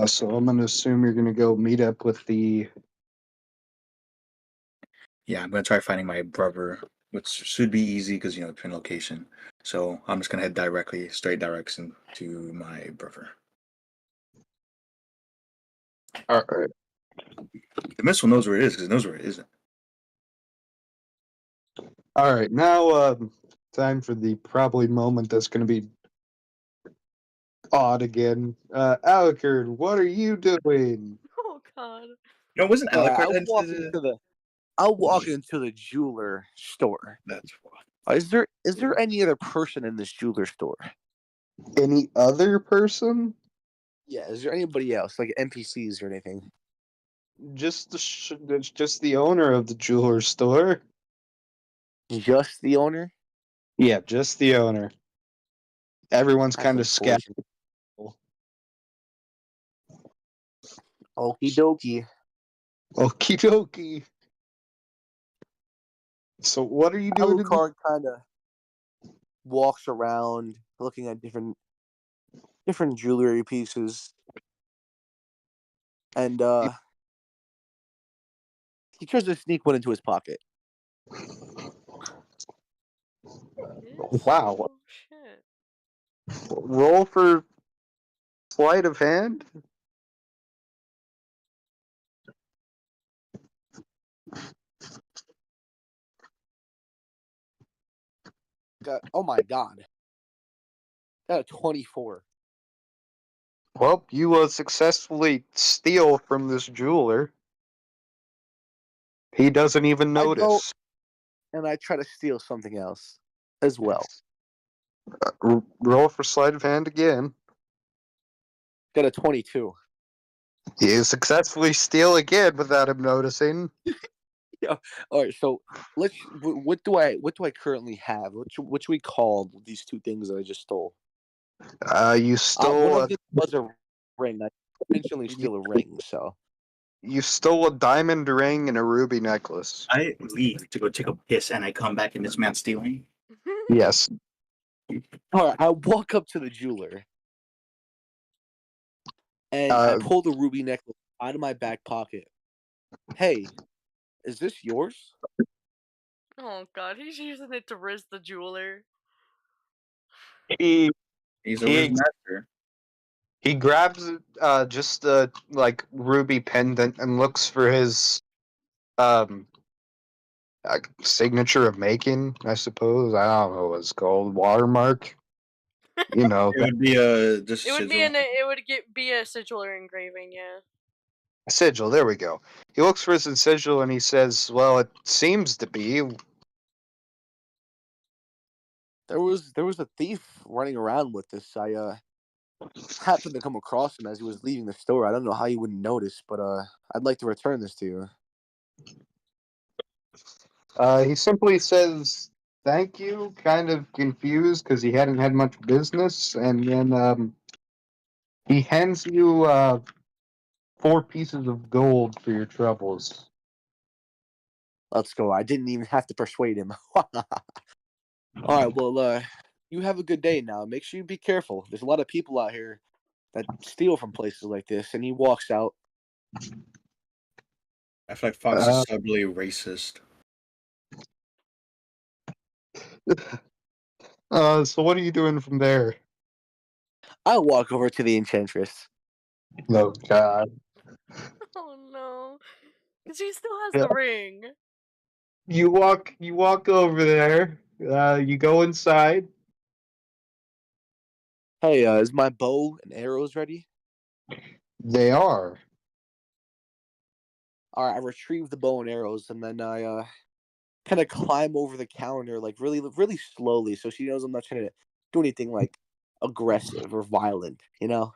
So I'm gonna assume you're gonna go meet up with the. Yeah, I'm gonna try finding my brother, which should be easy because twin location. So I'm just gonna head directly, straight direction to my brother. All right. The missile knows where it is because it knows where it isn't. All right. Now, time for the probably moment that's gonna be odd again. Alucard, what are you doing? Oh god. No, it wasn't Alucard. I'll walk into the jeweler store. That's why. Is there any other person in this jeweler store? Any other person? Yeah, is there anybody else, like NPCs or anything? Just just the owner of the jeweler store. Just the owner? Yeah, just the owner. Everyone's That's kind of unfortunate. skeptical. Okie dokie. Okie dokie. So what are you doing? Alucard kind of walks around looking at different jewelry pieces, and he tries to sneak one into his pocket. Wow. Oh shit. Roll for sleight of hand. Oh my god. Got a 24. Well, you successfully steal from this jeweler. He doesn't even I go- notice. And I try to steal something else as well. Roll for sleight of hand again. Got a 22. You successfully steal again without him noticing. All right, so what do I currently have? What should we call these two things that I just stole? You One stole of them was a ring. I intentionally steal a ring, so you stole a diamond ring and a ruby necklace. I leave to go take a piss, and I come back, and this man's stealing. Yes. all right. I walk up to the jeweler and I pull the ruby necklace out of my back pocket. Hey, is this yours? Oh god, he's using it to riz the jeweler. He He's a Riz master. he grabs just the like ruby pendant and looks for his signature of making, I suppose. I don't know what it's called. Watermark. You know, It would be just It would sigil. be a sigil or engraving, yeah. sigil. There we go. He looks for his sigil and he says, "Well, it seems to be." There was a thief running around with this. I happened to come across him as he was leaving the store. I don't know how you wouldn't notice, but I'd like to return this to you. He simply says, "Thank you," kind of confused because he hadn't had much business, and then he hands you 4 pieces of gold for your troubles. Let's go. I didn't even have to persuade him. All right, well, you have a good day now. Make sure you be careful. There's a lot of people out here that steal from places like this. And he walks out. I feel like Fox is subtly racist. So what are you doing from there? I walk over to the enchantress. Oh God! Oh no. Because he still has the ring. You walk over there. You go inside. Hey, is my bow and arrows ready? They are. All right, I retrieve the bow and arrows, and then I kind of climb over the counter, like really, really slowly, so she knows I'm not trying to do anything like aggressive or violent, you know.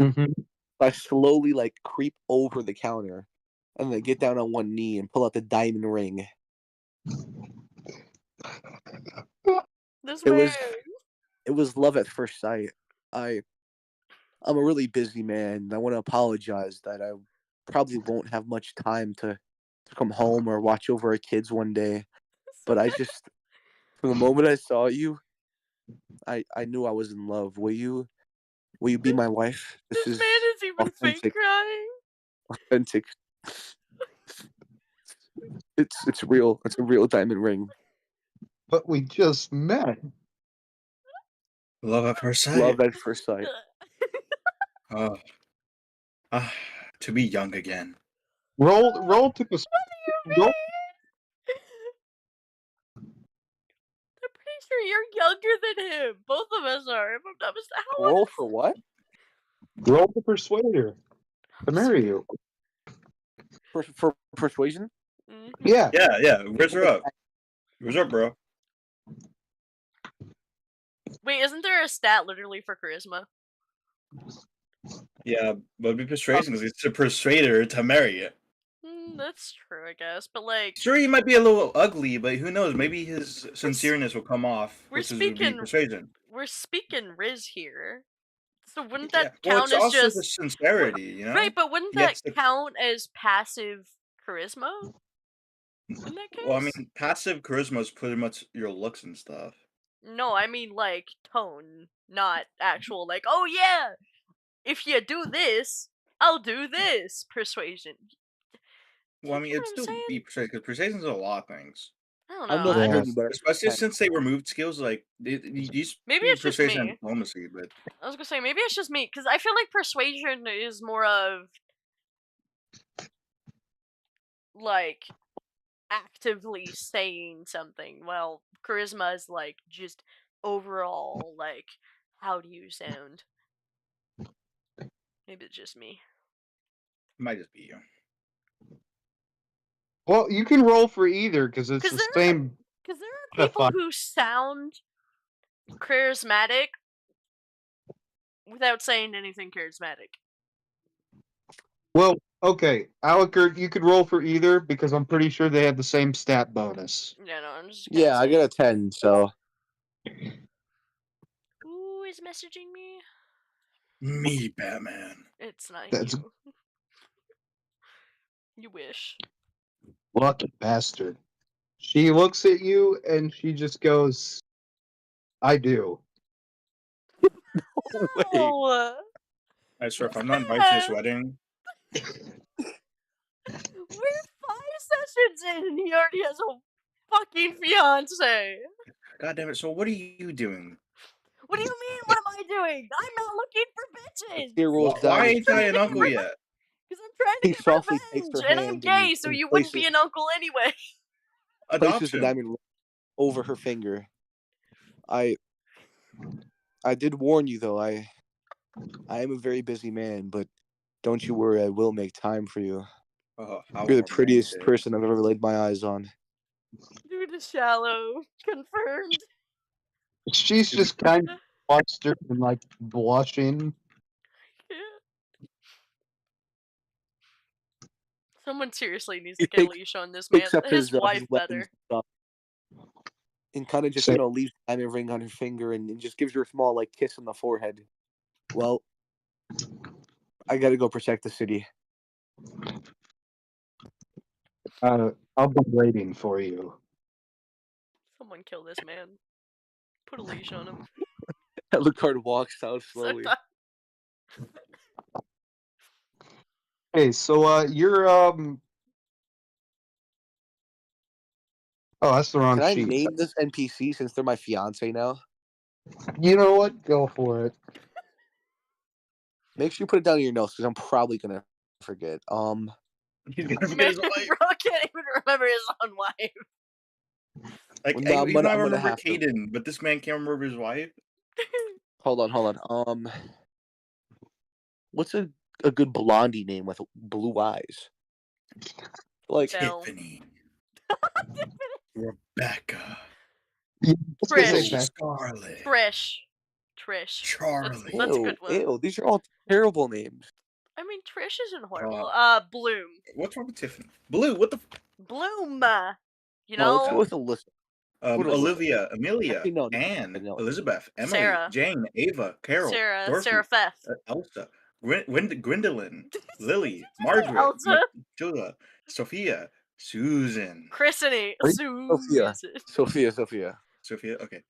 Mm-hmm. I slowly like creep over the counter, and then get down on one knee and pull out the diamond ring. This It man. was love at first sight. I'm a really busy man. I want to apologize that I probably won't have much time to come home or watch over our kids one day. But I just, from the moment I saw you, I knew I was in love. Will you be my wife? This man is even fake crying. Authentic. It's real. It's a real diamond ring. But we just met. Love at first sight. Love at first sight. To be young again. Roll to roll. I'm pretty sure you're younger than him. Both of us are. If I'm not mistaken. Roll for what? Roll to persuade her to marry you. For persuasion? Mhm. Yeah. Yeah. Where's her up? Where's her, bro? Wait, isn't there a stat literally for charisma? Yeah, but be persuasion because it's to persuade her to marry it. That's true, I guess. But like, Sure, he might be a little ugly, but who knows? Maybe his sincereness will come off. we're Which is would be speaking- persuasion. we're speaking Riz here. So wouldn't Yeah. that Well, count it's as also just the sincerity, you know? right? But wouldn't He that gets the- count as passive charisma? In that case? Well, I mean, passive charisma is pretty much your looks and stuff. No, I mean like tone, not actual like, oh yeah, if you do this, I'll do this. Persuasion. Well, I mean, You know it's what I'm still saying? be persuasion because persuasion's a lot of things. I don't I'm know. not Yeah. certain, but Especially since they removed skills like these. Maybe it's just persuasion me. and diplomacy, but I was gonna say maybe it's just me because I feel like persuasion is more of like actively saying something. Well, charisma is like just overall like how do you sound? Maybe it's just me. it might just be you. Well, you can roll for either because it's 'Cause the there are- same. Because there are That's people fine. who sound charismatic without saying anything charismatic. Well, okay, Alec, you could roll for either because I'm pretty sure they have the same stat bonus. Yeah, no, I'm just gonna Yeah, I say- got a 10, so. Who is messaging me? Me, Batman. It's not That's- you. You wish. Lucky bastard. She looks at you and she just goes, I do. Wait. Oh, I swear, if I'm not invited to this Sam! wedding, We're 5 sessions in and he already has a fucking fiance. God damn it! So what are you doing? What do you mean? What am I doing? I'm not looking for bitches. He rolls Why down. ain't I an uncle yet? Because I'm trying to He get softly takes revenge, her and I'm hand gay, and- so and you wouldn't be places- an uncle anyway. Places the Adoption. diamond ring over her finger. I did warn you though. I am a very busy man, but don't you worry. I will make time for you. Oh, how You're the prettiest romantic. person I've ever laid my eyes on. Dude is shallow. Confirmed. She's just kind of flustered and like blushing. Someone seriously needs He to get a takes- leash on this man. Picks up His his wife weapons better. and stuff, and kind of just Say- leaves the diamond ring on her finger and just gives her a small like kiss on the forehead. Well, I gotta go protect the city. I'll be waiting for you. Someone kill this man. Put a leash on him. Alucard walks out So slowly. that- Okay, so you're Oh, that's the wrong Can I sheet. name this NPC since they're my fiance now? You know what? Go for it. Make sure you put it down in your notes because I'm probably gonna forget. He's gonna forget Man, his wife. bro can't even remember his own wife. Like, Well, no, I'm even gonna- I I'm gonna remember have to. Caden, but this man can't remember his wife. Hold on. What's a good blondie name with blue eyes? Like Belle. Tiffany. Rebecca. Trish. Scarlett. Trish. Charlie. That's a good one. Ew, these are all terrible names. I mean, Trish isn't horrible. Bloom. What's wrong with Tiffany? Blue. What the? Bloom. You No, let's know, go with Alyssa. What is it? Olivia, Amelia, Actually, no, Anne, no. Elizabeth, Emily, Sarah. Jane, Ava, Carol, Dorothy, Sarah Feth. Elsa, Gwendolyn, Lily, Margaret, Elsa. Julia, Sophia, Susan, Christening. Sophia. Susan. Sophia. Sophia. Okay,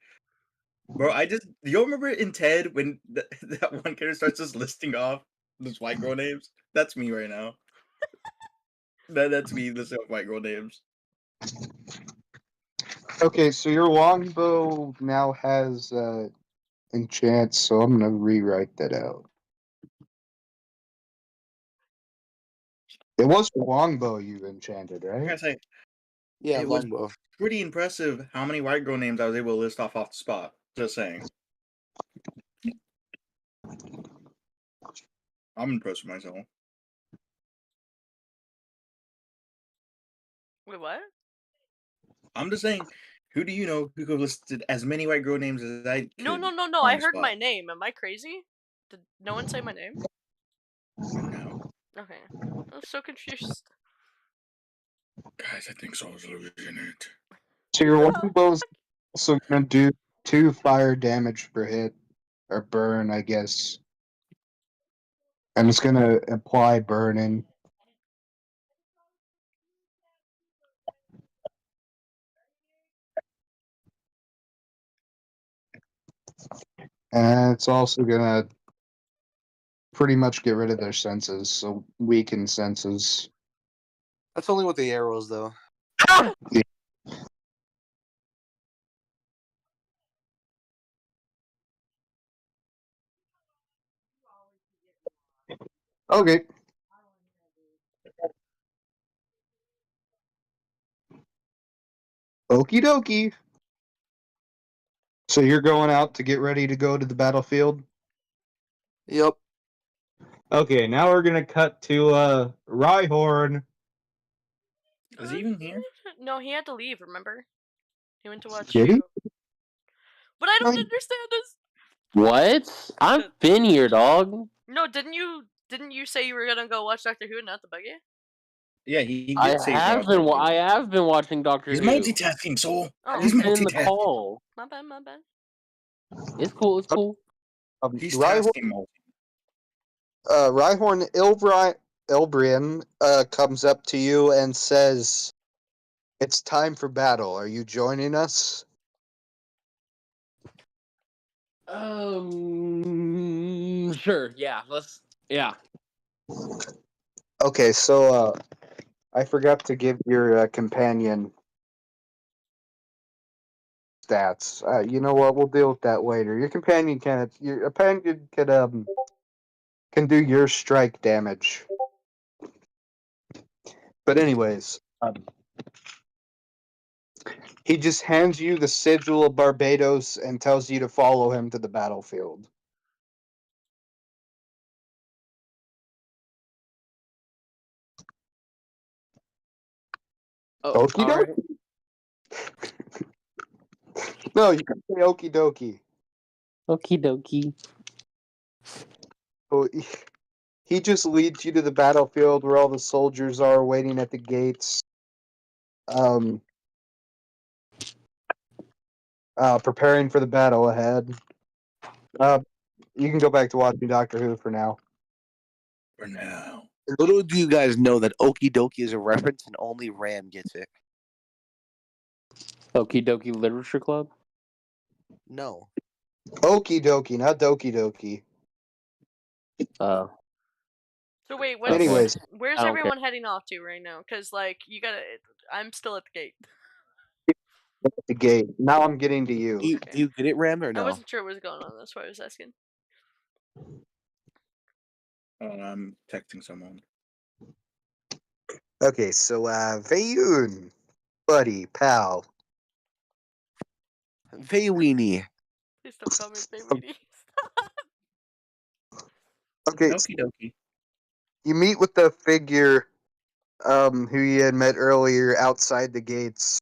bro. You remember in Ted when that one character starts just listing off those white girl names? That's me right now. That's me. The white girl names. Okay, so your longbow now has enchant, so I'm gonna rewrite that out. It was the longbow you enchanted, I right? gotta say, Yeah, It was- longbow. pretty impressive how many white girl names I was able to list off the spot. Just saying. I'm impressed with myself. Wait, what? I'm just saying, who do you know who could have listed as many white girl names as I could? No. on I the heard spot? my name. Am I crazy? Did no one say my name? No. Okay. I'm so confused. Guys, I think Saul's losing it. So your longbow's also gonna do 2 fire damage per hit or burn, I guess. And it's gonna apply burning. And it's also gonna pretty much get rid of their senses, so weaken senses. That's only with the arrows, though. Okay. Okie dokie. So you're going out to get ready to go to the battlefield? Yep. Okay, now we're gonna cut to Rhyhorn. Is he even here? No, he had to leave. Remember? He went to watch Did he? you. But I don't Like- understand this. What? I've been here, dog. No, didn't you Didn't you say you were gonna go watch Doctor Who and not the buggy? Yeah, he I did say have that. been. I have been watching Doctor He's Who. multitasking, Soul. Oh, He's I've been in the multitasking. call. my bad, my bad. It's cool. It's cool. He's Rhyhorn, tasking multi. Rhyhorn Ilbrian comes up to you and says, "It's time for battle. Are you joining us?" Sure. Yeah. Let's. Yeah. Okay, so I forgot to give your companion stats. You know what? We'll deal with that later. Your companion can do your strike damage. But anyways, he just hands you the sigil of Barbados and tells you to follow him to the battlefield. Oh, Okie all right. dokie. No, you can say okie dokie. Okie dokie. Oh, he just leads you to the battlefield where all the soldiers are waiting at the gates. Preparing for the battle ahead. You can go back to watching Doctor Who for now. For now. Little do you guys know that Okie Dokie is a reference and only Ram gets it. Okie dokie literature club. No. Okie dokie, not dokie dokie. Oh. So wait, what's Anyways, where's I don't care. everyone heading off to right now? Cause like you gotta, I'm still at the gate. at the gate. Now I'm getting to you. Do you get it, Ram, or I no? wasn't sure what was going on. That's why I was asking. I'm texting someone. Okay, so Veyun, buddy, pal. Veyweenie. Please don't call me baby. Okay, Okie dokie. you meet with the figure who you had met earlier outside the gates.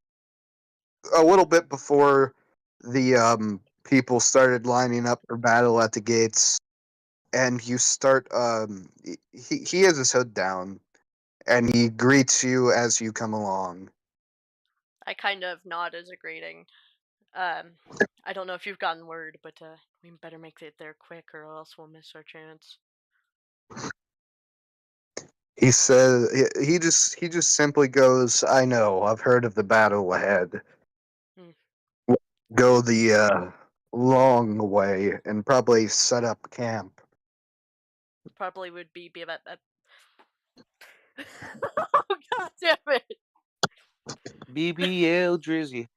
A little bit before the people started lining up for battle at the gates, and you start. He has his hood down, and he greets you as you come along. I kind of nod as a greeting. I don't know if you've gotten word, but we better make it there quick, or else we'll miss our chance. He says he just simply goes, "I know. I've heard of the battle ahead. Go the long way and probably set up camp." Probably would be about that. Oh god damn it! BBL Drizzy.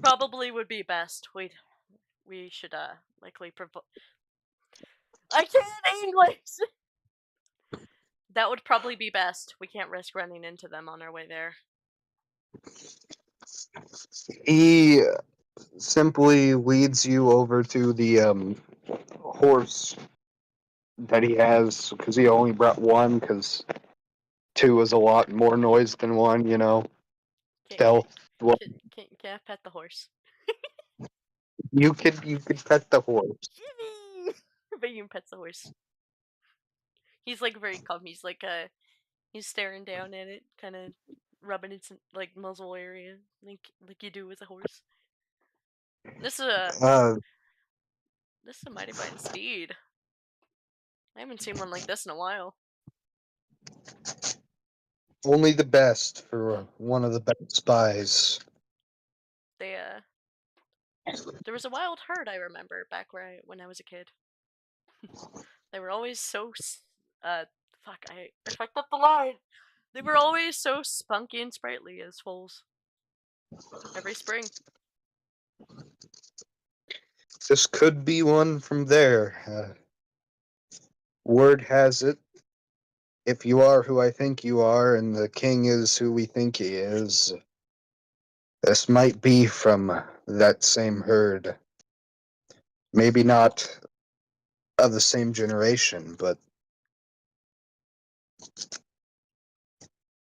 Probably would be best. We should likely I can't English. That would probably be best. We can't risk running into them on our way there. He simply leads you over to the horse that he has because he only brought one because two is a lot more noise than one. You know, stealth. Can I pet the horse? You could pet the horse. But you can pet the horse. He's like very calm. He's like he's staring down at it, kind of rubbing its like muzzle area, like you do with a horse. This is a mighty fine steed. I haven't seen one like this in a while. Only the best for one of the best spies. There was a wild herd I remember back when I was a kid. They were always so fuck, I fucked up the line. They were always so spunky and sprightly as foals. Every spring. This could be one from there. Word has it, if you are who I think you are, and the king is who we think he is, this might be from that same herd. Maybe not of the same generation, but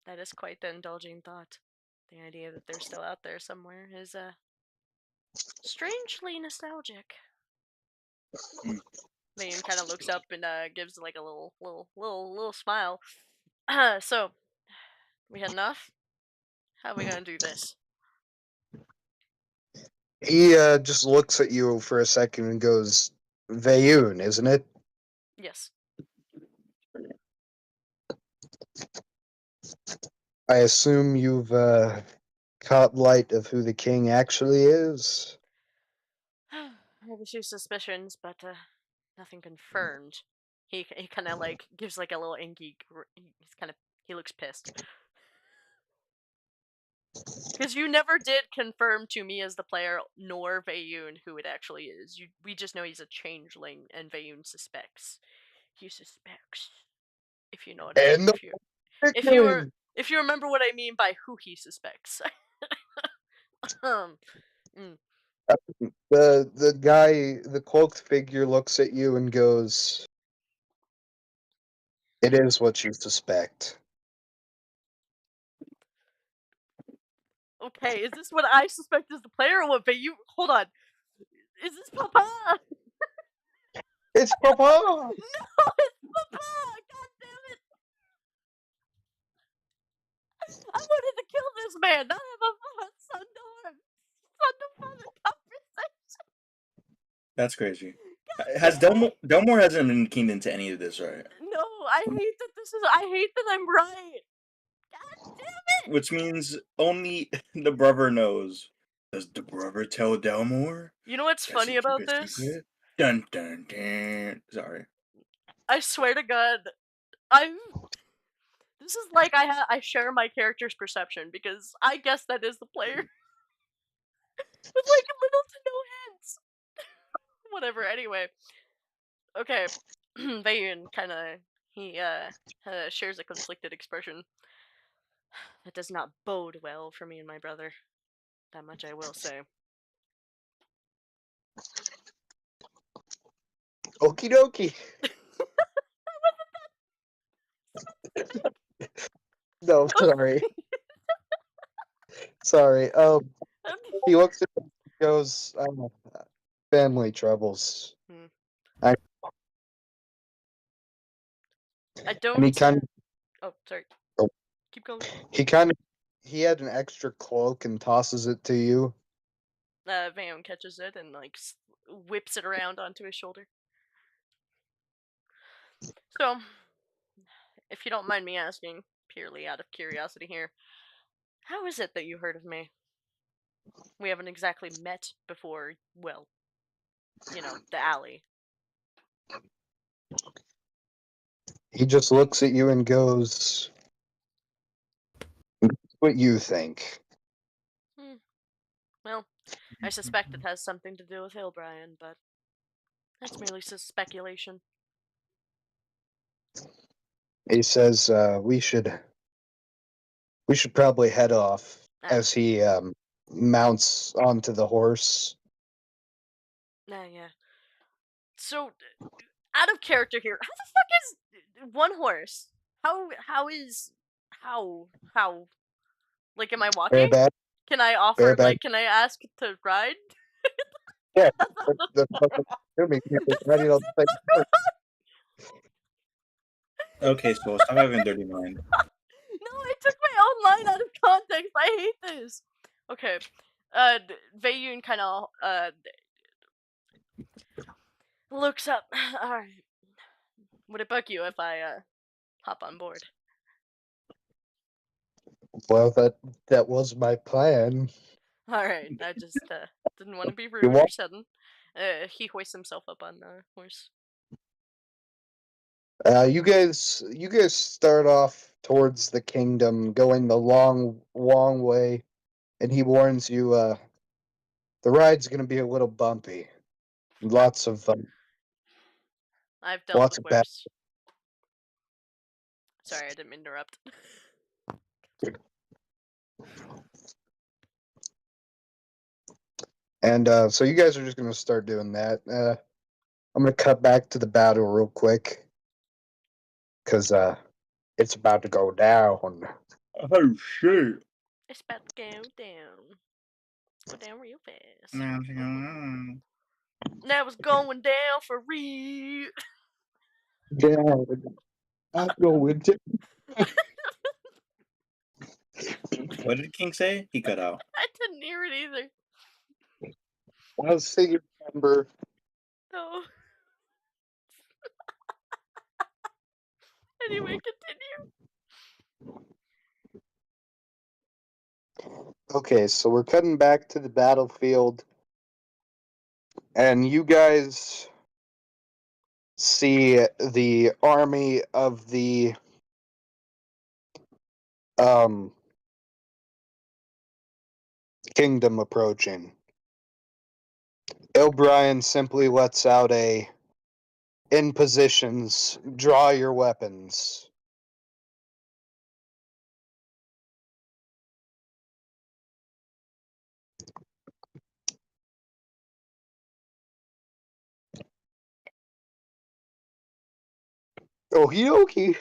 That is quite the indulging thought. The idea that they're still out there somewhere is strangely nostalgic. Vayun kind of looks up and gives like a little smile. So, we had enough? How are we gonna do this? He just looks at you for a second and goes, Vayun, isn't it? Yes. I assume you've caught light of who the king actually is? I have a few suspicions, but nothing confirmed. He kind of like gives like a little inky. He looks pissed because you never did confirm to me as the player nor Vayun who it actually is. We just know he's a changeling, and Vayun suspects. He suspects. If you know what I And mean. If you remember what I mean by who he suspects. the guy, the cloaked figure, looks at you and goes, "It is what you suspect." Okay, is this what I suspect as the player or what Vayun? Hold on. Is this Papa? It's Papa. No, it's Papa! God damn it! I wanted to kill this man, not have a son-to-father conversation. That's crazy. Has Delmore hasn't been keyed into any of this, right? No, I hate that I'm right. God damn it! Which means only the brother knows. Does the brother tell Delmore? You know what's Does funny he keep about it this? secret? Dun dun dun. Sorry. I swear to God, this is like I share my character's perception because I guess that is the player with like little to no hints. Whatever. Anyway, okay. Vayun he shares a conflicted expression. That does not bode well for me and my brother. That much I will say. Okie dokie. No, sorry. Sorry. He looks at you and goes, family troubles. I don't. And he kind of, Oh, sorry. Oh. Keep going. he had an extra cloak and tosses it to you. Vayun catches it and like whips it around onto his shoulder. So, if you don't mind me asking, purely out of curiosity here, how is it that you heard of me? We haven't exactly met before, well, you know, the alley. He just looks at you and goes, what you think? Well, I suspect it has something to do with Hilbrian, but that's merely speculation. He says, we should probably head off as he mounts onto the horse. Yeah. So, out of character here, how the fuck is one horse? How like, am I walking? Bareback. Can I offer, Bareback. like, can I ask to ride? Yeah, that's fucking assuming you're ready to play horse. Okay, so stop having a dirty mind. No, I took my own line out of context. I hate this. Okay. Vayun kind of looks up. Alright. Would it bug you if I hop on board? Well, that was my plan. Alright, I just didn't want to be rude You or want- sudden. He hoists himself up on the horse. You guys start off towards the kingdom, going the long way, and he warns you, the ride's gonna be a little bumpy. Lots of I've dealt lots with of bad. worse. Sorry, I didn't mean to interrupt. And so you guys are just gonna start doing that. I'm gonna cut back to the battle real quick, cause it's about to go down. Oh shit! It's about to go down. Go down real fast. That was going down for real. Down. I'm going to. What did King say? He cut out. I didn't hear it either. I was singing, remember. No. Anyway, continue. Okay, so we're cutting back to the battlefield, and you guys see the army of the kingdom approaching. O'Brien simply lets out a "in positions, draw your weapons." Okie dokie.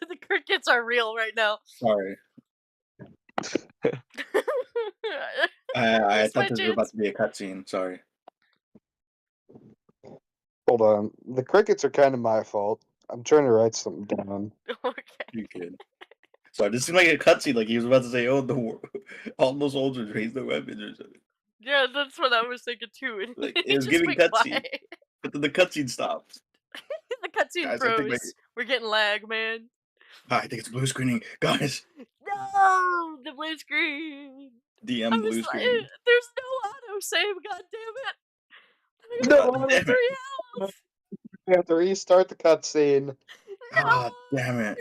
The crickets are real right now. Sorry. I Missed my thought this was about chance. to be a cutscene. Sorry. Hold on. The crickets are kind of my fault. I'm trying to write something down. Okay. You kid. Sorry, this seemed like a cutscene. Like he was about to say, "Oh, all those soldiers raise their weapons" or something. Yeah, that's what I was thinking too. And Like he it was just giving went cutscene, quiet. but then the cutscene stopped. The cutscene Guys, I think froze. We're getting lag, man. I think it's blue screening, guys. No, the blue screen. DM I blue was like, screen. there's no auto save. God damn it! No, I got damn it. 3 health. We have to restart the cutscene. No. God damn it.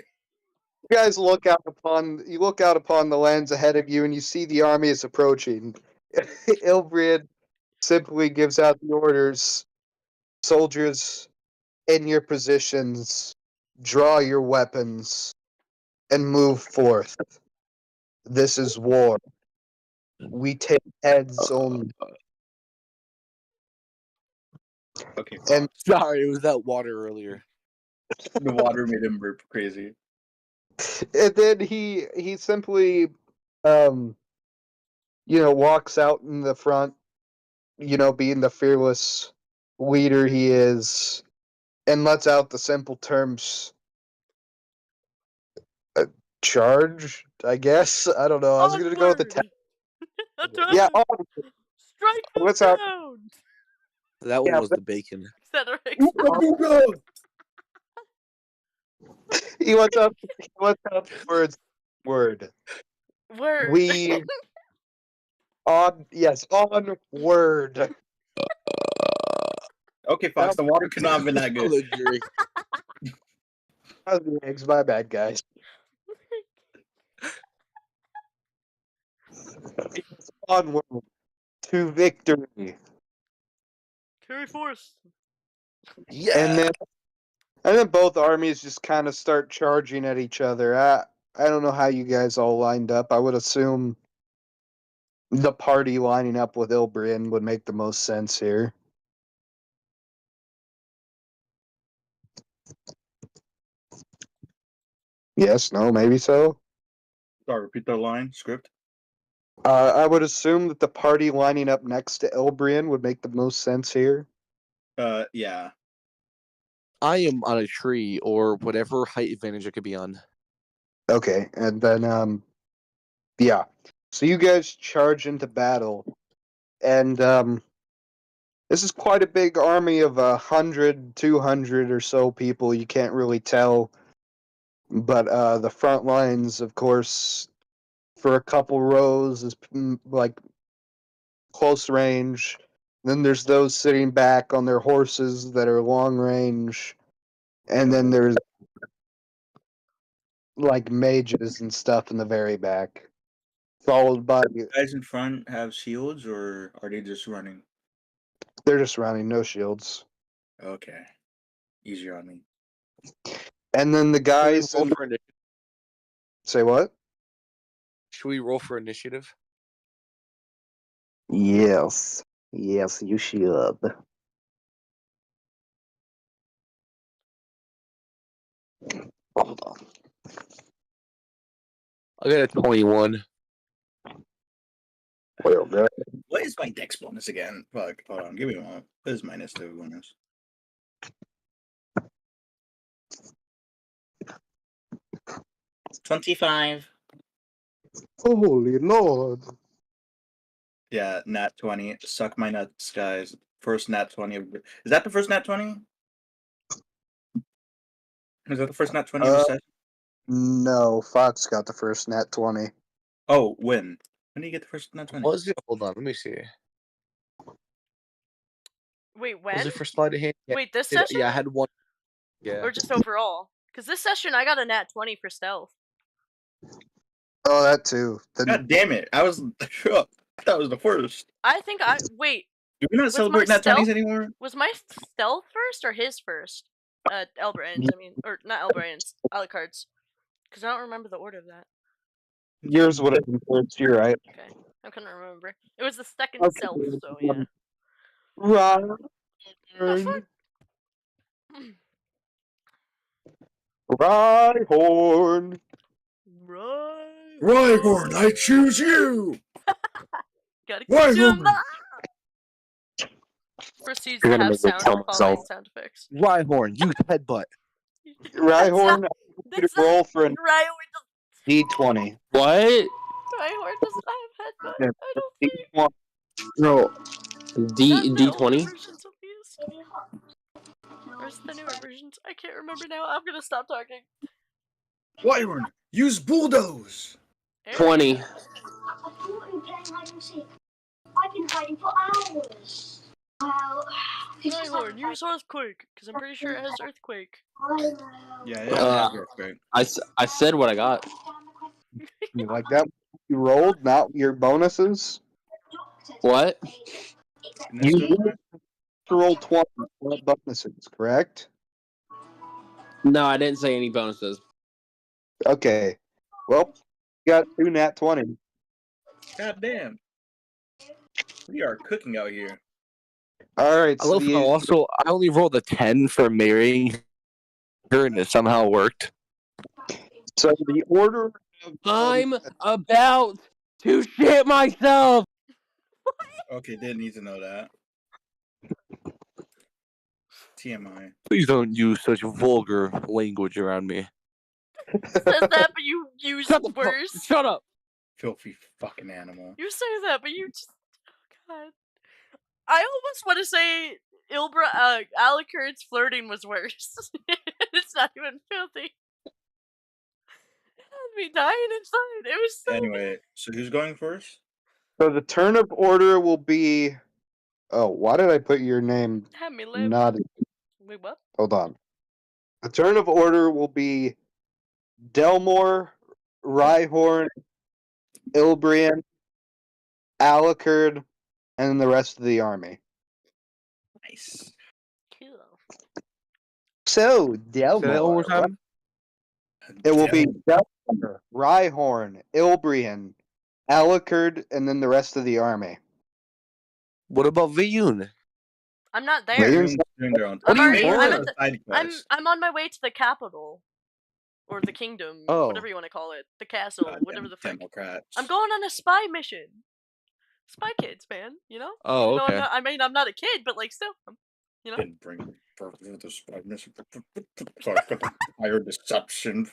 You guys look out upon the lands ahead of you, and you see the army is approaching. Ilbrian simply gives out the orders: soldiers, in your positions, draw your weapons, and move forth. This is war. We take heads only. Okay, And Sorry, it was that water earlier. the water made him burp crazy. and then he simply walks out in the front, being the fearless leader he is, and lets out the simple terms: charge, I guess. I don't know. I was gonna go with the Onward. yeah. Strike the What's out? ground. That one Yeah, was the bacon. Cedric. He lets out the words. Word. Word. We onward. Okay, Fox, the water could not have been that good. Luxury. How's the eggs? My bad, guys. Onward to victory. Carry force. Yeah. And then both armies just kind of start charging at each other. I don't know how you guys all lined up. I would assume the party lining up with Ilbrian would make the most sense here. Yes, no, maybe so. Sorry, repeat that line. Script. I would assume that the party lining up next to Ilbrian would make the most sense here. Yeah. I am on a tree or whatever height advantage I could be on. Okay, and then yeah. So you guys charge into battle, and this is quite a big army of 100, 200 or so people. You can't really tell, but the front lines, of course, for a couple rows is like close range. Then there's those sitting back on their horses that are long range, and then there's like mages and stuff in the very back, followed by Guys in front have shields, or are they just running? they're just running, no shields. Okay. Easier on me. And then the guys Should we roll for initiative? say what? Should we roll for initiative? Yes, you should. Hold on. I got a 21. Well, good. What is my dex bonus again? Fuck, hold on, give me a moment. What is minus 2 bonus? $25. Holy lord. Yeah, nat 20. Suck my nuts, guys. First nat 20. Is that the first nat 20? Is that the first nat 20 of the session? No, Fox got the first nat 20. Oh, when? When did you get the first nat 20? Was it? Hold on, let me see. Wait, when? Was it for sleight of hand? Yeah, Wait, this yeah, session? yeah, I had one. Yeah. Or just overall? Because this session I got a nat 20 for stealth. Oh, that too. Then God damn it. I was shook. That was the first. I think I wait. Do we not Was celebrate my nat 20s stealth- anymore? Was my stealth first or his first? Elbrand's, I mean, or not Elbrand's, Alucard's. Because I don't remember the order of that. yours would have been first, you're right. Okay, I couldn't remember. It was the second Okay. self, so yeah. Right. The Rhyhorn. Right. Rhyhorn, I choose you! Gotta Why, consume Roman? the. Proceeds You're to gonna have make me sound kill following myself. sound effects. Rhyhorn, use headbutt. Rhyhorn, I want you to That's not roll for a Rhyhorn D20. What? doesn't have headbutt. Yeah, I don't think. D20. No. Is that the older D20? versions at least? Or is it the newer versions? I can't remember now. I'm gonna stop talking. Rhyhorn, use bulldoze! Eric? 20. I've been playing hide and seek. I've been hiding for hours. Well, Rhyhorn, use Earthquake, because I'm pretty sure it has Earthquake. Yeah, great. I said what I got. You like that? You rolled, not your bonuses? What? You rolled 20 not bonuses, correct? No, I didn't say any bonuses. Okay. Well, you got 2 nat 20. God damn. We are cooking out here. Alright, I so love how also I only rolled a 10 for marrying her, and it somehow worked. the order of I'm about to shit myself. Okay, didn't need to know that. TMI. Please don't use such vulgar language around me. Says that, but you use Shut the fuck- worse. Shut up. Filthy fucking animal. You say that, but you just. Oh, God. I almost want to say Alucard's flirting was worse. It's not even filthy. It had me dying inside. It was so. Anyway, so who's going first? So the turn of order will be. Oh, why did I put your name Had me live. not? Wait, what? Hold on. The turn of order will be Delmore, Rhyhorn, Ilbrian, Alucard, and then the rest of the army. Nice. Cool. So, Say that one more Delmore. time. It will be Delmore, Rhyhorn, Ilbrian, Alucard, and then the rest of the army. What about Viyun? I'm not there. Vayun's Doing their own. I'm already- Vayun's I'm on at a side quest. I'm on my way to the capital. Or the kingdom. Oh. Whatever you want to call it. The castle. Goddamn Whatever the frick. Democrats. I'm going on a spy mission. Spy Kids, man. You know? Oh, No, okay. I'm not a kid, but like still. You know? Didn't bring further the spyness. Sorry, higher deception.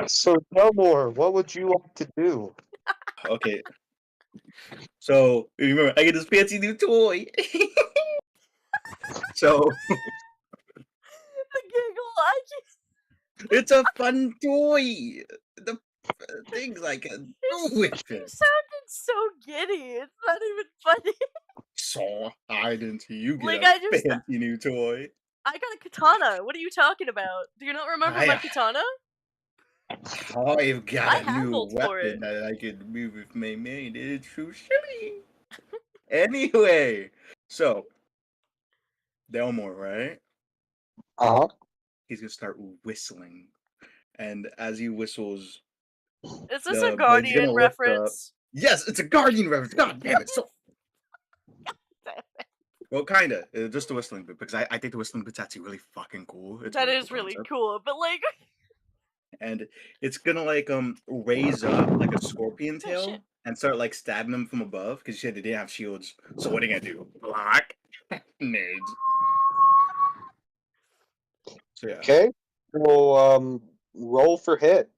So, Delmore, what would you like to do? Okay. So remember, I get this fancy new toy. So The giggle. I just. it's a fun toy. The things I can do with You it. sounded so giddy. It's not even funny. So I didn't see you get Like, a I just- fancy new toy. I got a katana. What are you talking about? Do you not remember my I- katana? I've got I a new handled for weapon it. that I could move with my main. It's so silly. Anyway, so Delmore, right? Uh-huh. He's gonna start whistling, and as he whistles, Is this The- a he's Guardian gonna lift reference? yes, it's a Guardian reference. God damn it! So well, kinda, just the whistling bit because I think the whistling bit's actually really fucking cool. It's a That really is cool really concept. cool, but like, And it's gonna like raise up like a scorpion Oh, tail, shit. and start like stabbing them from above because you said they didn't have shields. So what are you gonna do? Block? Nerds. So yeah. Okay. Well, roll for hit.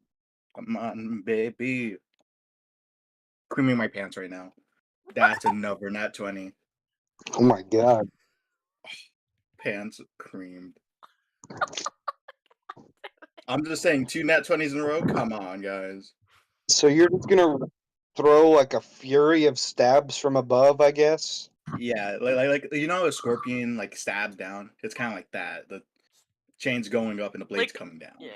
Come on, baby. Creaming my pants right now. That's another nat 20. Oh my god. Pants creamed. I'm just saying, 2 nat 20s in a row? Come on, guys. So you're just gonna throw like a fury of stabs from above, I guess? Yeah, like you know, a scorpion like stabs down. It's kind of like that. The chain's going up and the blade's Like, coming down. yeah.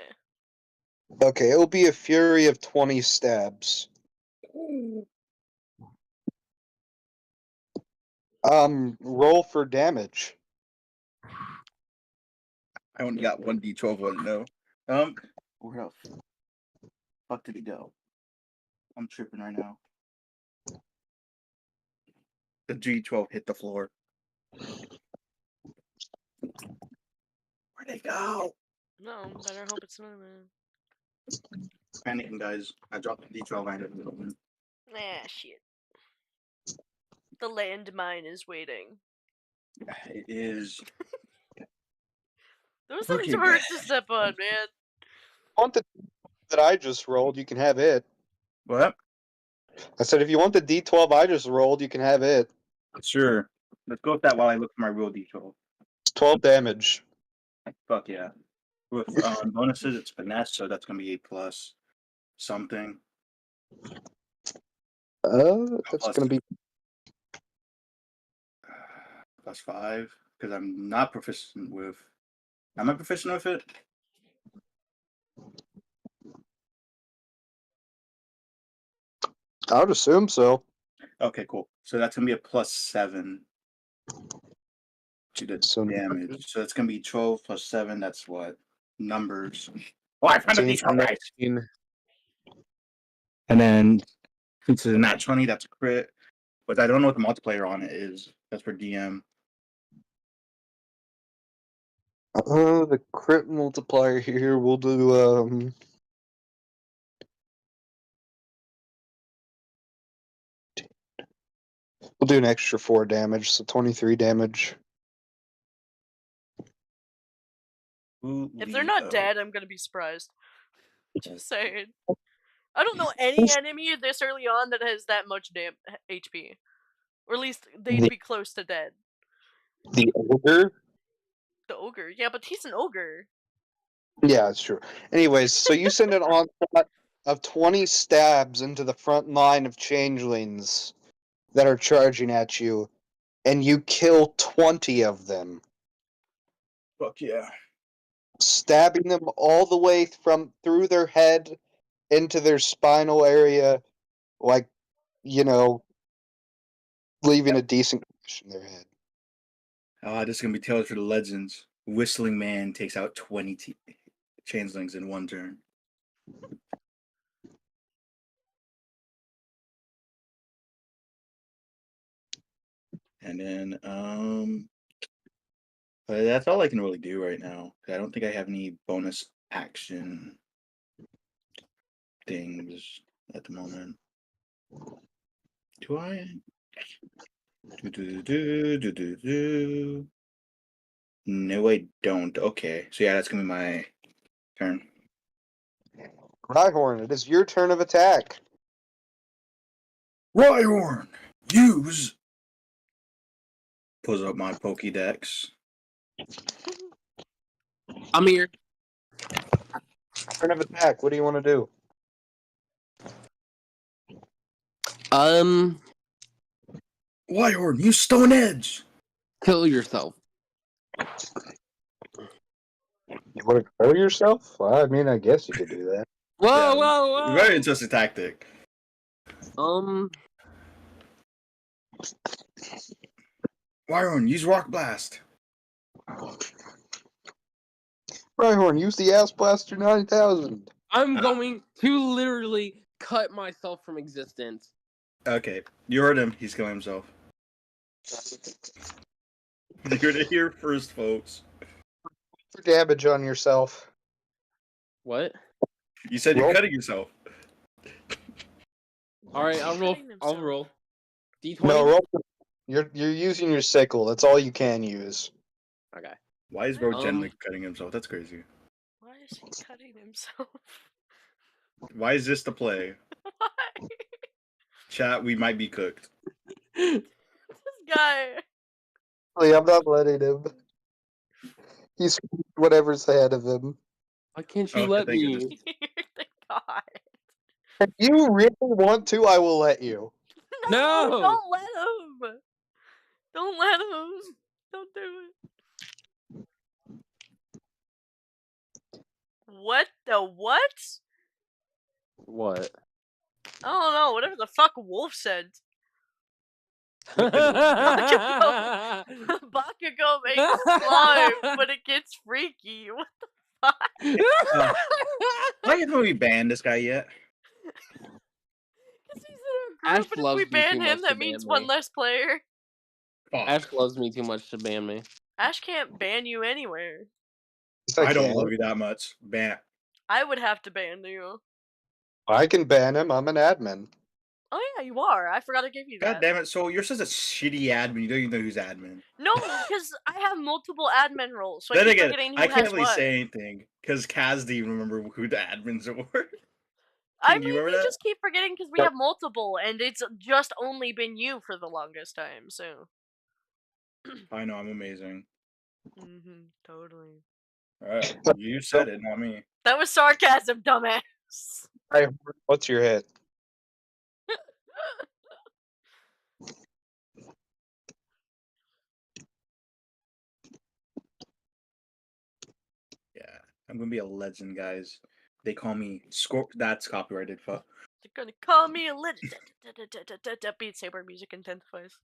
Okay, it'll be a fury of 20 stabs. Roll for damage. I only got 1d12 right now. Where else? Fuck did he go? I'm tripping right now. The G12 hit the floor. Where'd they go? No, better hope it's not, man. Panicking, guys. I dropped the D12 and it open. Ah, shit. The landmine is waiting. It is. Those Look things at hurt that. to step on, man. Want the that I just rolled, you can have it. What? I said if you want the D12 I just rolled, you can have it. Sure. Let's go with that while I look for my real D12. 12 damage. Fuck yeah. With bonuses, it's finesse, so that's gonna be a plus something. That's Plus- gonna be Plus 5, because I'm not proficient with. Am I proficient with it? I would assume so. Okay, cool. So that's gonna be a plus 7 to the So damage. So it's gonna be 12 plus 7. That's what numbers. Oh, I found a 19, D12, guys. And then since it's a nat 20, that's a crit. But I don't know what the multiplayer on it is. That's for DM. The crit multiplier here we'll do we'll do an extra 4 damage, so 23 damage. If they're not dead, I'm gonna be surprised. Just saying. I don't know any enemy this early on that has that much HP. Or at least they'd be close to dead. The ogre? The ogre? Yeah, but he's an ogre. Yeah, it's true. Anyways, so you send an onslaught of 20 stabs into the front line of changelings that are charging at you, and you kill 20 of them, Fuck yeah. stabbing them all the way from through their head into their spinal area, like, you know, leaving a decent gash in their head. This is gonna be Tales for the Legends. Whistling Man takes out 20 changelings in one turn. And then but that's all I can really do right now. I don't think I have any bonus action things at the moment. Do I? No, I don't. Okay, so yeah, that's gonna be my turn. Rhyhorn, it is your turn of attack. Rhyhorn, use. Pulls up my Pokédex. I'm here. Turn of attack, what do you want to do? Rhyhorn, use Stone Edge. Kill yourself. You want to kill yourself? Well, I mean, I guess you could do that. Whoa, Yeah, whoa, whoa! Very interesting tactic. Rhyhorn, use Rock Blast. Rhyhorn, use the Ass Blaster 9000. I'm going to literally cut myself from existence. Okay, you heard him. He's killing himself. You're gonna hear first, folks. For damage on yourself. What? You said you're Roll. cutting yourself. All right, I'll roll. Cutting I'll himself. roll. D20. No, roll. You're using your sickle. That's all you can use. Okay. Why is bro Um, gently cutting himself? That's crazy. Why is he cutting himself? Why is this the play? Why? Chat, we might be cooked. This guy. Really, I'm not letting him. He's whatever's ahead of him. Why can't you Okay, let thank me? goodness. Thank God. If you really want to, I will let you. No! Don't let him. Don't let him. Don't do it. What the what? What? I don't know. Whatever the fuck Wolf said. Bakugo Bakugo makes slime, but it gets freaky. What the fuck? Why haven't we banned this guy yet? Because he's in Ash our group, and if loves we me ban too him, much that to means ban one me. less player. Fuck. Ash loves me too much to ban me. Ash can't ban you anywhere. Yes, I don't can. love you that much. Ban. I would have to ban you. I can ban him. I'm an admin. Oh yeah, you are. I forgot to give you God that. damn it! So you're such a shitty admin. You don't even know who's admin. No, because I have multiple admin roles, so I Then keep again, forgetting who I can't has really what. say anything because Kaz didn't even remember who the admins were. I King, do mean, you remember we that? just keep forgetting because we Yep. have multiple, and it's just only been you for the longest time. So. I know I'm amazing. Totally. All right, you said it, not me. That was sarcasm, dumbass. What's your hit? Yeah, I'm gonna be a legend, guys. They call me That's copyrighted. Fuck. They're gonna call me a legend. Beat Saber music intensifies.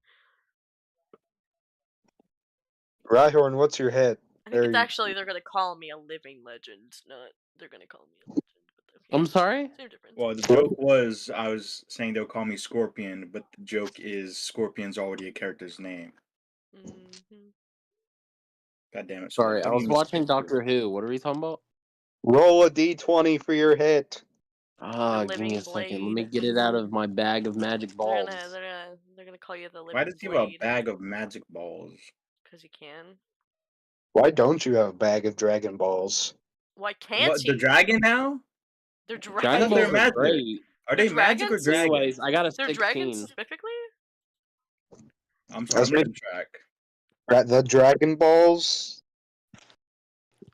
Rhyhorn, what's your hit? I think it's There- actually they're gonna call me a living legend, not they're gonna call me a legend. But I'm sorry? Same difference. Well, the joke was I was saying they'll call me Scorpion, but the joke is Scorpion's already a character's name. God damn it! Sorry, I Don't was even watching speak to Doctor Who. What are we talking about? Roll a d20 for your hit. Give me living a second. Let me blade. get it out of my bag of magic They're balls. gonna call you the living Why does he have a blade. bag of magic balls? Because he can. Why don't you have a bag of Dragon Balls? Why can't What, he? the dragon now? They're Dragon I thought they were Balls are magic. great. Are They're they magic or dragons? dragons? Anyways, I got a They're 16. dragons specifically? I'm sorry, I'm That's losing track. The Dragon Balls?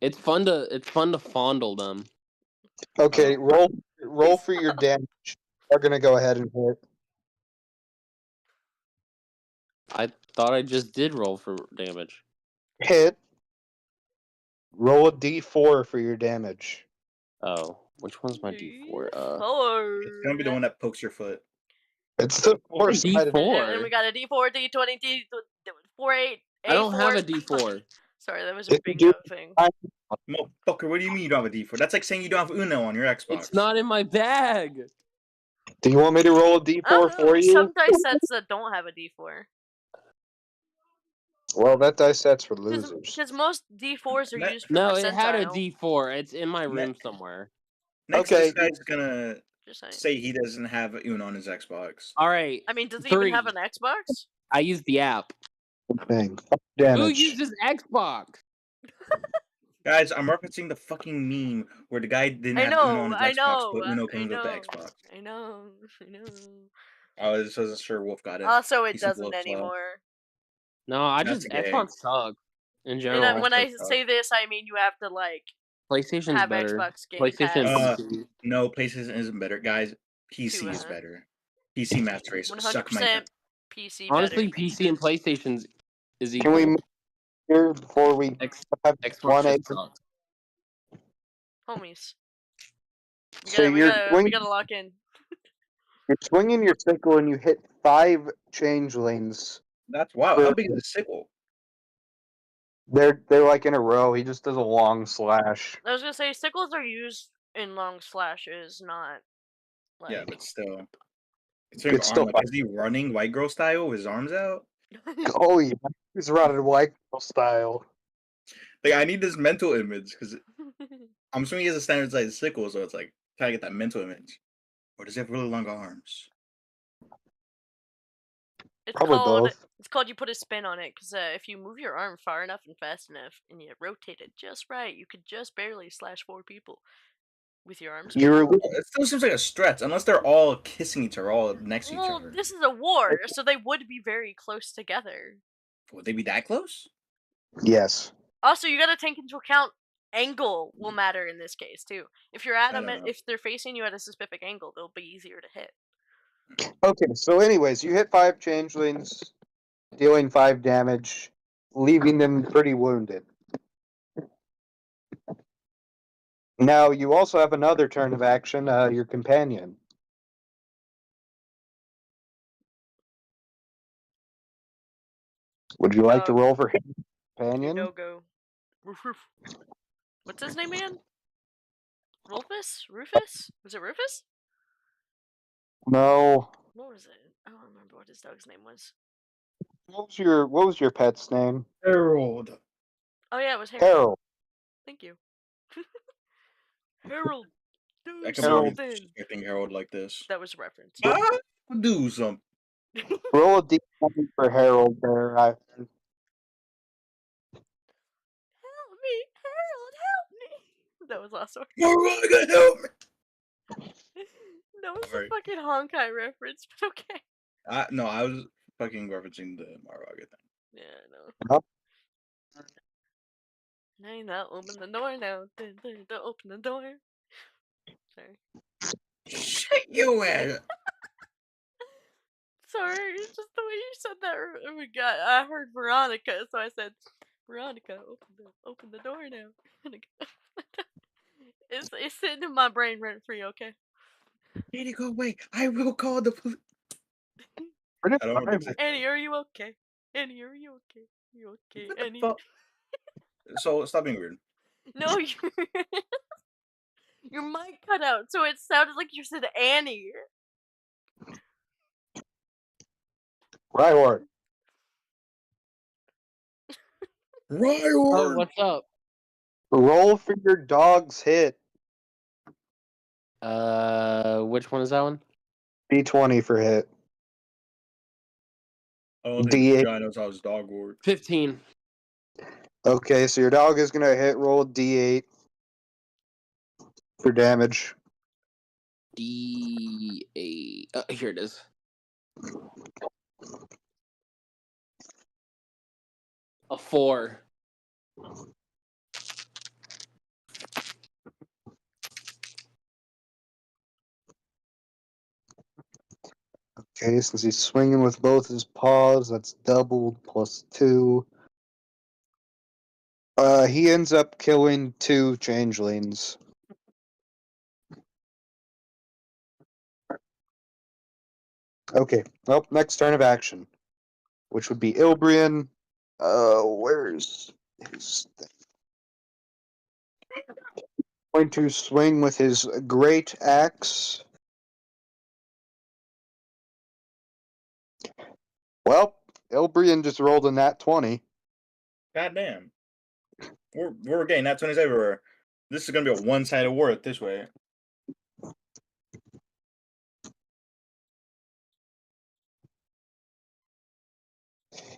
It's fun to fondle them. Okay, roll for your damage. We're gonna go ahead and hit. I thought I just did roll for damage. Hit. Roll a d4 for your damage. Oh, which one's my D4? It's gonna be the one that pokes your foot. It's the four-sided. D4. And we got a D4, D20, D4, 8, I don't have a A4. D4. Sorry, that was If a you bingo do- thing. Motherfucker, what do you mean you don't have a D4? That's like saying you don't have Uno on your Xbox. It's not in my bag. Do you want me to roll a I d4 don't for know, you? some dice sets that don't have a D4. Well, that dice set's for losers. Because most D4s are That- used for No, it had a percentile. D4. It's in my room somewhere. Next, Okay. this guy's gonna Just saying. say he doesn't have Uno on his Xbox. All right. I mean, does he 3. even have an Xbox? I use the app. Thing. Who Damage. uses Xbox? Guys, I'm referencing the fucking meme where the guy didn't I have Uno on know, his I Xbox, know, but Uno I comes with the know, Xbox. I know. I wasn't sure Wolf got it. Also, it He's a doesn't Wolf, anymore. No, I That's just gay. Xbox sucks in And general. when I Xbox say this, I mean you have to like PlayStation's have better. Xbox Game PlayStation Pass. and PC. No, PlayStation isn't better. Guys, PC is better. PC match race. Suck my 100% dick. PC Honestly, better. PC and PlayStation's is Can equal. we move here before we have Xbox one just acre? sucks. Homies. So We gotta lock in. You're swinging your sickle and you hit 5 changelings. That's wow. How big is the sickle? They're like in a row. He just does a long slash. I was gonna say sickles are used in long slashes, not like Yeah, but still. Considering It's arm, still like, is he running white girl style with his arms out? Oh yeah, he's running white girl style. Like, I need this mental image because I'm assuming he has a standard size sickle, so it's like trying to get that mental image. Or does he have really long arms? It's Probably called both. it's called you put a spin on it because if you move your arm far enough and fast enough and you rotate it just right, you could just barely slash 4 people with your arms. You're It still seems like a stretch, unless they're all kissing each other, all next to each Well, other. this is a war, so they would be very close together. Would they be that close? yes. Also, you gotta take into account angle will matter in this case too. If you're at I them, don't know. if they're facing you at a specific angle, they'll be easier to hit. Okay, so anyways, you hit 5 changelings, dealing 5 damage, leaving them pretty wounded. Now you also have another turn of action, your companion. Would you like to Dog. roll for Your companion? no-go. Roof, roof. What's his name again? Rufus? Rufus? Was it Rufus? No. What was it? I don't remember what his dog's name was. What was your pet's name? Harold. Oh yeah, it was Harold. Harold. Thank you. Harold, do I can believe something. disrespecting Harold like this. That was a reference. Do something. Roll a d20 for Harold there. Help me, Harold, help me. That was awesome. Moraga, help me! That was Alright. a fucking Honkai reference, but okay. No, I was fucking referencing the Moraga thing. Yeah, I know. Nope. Now open the door now. Open the door. Sorry. Shit you ass! Sorry, it's just the way you said that. I heard Veronica, so I said, Veronica, open the door now. It's sitting in my brain rent free, okay? Katie, go away. I will call the police. I don't want to say. Annie, are you okay? Annie, are you okay? You okay, What the Annie? fuck? So stop being weird. No, your mic cut out, so it sounded like you said Annie. Ryward. Oh, Ryward! what's up? Roll for your dog's hit. Which one is that one? D20 for hit. I don't think D8. this guy knows how his dog works. 15. Okay, so your dog is gonna hit roll D8 for damage. D8. Here it is. A 4. Okay, since he's swinging with both his paws, that's doubled plus 2. He ends up killing 2 changelings. Okay, well, next turn of action, which would be Ilbrian. Where's his thing? Going to swing with his great axe. Well, Ilbrian just rolled a nat 20. Goddamn. We're getting that 20s everywhere. This is gonna be a one-sided war this way.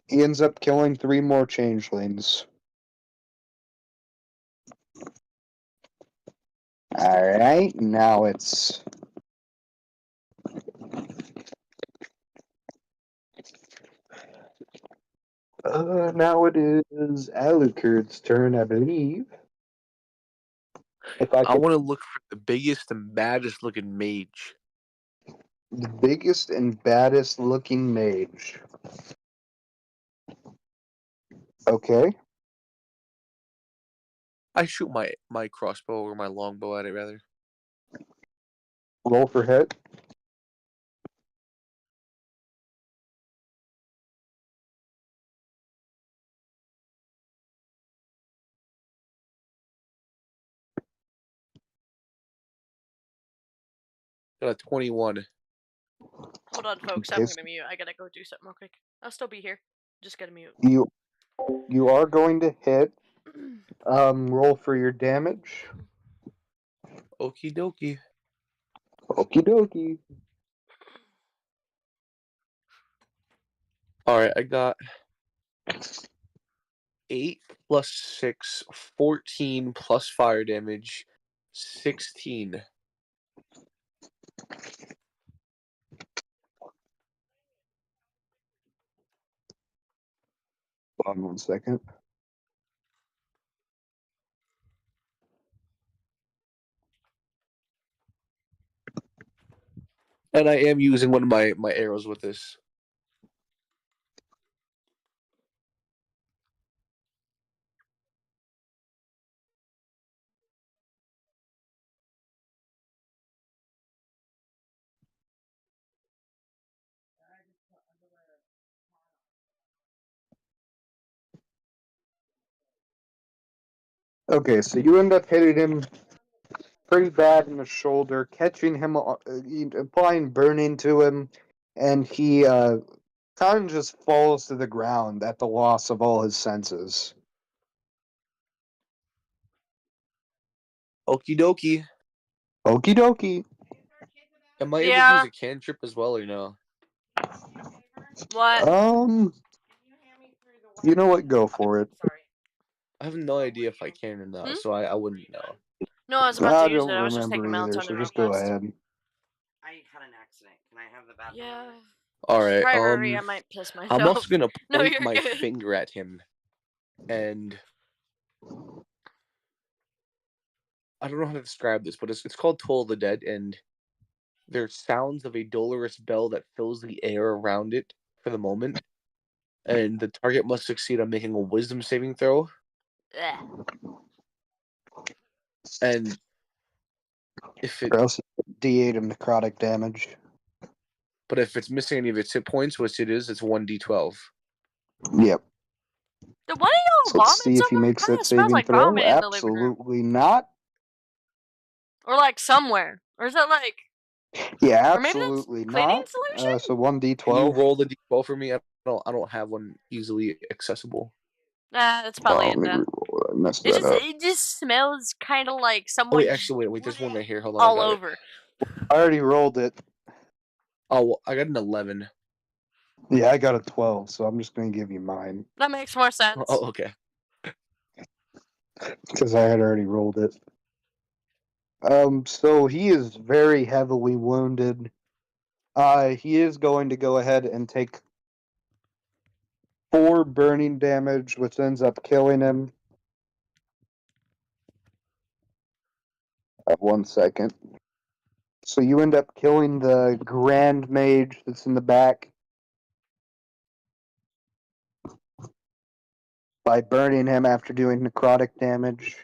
He ends up killing 3 more changelings. Alright, now it's... now it is Alucard's turn, I believe. If I I could, want to look for the biggest and baddest looking mage. the biggest and baddest looking mage. Okay. I shoot my crossbow or my longbow at it rather. Roll for hit. Got a 21. Hold on, folks. I'm gonna mute. I gotta go do something real quick. I'll still be here. Just gotta mute. You are going to hit. Roll for your damage. Okie dokie. Okie dokie. All right, I got 8 plus 6, 14 plus fire damage, 16. Hold on 1 second. And I am using one of my arrows with this. Okay, so you end up hitting him pretty bad in the shoulder, catching him, applying burning to him, and he kind of just falls to the ground at the loss of all his senses. Okie dokie. Okie dokie. Am I able to Yeah. use a cantrip as well or no? What? You know what? Go for it. Sorry. I have no idea if I can or not, so I wouldn't know. No, I was about I to use don't it. I was just remember taking either, melatonin so real just go fast. ahead. I had an accident. Can I have the bathroom? Yeah. All right. Priority, I might piss myself. I'm also gonna No, point you're my good. finger at him, and I don't know how to describe this, but it's called Toll of the Dead, and there's sounds of a dolorous bell that fills the air around it for the moment, and the target must succeed on making a Wisdom saving throw. And if it, Or else D8 of necrotic damage. but if it's missing any of its hit points, which it is, it's 1d12. Yep. Did one of y'all So let's vomit see if he somewhere? makes Kinda that smells saving like throw. vomit in the living room. Absolutely not. Or like somewhere. Or is that like... Yeah, Or maybe that's absolutely cleaning not. solution? So 1d12. Can you roll the d12 for me? I don't have one easily accessible. Nah, it's probably Let it me then. reroll. I messed that up. It just smells kind of like Oh someone wait, actually, wait. There's one right here. Hold on, all I got it. over. I already rolled it. Oh, well, I got an 11. Yeah, I got a 12, so I'm just going to give you mine. That makes more sense. Oh, okay. Because I had already rolled it. So he is very heavily wounded. He is going to go ahead and take 4 burning damage, which ends up killing him. 1 second. So you end up killing the Grand Mage that's in the back by burning him after doing necrotic damage.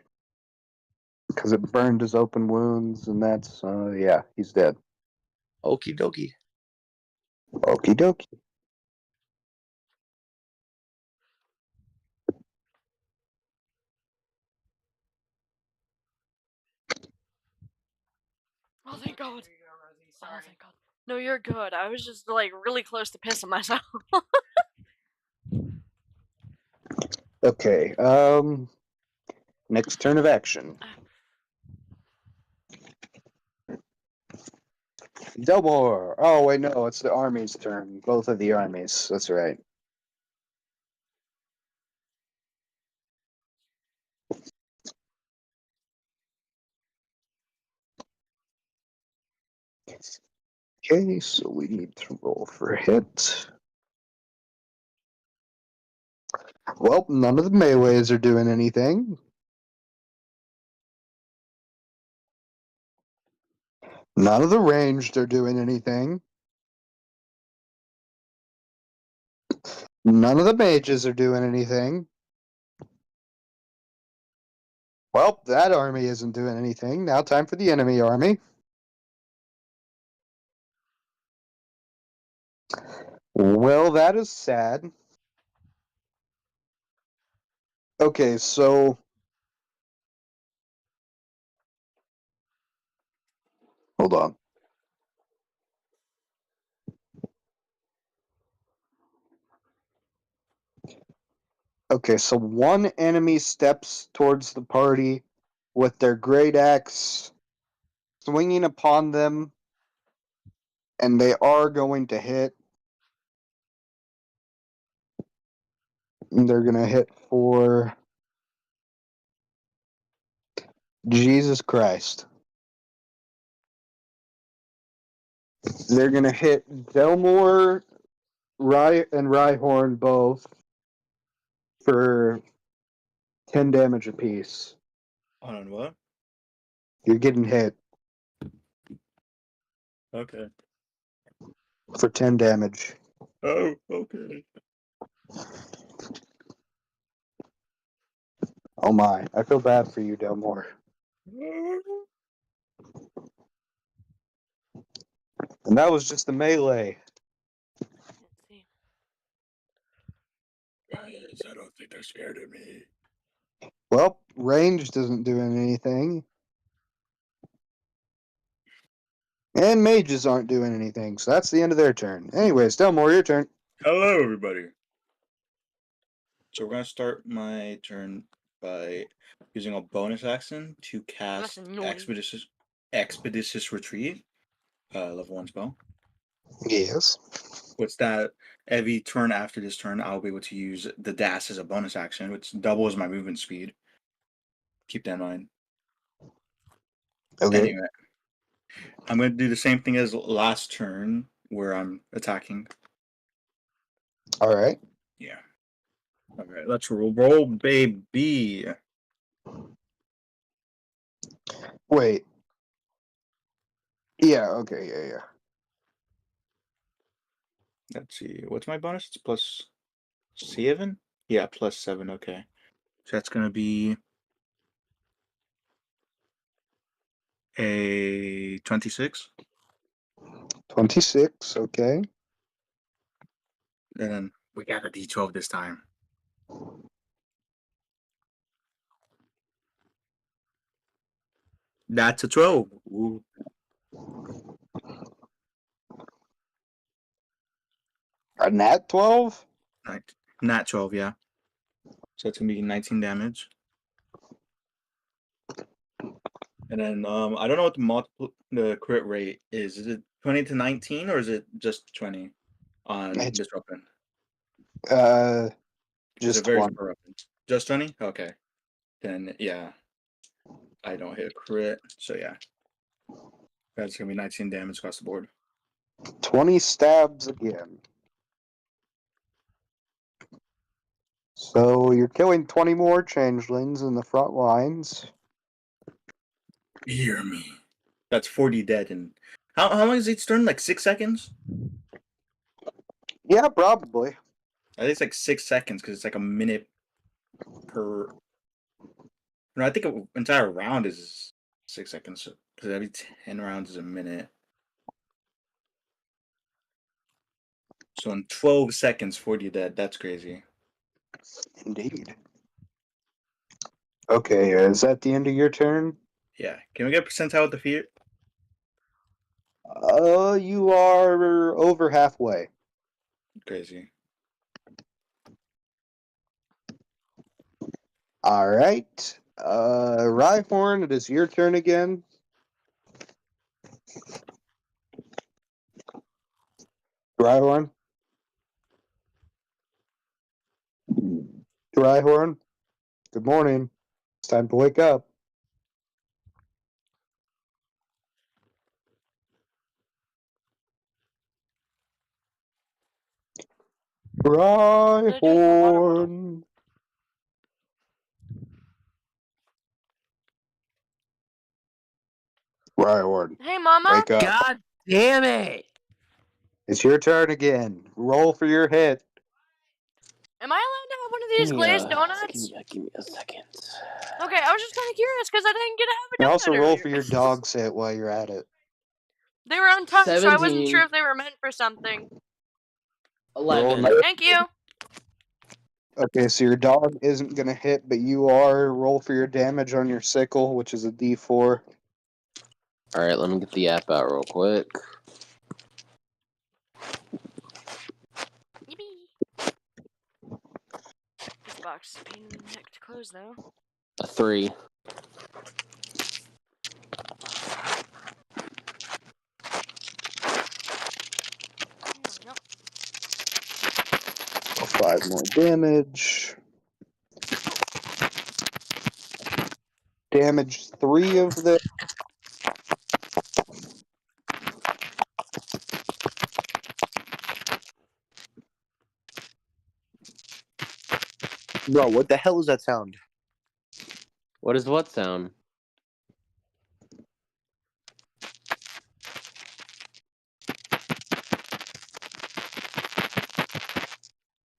Because it burned his open wounds, and that's, yeah, he's dead. Okie dokie. Okie dokie. Oh, thank God. Oh, thank God. No, you're good. I was just like really close to pissing myself. Okay, next turn of action. Delmore! Oh, wait, no, it's the army's turn. Both of the armies, that's right. Okay, so we need to roll for a hit. Well, none of the melees are doing anything. None of the ranged are doing anything. None of the mages are doing anything. Well, that army isn't doing anything. Now time for the enemy army. Well, that is sad. Okay, so... Hold on. Okay, so one enemy steps towards the party with their great axe swinging upon them, and they are going to hit. They're gonna hit for Jesus Christ. They're gonna hit Delmore, and Rhyhorn both for 10 damage apiece. On what? You're getting hit Okay. for 10 damage. Oh, okay. Oh my, I feel bad for you, Delmore. And that was just the melee. Let's see. Guys, I don't think they're scared of me. Well, ranged isn't doing anything. And mages aren't doing anything, so that's the end of their turn. Anyways, Delmore, your turn. Hello, everybody. So we're gonna start my turn by using a bonus action to cast annoying. Expeditious Retreat, level 1 spell. Yes. What's that? Every turn after this turn, I'll be able to use the dash as a bonus action, which doubles my movement speed. Keep that in mind. Okay. Anyway, I'm going to do the same thing as last turn, where I'm attacking. All right. Yeah. All right, let's roll, baby. Wait. Yeah, okay, yeah. Let's see. What's my bonus? It's plus 7? Yeah, plus 7. Okay. So that's going to be a 26. 26, okay. And then we got a D12 this time. That's a 12. Ooh. A nat 12? Nat 12, yeah. So it's going to be 19 damage. And then I don't know what the crit rate is. Is it 20 to 19 or is it just 20 on Disrupting? Just 1. Just 20? Okay. Then yeah. I don't hit a crit, so yeah. That's gonna be 19 damage across the board. 20 stabs again. So you're killing 20 more changelings in the front lines. Hear me. That's 40 dead. And how long is each turn? Like 6 seconds? Yeah, probably. I think it's like 6 seconds because it's like a minute per. No, I think an entire round is 6 seconds because every 10 rounds is a minute. So in 12 seconds, 40 dead. That's crazy. Indeed. Okay, is that the end of your turn? Yeah. Can we get a percentile with the fear? You are over halfway. Crazy. All right. Rhyhorn, it is your turn again. Rhyhorn? Rhyhorn? Good morning. It's time to wake up. Rhyhorn. Rhyhorn. Hey, Mama. Wake up. God damn it! It's your turn again. Roll for your hit. Am I allowed to have one of these glazed donuts? Give me a second. Okay, I was just kind of curious because I didn't get to have a And donut also roll earlier. for your dog's hit while you're at it. They were untouched, so I wasn't 17. sure if they were meant for something. 11. Thank you. Okay, so your dog isn't going to hit, but you are. Roll for your damage on your sickle, which is a d4. Alright, let me get the app out real quick. This box is a pain in the neck to close, though. A 3. No. A 5 more damage. Damage 3 of them. Bro, what the hell is that sound? What is what sound?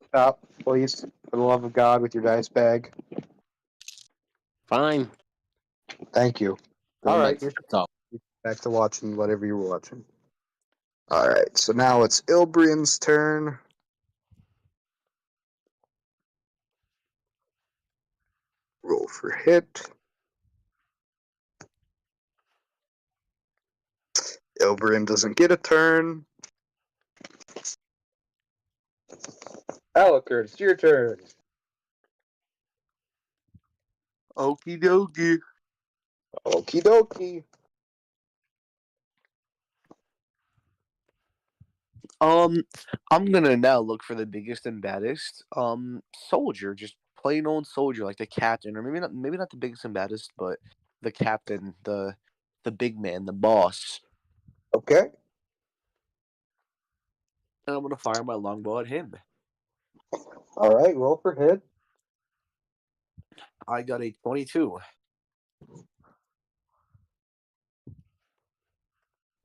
Stop, please, for the love of God, with your dice bag. Fine. Thank you. Go All right, nuts. you're Stop. back to watching whatever you were watching. All right, so now it's Ilbrian's turn. Roll for hit. Ilbrian doesn't get a turn. Alucard, it's your turn. Okie dokie. Okie dokie. I'm gonna now look for the biggest and baddest. Soldier, just plain old soldier, like the captain, or maybe not the biggest and baddest, but the captain, the big man, the boss. Okay. And I'm gonna fire my longbow at him. All right, roll for hit. I got a 22.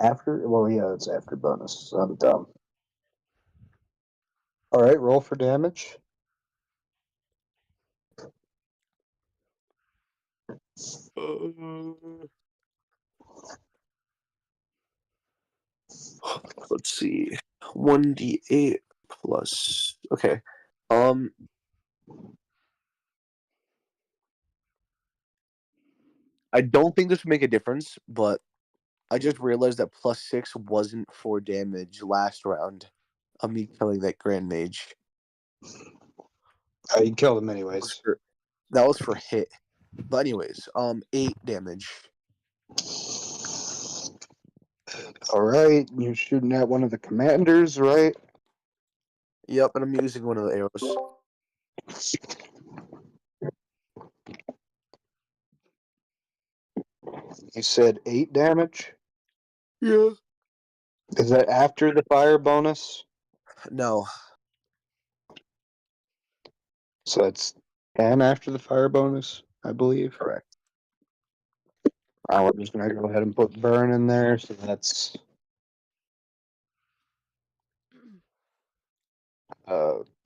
After, well, yeah, it's after bonus. So I'm dumb. All right, roll for damage. Let's see. 1d8 plus. Okay. I don't think this would make a difference, but I just realized that +6 wasn't for damage last round of me killing that Grand Mage. You killed him anyways. That was for hit. But anyways, 8 damage. All right, you're shooting at one of the commanders, right? Yep, and I'm using one of the arrows. You said 8 damage? Yeah. Is that after the fire bonus? No. So it's 10 after the fire bonus, I believe. Correct. We're just going to go ahead and put burn in there, so that's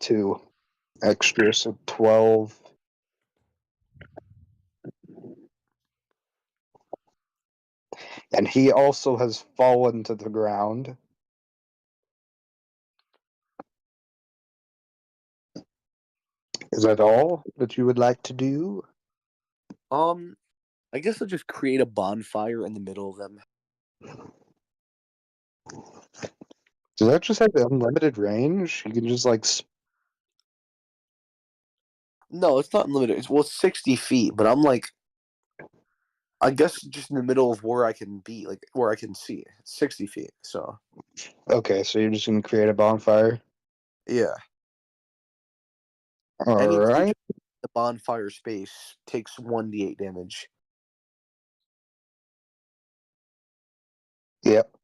2 extra, so 12. And he also has fallen to the ground. Is that all that you would like to do? I guess I'll just create a bonfire in the middle of them. Does that just have unlimited range? You can just like. No, it's not unlimited. It's 60 feet, but I'm like, I guess just in the middle of where I can be, like where I can see. It's 60 feet, so. Okay, so you're just gonna create a bonfire. Yeah. All Any right. creature in the bonfire space takes 1d8 damage. Yep.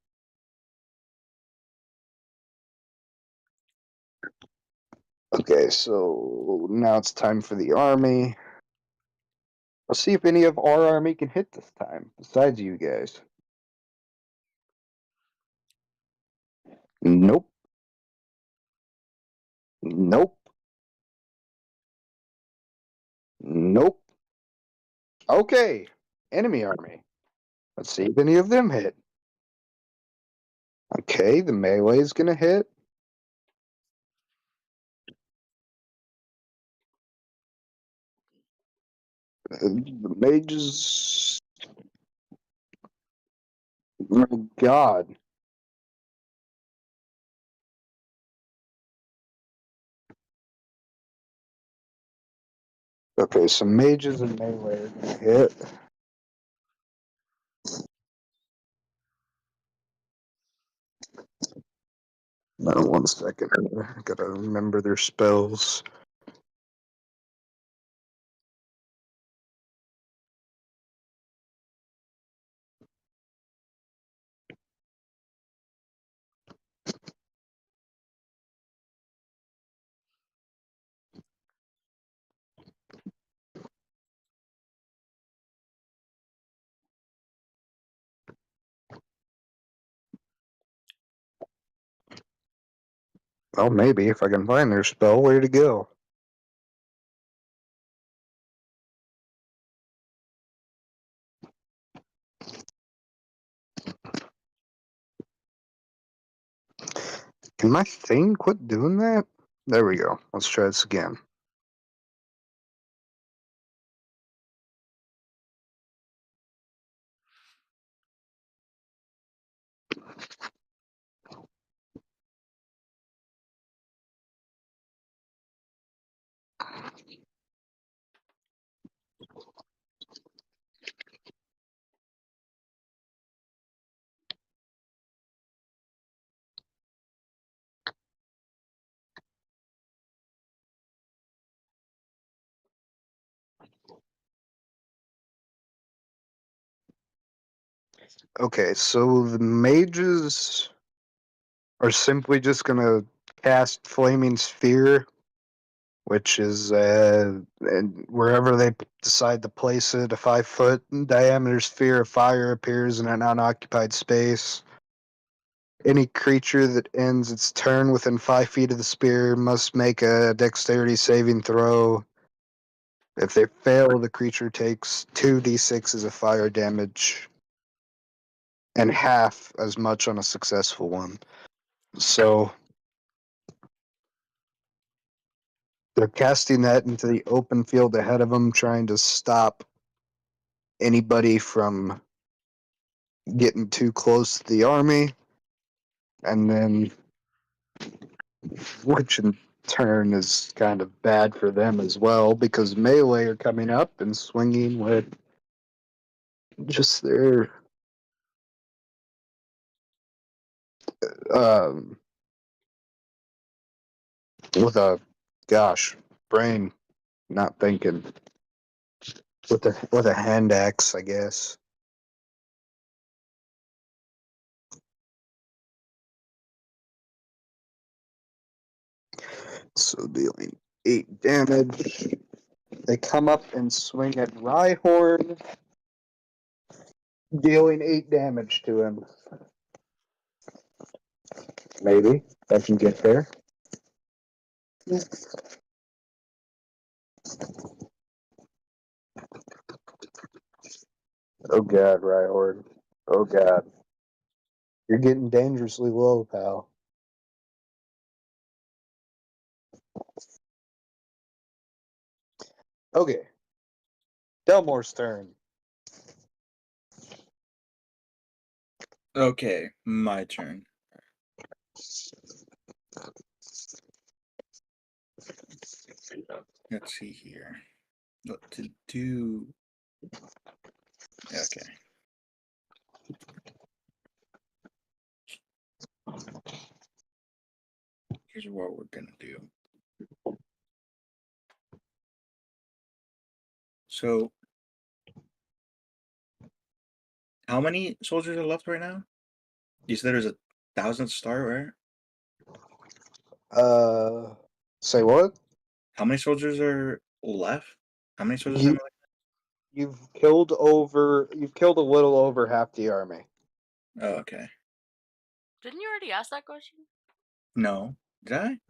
Okay, so now it's time for the army. Let's see if any of our army can hit this time, besides you guys. Nope. Nope. Nope. Okay, enemy army. Let's see if any of them hit. Okay, the melee is gonna hit. The mages. My God. Okay, so mages and melee are gonna hit. No, 1 second. I gotta remember their spells. Well, maybe if I can find their spell, where to go? Can my thing quit doing that? There we go. Let's try this again. Okay, so the mages are simply just gonna cast Flaming Sphere, which is and wherever they decide to place it, a 5-foot diameter sphere of fire appears in an unoccupied space. Any creature that ends its turn within 5 feet of the spear must make a dexterity saving throw. If they fail, the creature takes 2d6 of fire damage and half as much on a successful one. So they're casting that into the open field ahead of them, trying to stop anybody from getting too close to the army. And then, which in turn is kind of bad for them as well, because melee are coming up and swinging with just their um with a brain not thinking, with a hand axe, I guess. So dealing 8 damage. They come up and swing at Rhyhorn, dealing 8 damage to him. Maybe I can get there. Oh god, Rhyhorn. Oh god. You're getting dangerously low, pal. Okay. Delmore's turn. Okay, my turn. Let's see here. What to do? Okay. Here's what we're gonna do. So, how many soldiers are left right now? You said there's 1,000 start, right? Say what? How many soldiers are left? How many soldiers You- are left? You've killed a little over half the army. Oh, okay. Didn't you already ask that question? No. Did I?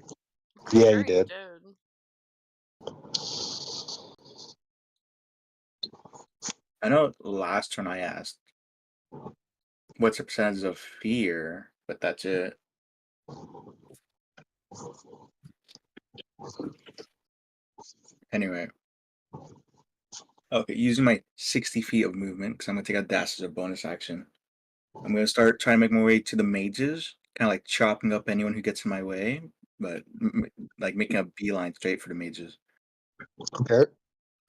Yeah, Sure you did. I know last turn I asked what's the percentage of fear, but that's it. Anyway. Okay, using my 60 feet of movement, because I'm going to take a dash as a bonus action. I'm going to start trying to make my way to the mages, kind of like chopping up anyone who gets in my way, but like making a beeline straight for the mages. Okay.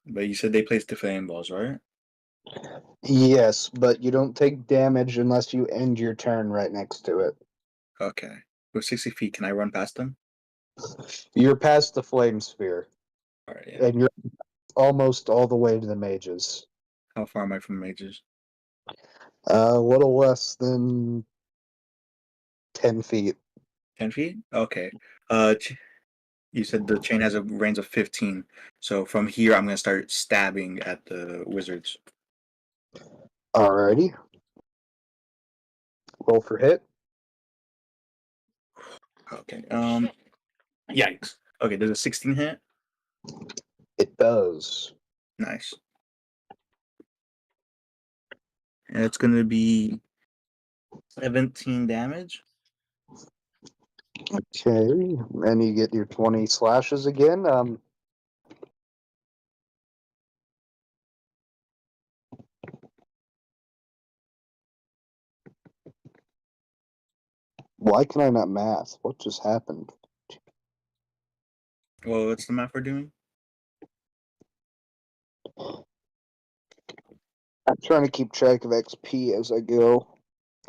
But you said they place the flame balls, right? Yes, but you don't take damage unless you end your turn right next to it. Okay. We're 60 feet. Can I run past them? You're past the flame sphere, All right. Yeah. and you're almost all the way to the mages. How far am I from mages? A little less than 10 feet. 10 feet? Okay. You said the chain has a range of 15. So from here, I'm going to start stabbing at the wizards. Alrighty. Roll for hit. Okay. Shit. Yikes. Okay, there's a 16 hit. It does. Nice. And it's going to be 17 damage. Okay. And you get your 20 slashes again. Why can I not math? What just happened? Well, what's the math we're doing? I'm trying to keep track of XP as I go.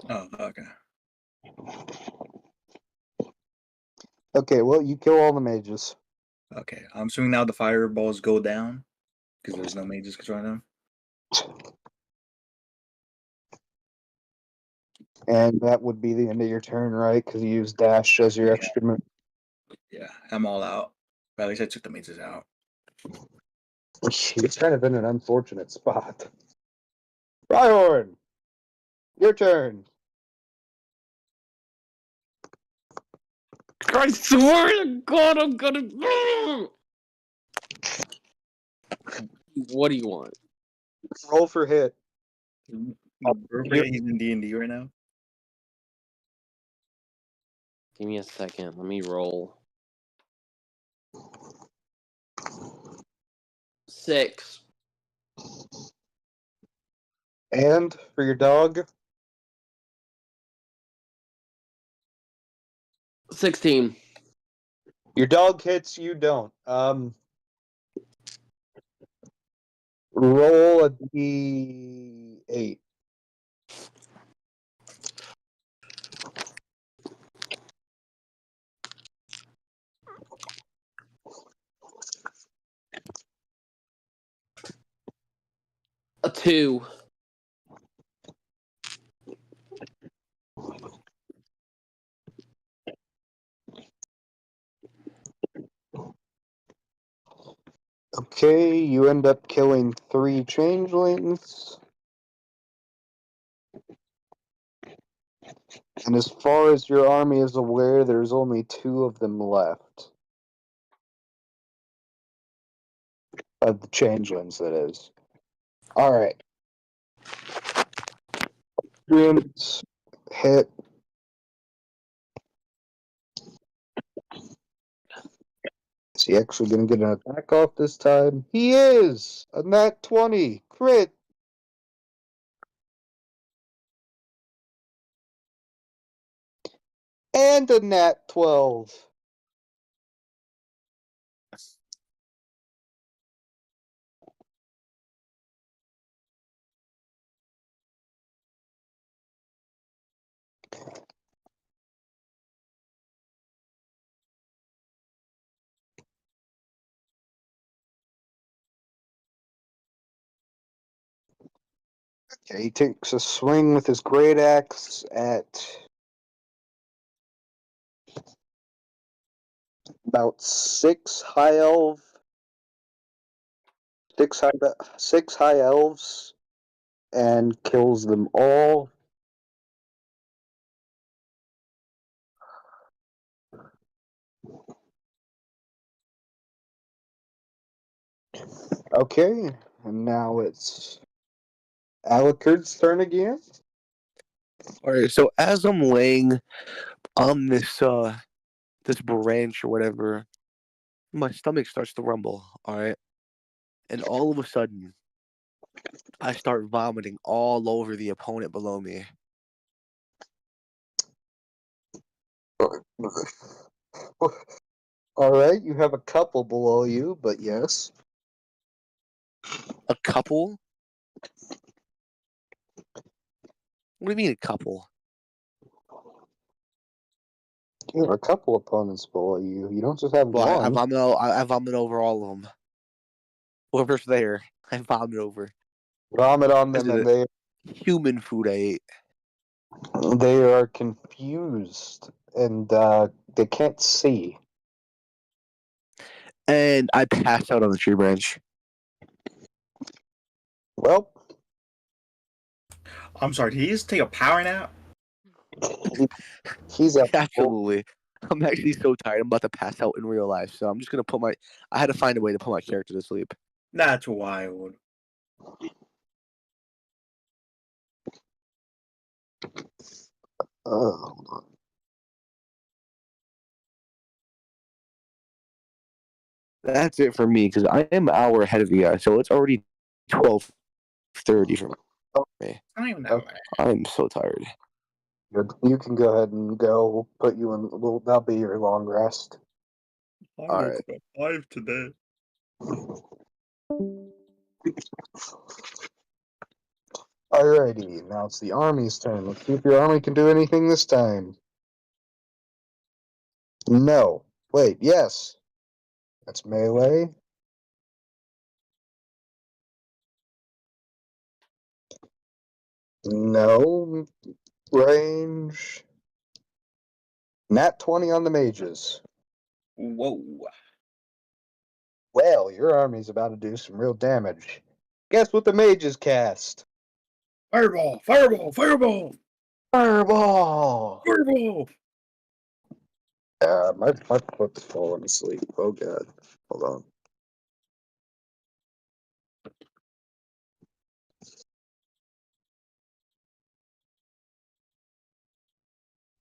Oh, okay. Okay, well, you kill all the mages. Okay. I'm assuming now the fireballs go down because there's no mages controlling them. And that would be the end of your turn, right? Because you use dash as your extra move. Yeah, I'm all out. But at least I took the mages out. It's kind of in an unfortunate spot. Rhyhorn! Your turn. I swear to God, I'm gonna. What do you want? Roll for hit. He's in D&D right now. Give me a second. Let me roll. 6. And for your dog, 16. your dog hits, you don't. Roll a D8. A 2. Okay, you end up killing 3 changelings. And as far as your army is aware, there's only 2 of them left. Of the changelings, that is. Alright. Dreams hit. Is he actually going to get an attack off this time? He is! A nat 20. Crit! And a nat 12. Okay, he takes a swing with his great axe at about 6 high elf. 6 high elves and kills them all. Okay, and now it's Alucard's turn again. Alright, so as I'm laying on this branch or whatever, my stomach starts to rumble, alright? And all of a sudden, I start vomiting all over the opponent below me. Alright, you have a couple below you, but yes. A couple? What do you mean a couple? You have a couple opponents below you. You don't just have Well, I one. vomit over all of them. Whoever's there, I vomit over. Vomit on them, and they Human food I ate. are confused, and they can't see. And I passed out on the tree branch. Well, I'm sorry, did he just take a power nap? he's at Absolutely. I'm actually so tired. I'm about to pass out in real life, so I'm just gonna put my. I had to find a way to put my character to sleep. That's wild. hold on. That's it for me because I am an hour ahead of you guys, so it's already 12:30 for me. I don't even know. I'm so tired. Good. You can go ahead and go. We'll put you in. That'll be your long rest. I All woke right. up at 5 today. Alrighty, now it's the army's turn. Let's see if your army can do anything this time. No. Wait, yes. That's melee. No. Range. Nat 20 on the mages. Whoa. Well, your army's about to do some real damage. Guess what the mages cast? Fireball! Fireball! Fireball! Fireball! Fireball! My foot's falling asleep. Oh god. Hold on.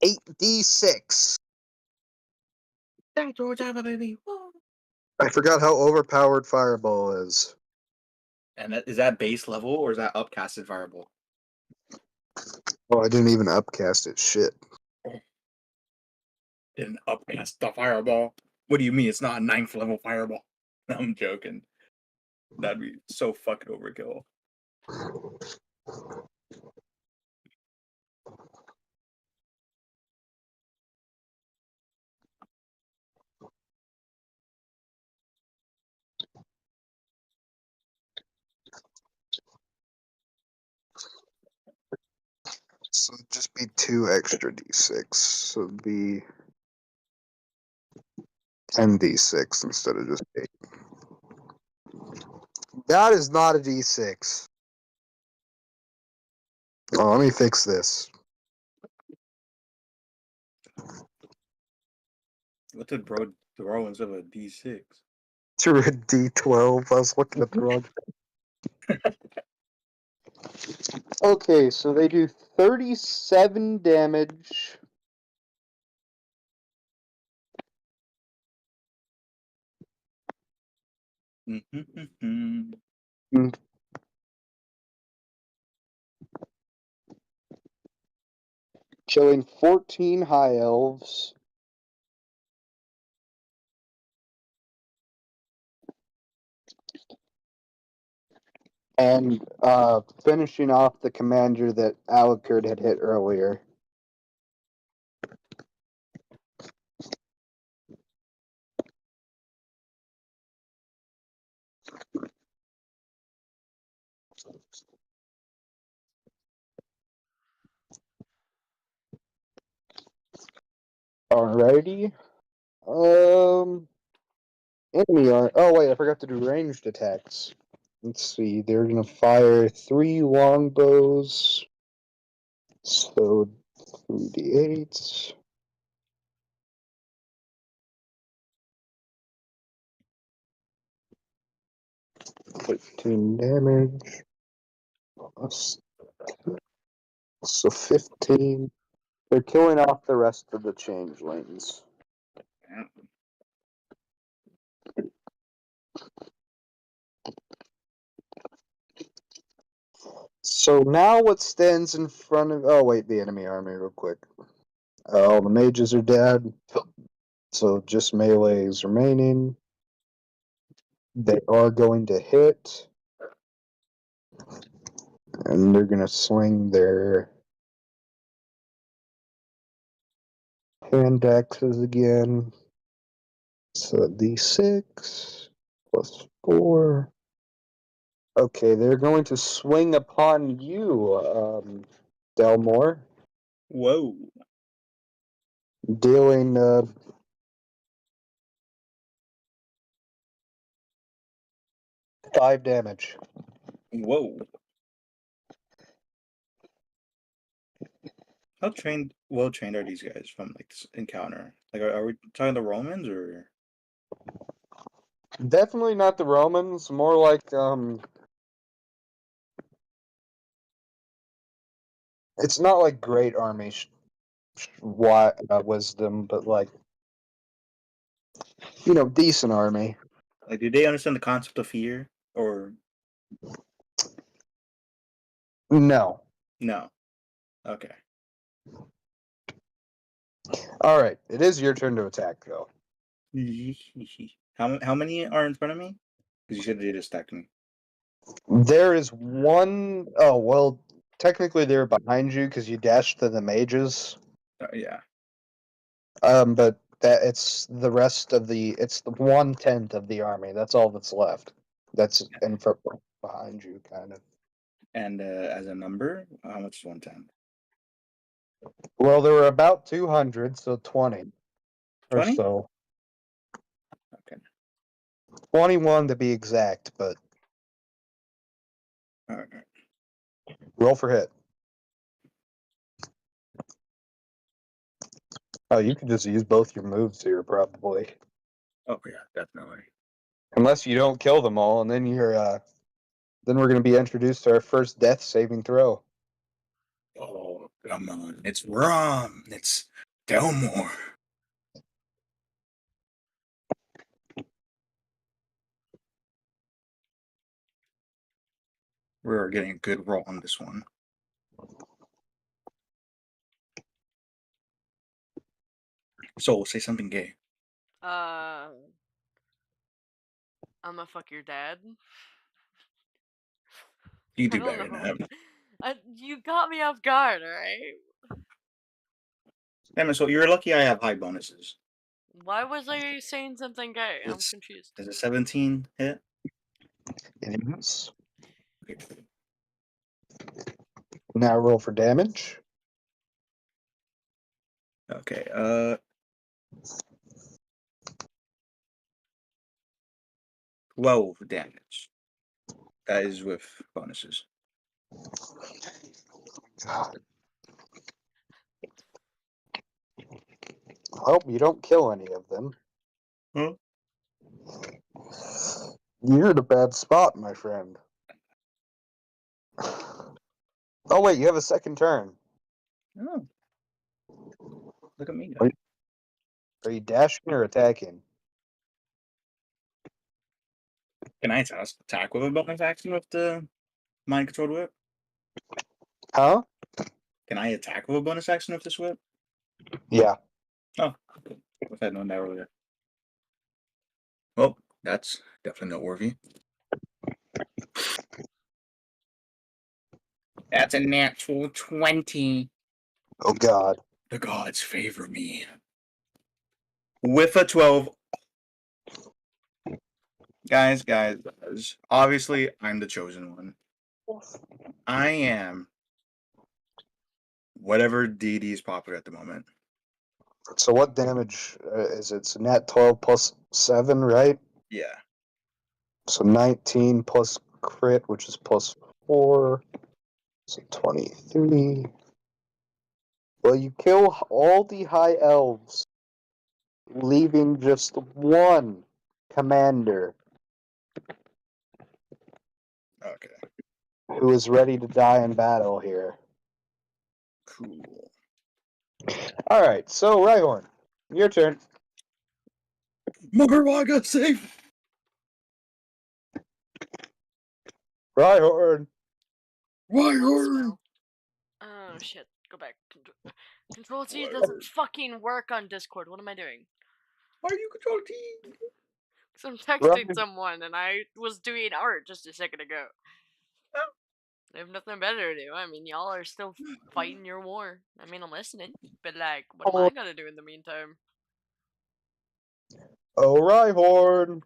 Eight D6. That's what I'm baby. I forgot how overpowered Fireball is. And is that base level or is that upcasted fireball? Oh, I didn't even upcast it. Shit. Didn't upcast the fireball. What do you mean it's not a 9th level fireball? I'm joking. That'd be so fucking overkill. So it'd just be 2 extra D6. So it'd be 10 D6 instead of just 8. That is not a D6. Oh, let me fix this. What did bro throw instead of a D6? Through a D12. I was looking at the wrong thing. Okay, so they do 37 damage. Killing 14 high elves. And finishing off the commander that Alucard had hit earlier. Alrighty. Enemy are. Oh wait, I forgot to do ranged attacks. Let's see. They're gonna fire 3 longbows. So 3d8s. 15 damage. Plus 2. So 15. They're killing off the rest of the changelings. So now what stands in front of... Oh, wait, the enemy army real quick. All the mages are dead. So just melee is remaining. They are going to hit. And they're going to swing their... Hand axes again. So D6 plus 4. Okay, they're going to swing upon you, Delmore, Whoa. dealing 5 damage. Whoa. How well trained are these guys from like this encounter? Like, are we talking the Romans or? Definitely not the Romans. More like it's not like great army wisdom, but like decent army. Like, do they understand the concept of fear or No. no? Okay. All right, it is your turn to attack, though. How many are in front of me? Because you said they just attacked me. There is one oh well, technically they're behind you because you dashed to the mages. Yeah. But it's the 1/10 of the army. That's all that's left. That's in front behind you, kind of. And as a number, how much is 110? Well, there were about 200, so 20 or 20? so. Okay. 21 to be exact, but All right. roll for hit. Oh, you can just use both your moves here, probably. Oh yeah, definitely. Unless you don't kill them all, and then then we're going to be introduced to our first death saving throw. Oh, come on. It's Rom. It's Delmore. We're getting a good roll on this one. So, say something gay. I'ma fuck your dad. You I do don't better than know. that. You got me off guard, alright? Damn it, so you're lucky I have high bonuses. Why was I saying something gay? I'm It's- confused. Does a 17 hit? It is. Okay. Now roll for damage. Okay, 12 damage. That is with bonuses. God. Hope you don't kill any of them. Huh? You're in a bad spot, my friend. Oh wait, you have a second turn. Oh. Look at me Are go. you, are you dashing or attacking? Can I attack with a bonus action with the mind controlled whip? Huh? Can I attack with a bonus action with this whip? Yeah. Oh, good. Wish I'd known that earlier. Well, that's definitely noteworthy. That's a natural 20. Oh God. The gods favor me. With a 12. Guys, obviously I'm the chosen one. I am whatever deity is popular at the moment. So what damage is it? It's a nat 12 plus 7, right? Yeah. So 19 plus crit, which is plus 4. So 23. Well, you kill all the high elves, leaving just one commander Okay. who is ready to die in battle here. Cool. All right, so Rhyhorn, your turn. Morwaga, save! Rhyhorn. Rhyhorn! Oh shit, go back. Control T doesn't fucking work on Discord. What am I doing? Why are you Control T? Because I'm texting someone and I was doing art just a second ago. I have nothing better to do. I mean, y'all are still fighting your war. I mean, I'm listening, but like, what am I gonna do in the meantime? Oh, Rhyhorn.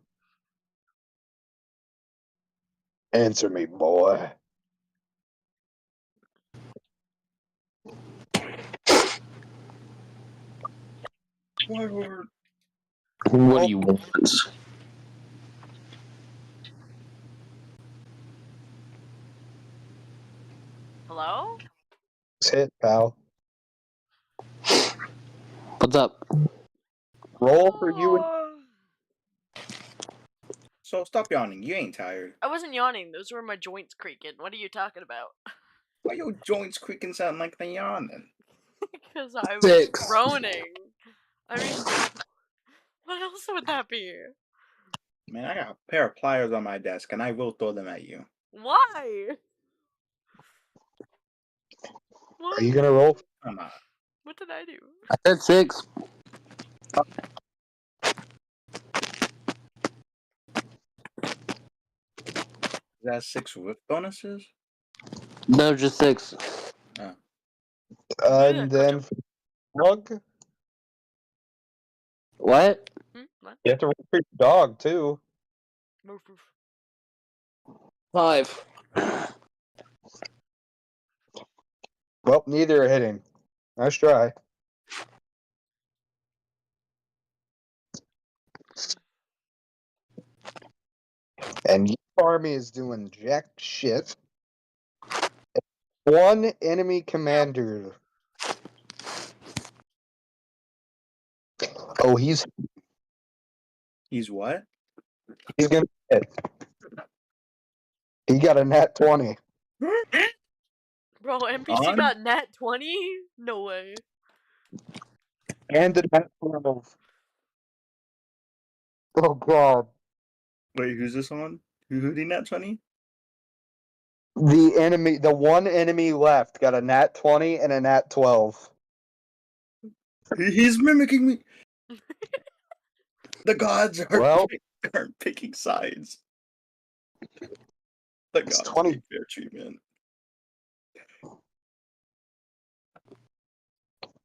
Answer me, boy. Rhyhorn. What do you want? Hello? Hit, pal. What's up? Roll for you and So stop yawning. You ain't tired. I wasn't yawning. Those were my joints creaking. What are you talking about? Why your joints creaking sound like they yawning? Because I was 6. groaning. I mean, what else would that be? Man, I got a pair of pliers on my desk, and I will throw them at you. Why? What? Are you gonna roll? Come on. What did I do? I said 6. Is that 6 with bonuses? No, just 6. And then dog. What? What? You have to roll for your dog too. Move, move. 5. Well, neither are hitting. Nice try. And your army is doing jack shit. One enemy commander. Oh, he's He's what? gonna hit. He got a nat 20. Bro, NPC On? got nat 20? No way. And a nat 12. Oh god. Wait, who's this on? Who did that 20? The one enemy left got a nat 20 and a nat 12. He's mimicking me. The gods aren't picking sides. The It's gods 20. need fair treatment.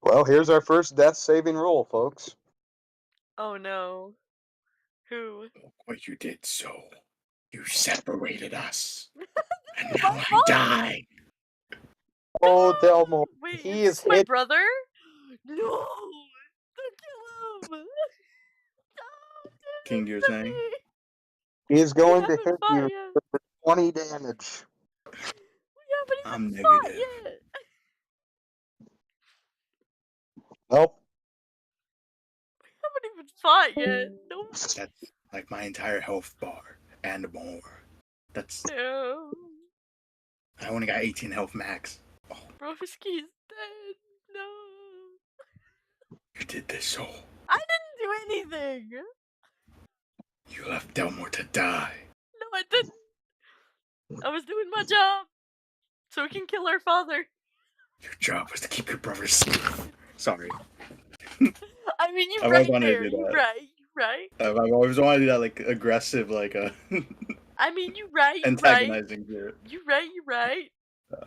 Well, here's our first death saving roll, folks. Oh no. Who? What you did so. You separated us. And My now I fault. die. Oh, Delmo. Wait, He is is this my hit. brother? No! Don't kill him! King, you're saying? He is going to haven't hit fought you yet. with 20 damage. We haven't I'm even fought negative. yet. Nope. We haven't even fought yet. Nope. That's like my entire health bar and more. That's. No. I only got 18 health max. Oh, Broski's dead. No. you did this so. I didn't do anything. You left Delmore to die. No, I didn't. I was doing my job. So we can kill our father. Your job was to keep your brother safe. Sorry. I mean, you're I've right always wanted to there. do You're that. right. You're right. I've always wanted to do that, like, aggressive, like, I mean, you're right. You're right. antagonizing shit. You're right. You're right.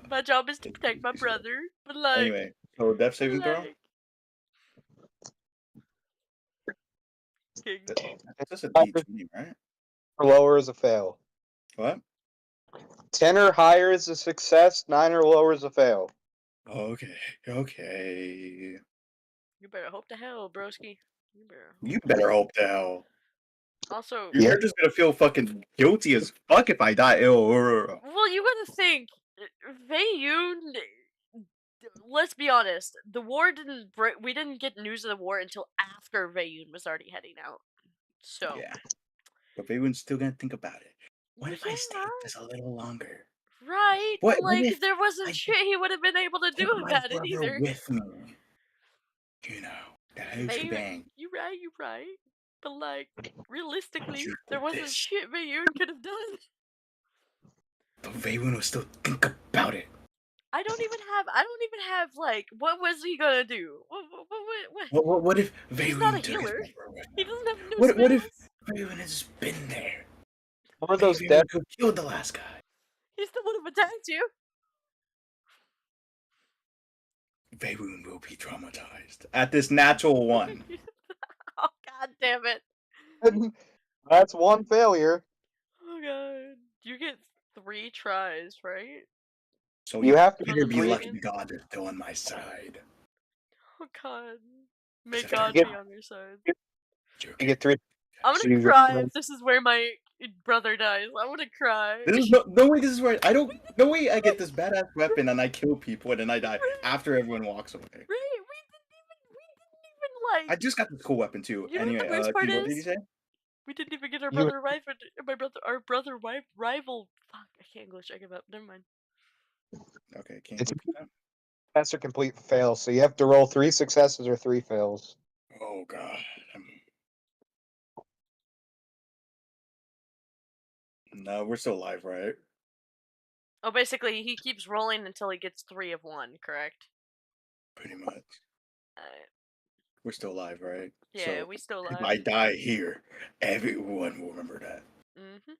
My job is to protect my brother. But like. Anyway, so death saving throw? like, King. That's a D20, right? Or lower is a fail. What? 10 or higher is a success, 9 or lower is a fail. Okay. You better hope to hell, broski. You better. You better hope to hell. Also, You're just gonna feel fucking guilty as fuck if I die ill. well, you gotta think, Vaeyun. Let's be honest. The war didn't. We didn't get news of the war until after Vaeyun was already heading out. So. Yeah. But Vaeyun's still gonna think about it. What if I Yeah. stayed just a little longer? Right. What Like if there wasn't I shit he would have been able to do Took my about it brother either. with me. You know, the whole shebang. You're right. But like, realistically, you there did wasn't this. shit Vaeyun could have done. But Vaeyun will still think about it. I don't even have like, what was he gonna do? What? What if He's Vaeyun not a took his healer. brother with He him? doesn't have no What if spells. Vaeyun has just been there? What are those Vaeyun death? could kill the last guy. He still would have attacked you. Veyron will be traumatized at this natural one. Oh god damn it. That's one failure. Oh god. You get 3 tries, right? So You have to For better the be lucky Morgan? God is still on my side. Oh god. May if God get- be on your side. You're You get 3. I'm So gonna you get cry 3. if this is where my brother dies. I'm gonna cry. This is no way. This is where I don't. No way. I get this badass weapon and I kill people and then I die after everyone walks away. Right? We didn't even I like. just got this cool weapon too. You know what Anyway, the worst part T, what did you is? say? We didn't even get our You- brother rival. Our brother rival. Fuck! I can't English. I give up. Never mind. Okay, can't It's- repeat that. Success or complete fail. So you have to roll 3 successes or 3 fails. Oh god. No, we're still alive, right? Oh, basically, he keeps rolling until he gets 3 of 1. Correct? Pretty much. Uh, We're still alive, right? yeah, So we still if alive. I die here, everyone will remember that. Mhm.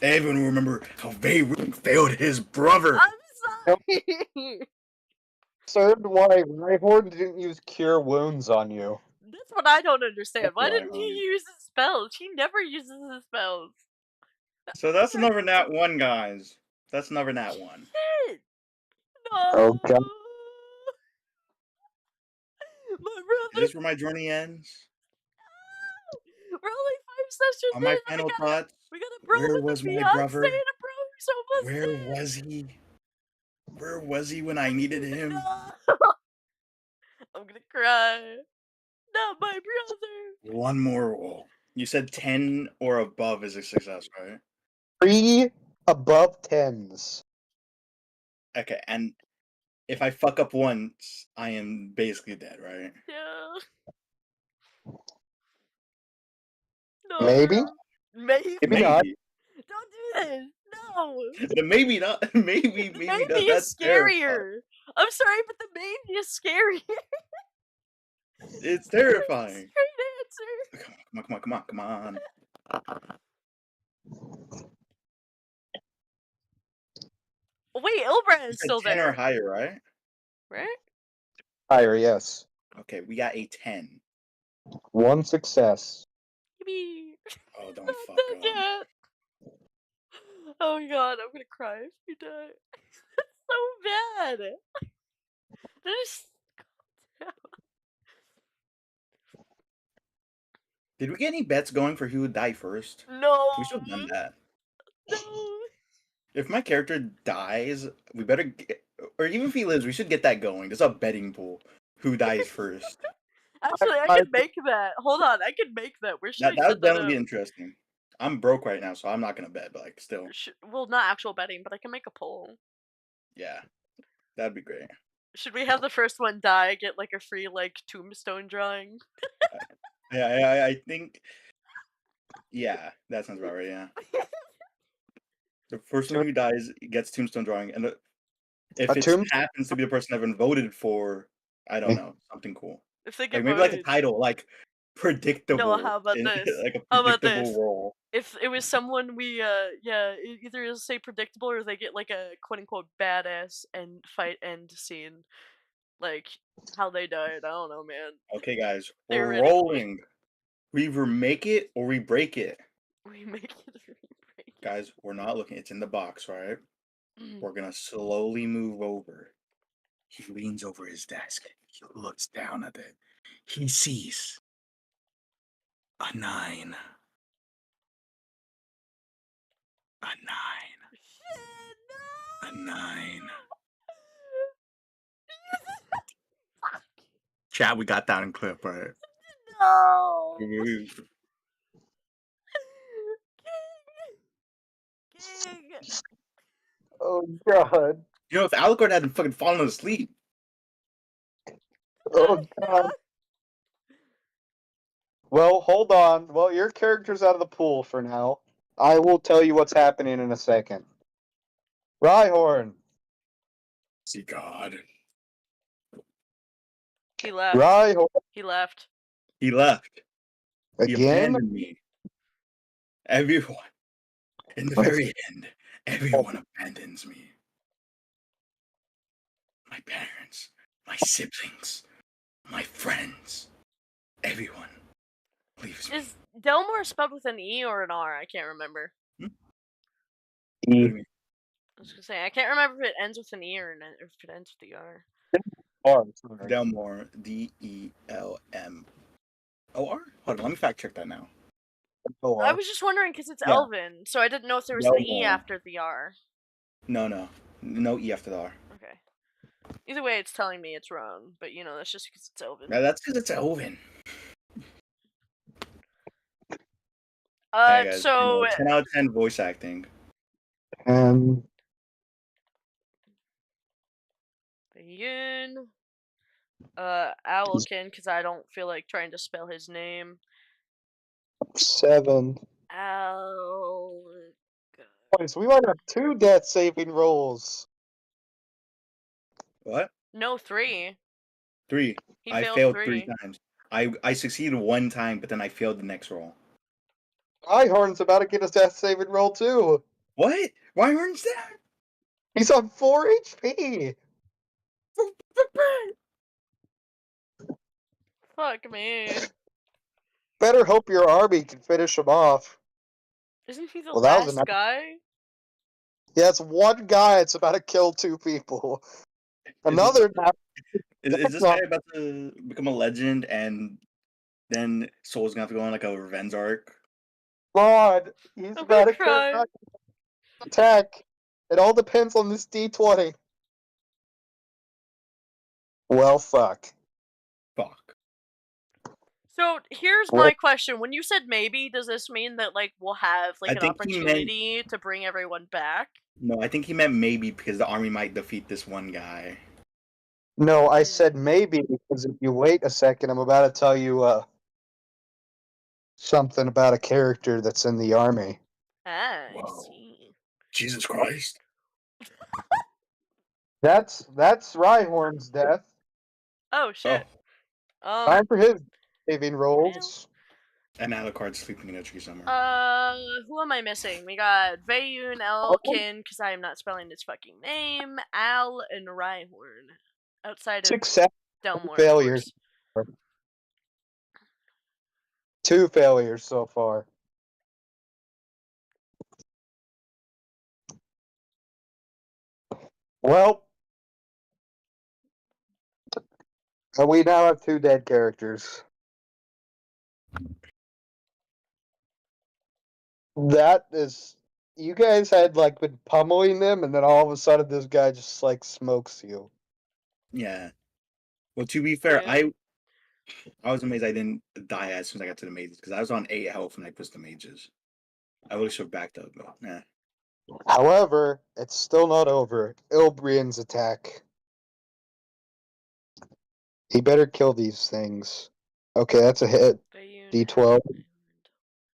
Everyone will remember how Veyron failed his brother. I'm sorry. Third, why Rhyhorn didn't use Cure Wounds on you? That's what I don't understand. Why Right, didn't he use his spells? He never uses his spells. So that's another nat 1, guys. That's another nat 1. Shit! No. Okay. My Is brother. this where my journey ends? We're only 5 sessions On my in. final thoughts, We got a bro where with was a my Beyonce brother? and a bro who's almost Where dead. was he? Where was he when I needed him? No. I'm gonna cry. Not my brother. One more roll. You said 10 or above is a success, right? 3 above 10s. Okay, and if I fuck up once, I am basically dead, right? Yeah. No. Maybe? Maybe. Maybe not. Don't do this. No. Maybe not. Maybe Maybe not. is That's terrifying. scarier. I'm sorry, but the maybe is scarier. It's terrifying. Straight answer. Come on. Wait, Ilbra You is said still 10 or there, higher, right? right? Higher, yes. Okay, we got a 10. 1 success. Maybe. Oh, don't Not fuck dead up. yet. Oh my god, I'm gonna cry if you die. That's so bad. There's. Did we get any bets going for who would die first? No. We should have done that. No. If my character dies, we better get, or even if he lives, we should get that going. There's a betting pool. Who dies first? Actually, I can make that. Hold on, I can make that. Where should That I would set that definitely be up? interesting. I'm broke right now, so I'm not gonna bet, but like still, Well, not actual betting, but I can make a poll. yeah, that'd be great. Should we have the first one die get like a free like tombstone drawing? Yeah, I think. Yeah, that sounds about right. Yeah, the first one who dies gets tombstone drawing, and if A it tomb- happens to be the person I've been voted for, I don't know, something cool. If they Like get maybe like a voted. title, like predictable. how about in- this? Like a How about predictable this? role. If it was someone we either it'll say predictable or they get like a quote unquote badass and fight end scene. Like how they died. I don't know, man. Okay, guys, we're Theoretically. rolling. We either make it or we break it. We make it or we break it. Guys, we're not looking. It's in the box, right? Mm. We're gonna slowly move over. He leans over his desk. He looks down at it. He sees a 9. A 9. Shit, no! A 9. Chat, we got that in clip, right? No! We- King! Oh god. You know, if Alucard hadn't fucking fallen asleep. Oh god. Well, hold on. Well, your character's out of the pool for now. I will tell you what's happening in a second. Rhyhorn. See God. He left. Rhyhorn. He left. He left. He Again? abandoned me. Everyone. In the very end, everyone abandons me. My parents, my siblings, my friends, everyone leaves me. Is Delmore spelled with an E or an R? I can't remember. What do you mean? I was gonna say I can't remember if it ends with an E or if it ends with the R. Delmore, Delmor? Hold on, let me fact check that now. I was just wondering because it's Yeah. Elven, so I didn't know if there was an E Delmore. after the R. No E after the R. Okay. Either way, it's telling me it's wrong, but you know that's just because it's Elven. Yeah, that's because it's Elven. Hey guys, so 10 out of 10 voice acting. And Yun, Owlkin, because I don't feel like trying to spell his name. 7. So we might have 2 death saving rolls. What? No, 3. 3. He I failed failed 3. 3 times. I succeeded 1 time, but then I failed the next roll. Rhyhorn's about to get his death saving roll too. What? Rhyhorn's that? He's on 4 HP. Fuck me. Better hope your army can finish him off. Isn't he the Well, that was last guy? Yeah, it's one guy. It's about to kill 2 people. Another. Is this guy about to become a legend and then Soul's gonna have to go on like a revenge arc? God, he's I'm about gonna to cry. attack. It all depends on this D20. Well, fuck. Fuck. So here's my question: when you said maybe, does this mean that like we'll have like I an think he meant- opportunity to bring everyone back? No, I think he meant maybe because the army might defeat this one guy. No, I said maybe because if you wait a second, I'm about to tell you something about a character that's in the army. Ah, I Whoa. see. Jesus Christ. That's Rhyhorn's death. Oh shit. Time for his saving rolls. And Alucard's sleeping in a tree somewhere. Who am I missing? We got Veyun, Elkin, because I am not spelling his fucking name, Al, and Rhyhorn. Outside of Success. Delmore, of Failures. course. 2 failures so far. Well, we now have 2 dead characters. That is, you guys had like been pummeling them, and then all of a sudden this guy just like smokes you. Yeah. Well, to be fair, Yeah. I was amazed I didn't die as soon as I got to the mages because I was on 8 health when I pushed the mages. I would have should have backed up, but nah. However, it's still not over. Ilbrian's attack. He better kill these things. Okay, that's a hit. Veyun, D12. Al,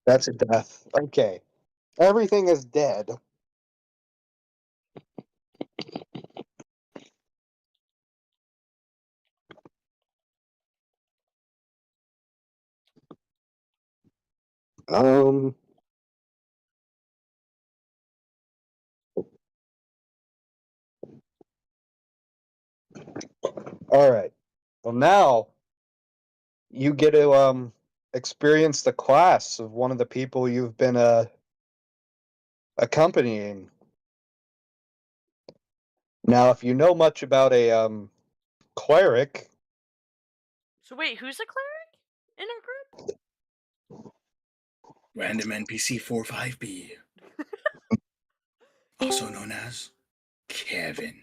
That's a death. Okay. Everything is dead. All right. Well, now you get to experience the class of one of the people you've been accompanying. Now, if you know much about a cleric, So wait, who's a cleric in our group? Random NPC 45B. Also known as Kevin.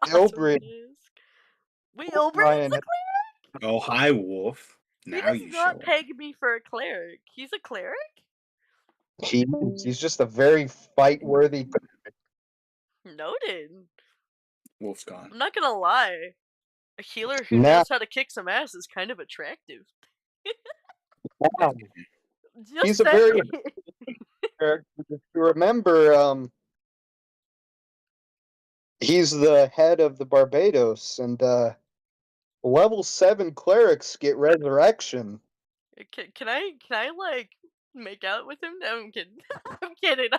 Ilbrian. Wait, Ilbrian's Ryan, a cleric? Oh, hi, Wolf. He Now does you not show. peg me for a cleric. He's a cleric? He's just a very fight-worthy. Noted. Wolf's gone. I'm not gonna lie. A healer who Nah. knows how to kick some ass is kind of attractive. Just He's a very saying. character. If you remember, he's the head of the Barbados, and level 7 clerics get resurrection. Can I like make out with him? No, I'm kidding. I'm kidding.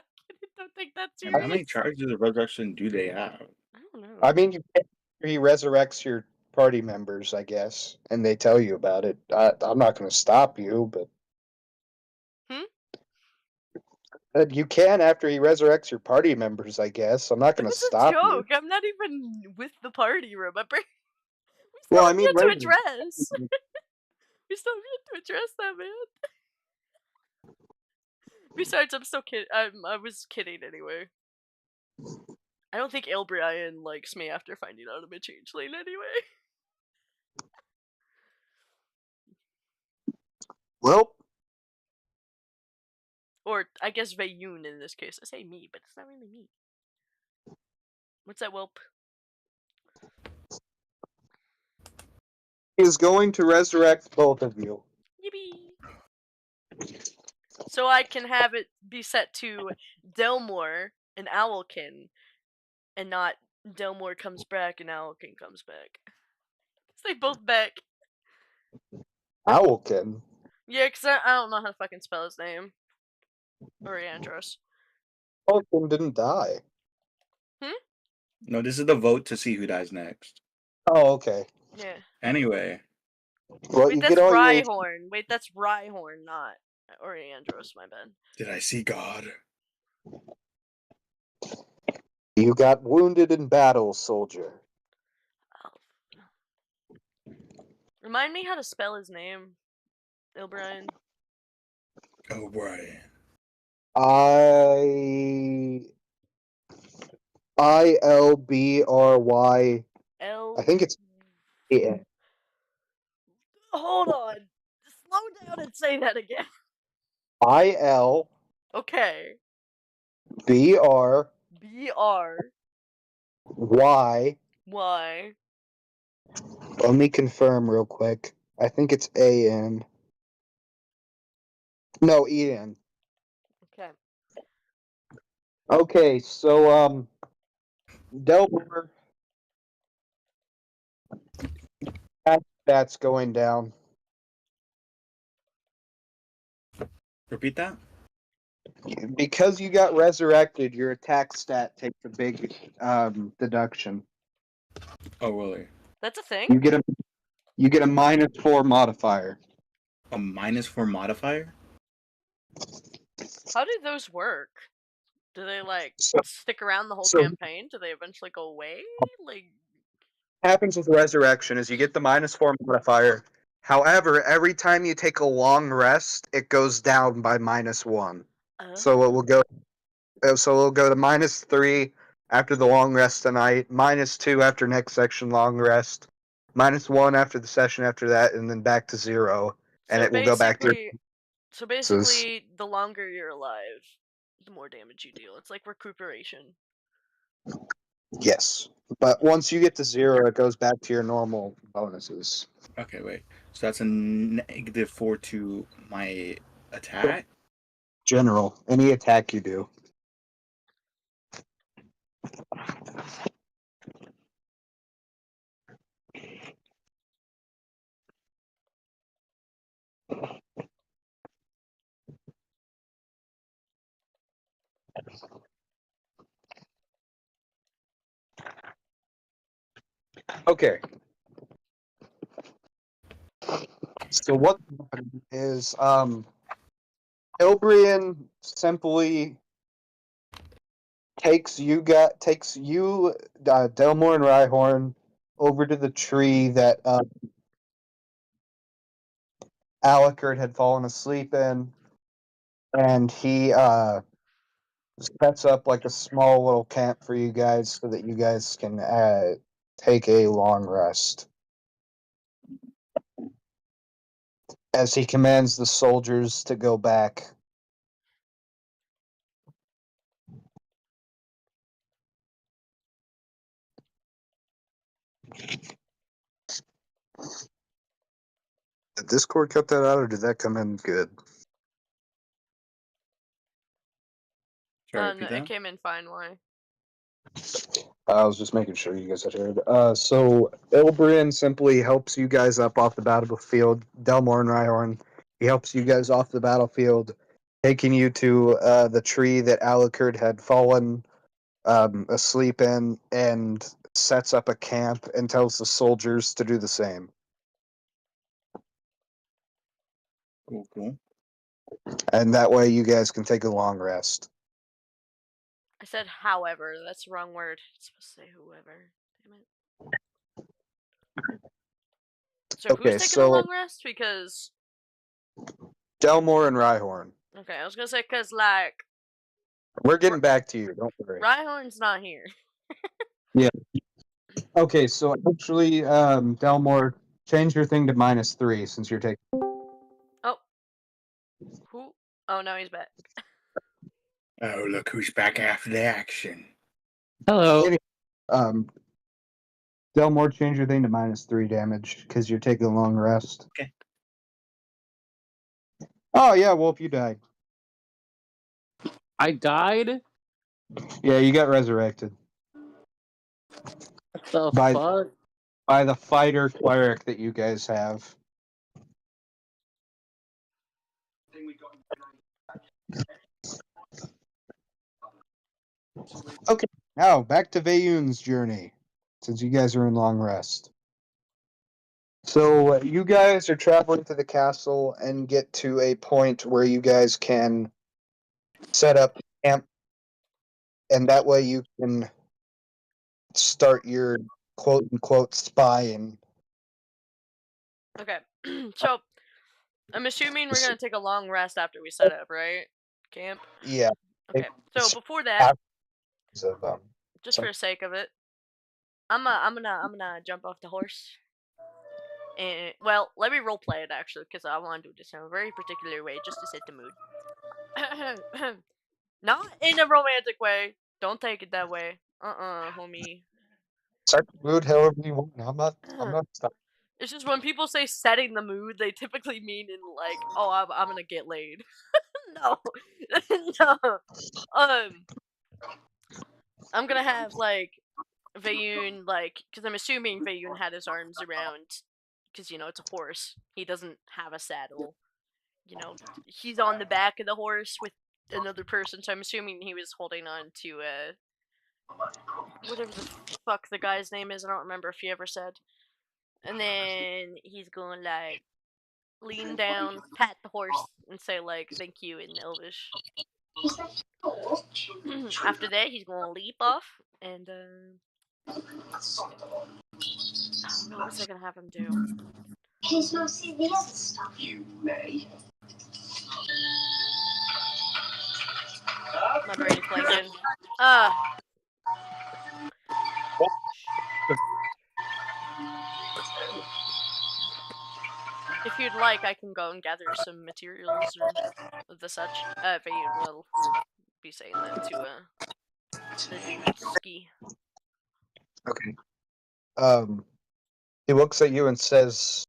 Don't take that How serious. many charges of resurrection do they have? I don't know. I mean, he resurrects your party members, I guess, and they tell you about it. I'm not going to stop you, but you can after he resurrects your party members, I guess. I'm not It going to was a stop you. joke. I'm not even with the party, remember? We still Well, I have mean, yet to later. address. We still have yet to address that, man. Besides, I'm still kidding. I was kidding anyway. I don't think Elbrian likes me after finding out I'm a changeling anyway. Well, Or, I guess Veyun in this case. I say me, but it's not really me. What's that, Whelp? he is going to resurrect both of you. Yippee! So I can have it be set to Delmore and Owlkin, and not Delmore comes back and Owlkin comes back. Cause they both back. Owlkin? Yeah, cause I don't know how to fucking spell his name. Oriandros. Owlkin didn't die. No, this is the vote to see who dies next. Oh, okay. Yeah. Anyway, Well, Wait, you that's get all your Rhyhorn. Wait, that's Rhyhorn, not Oriandros, my bad. did I see God? You got wounded in battle, soldier. Remind me how to spell his name, Ilbrian. Oh, Brian. Ilbry. L. I think it's yeah. Hold on. Slow down and say that again. ILBR. Okay. Y. Y. Let me confirm real quick. I think it's AN. No, EN. Okay. Okay, so Delmore. That's going down. Repeat that? Because you got resurrected, your attack stat takes a big deduction. Oh, really? That's a thing? You get a -4 modifier. A -4 modifier? How do those work? Do they, like, So- stick around the whole so- campaign? Do they eventually go away? Like, Happens with resurrection is you get the -4 modifier. However, every time you take a long rest, it goes down by -1. So it will go. So it'll go to -3 after the long rest tonight, -2 after next section long rest, -1 after the session after that, and then back to 0. And so it will go back to. So basically, the longer you're alive, the more damage you deal. It's like recuperation. Yes, but once you get to 0, it goes back to your normal bonuses. Okay, wait. So that's a -4 to my attack? General, any attack you do. Okay. So what is Ilbrian simply takes you Delmore and Rhyhorn over to the tree that Alucard had fallen asleep in, and he sets up like a small little camp for you guys so that you guys can take a long rest. As he commands the soldiers to go back. Did Discord cut that out, or did that come in good? Sorry, No, repeat that? it came in fine. Why? I was just making sure you guys had heard. So Ilbrian simply helps you guys up off the battlefield. Delmore and Rhyhorn, he helps you guys off the battlefield, taking you to the tree that Alucard had fallen asleep in, and sets up a camp and tells the soldiers to do the same. Cool. And that way you guys can take a long rest. I said however. That's the wrong word. It's supposed to say whoever. Damn it. So Okay, who's taking so- a long rest? Because Delmore and Rhyhorn. okay, I was gonna say because like We're getting back to you, don't worry. Rhyhorn's not here. Okay, so actually, Delmore, change your thing to -3 since you're taking. Who? Oh no, he's back. Oh, look who's back after the action. Hello. Delmore, change your thing to -3 damage because you're taking a long rest. Okay. Oh yeah, Wolf, you died. I died? Yeah, you got resurrected What the By- fuck? by the fighter cleric that you guys have. Okay, now back to Vayun's journey, since you guys are in long rest. So you guys are traveling to the castle and get to a point where you guys can set up camp, and that way you can start your quote unquote spying. Okay, so I'm assuming we're gonna take a long rest after we set up, right? Camp. Yeah. Okay, so It's before that, Of, just for the sake of it, I'm gonna jump off the horse. And well, let me role play it actually, because I want to do this in a very particular way, just to set the mood. Not in a romantic way. Don't take it that way. Homie. start the mood however you want. I'm not stopping. It's just when people say setting the mood, they typically mean in like, oh, I'm gonna get laid. No, no. I'm gonna have like Vayun, like, because I'm assuming Vayun had his arms around, because you know it's a horse. He doesn't have a saddle. You know, he's on the back of the horse with another person, so I'm assuming he was holding on to whatever the fuck the guy's name is. I don't remember if he ever said. And then he's going like lean down, pat the horse, and say like "thank you" in Elvish. After that, he's gonna leap off and what was I gonna have him do? Please not see the other stuff. My brain's blanking. If you'd like, I can go and gather some materials or the such. Vayun will be saying that to Ski. Okay. He looks at you and says,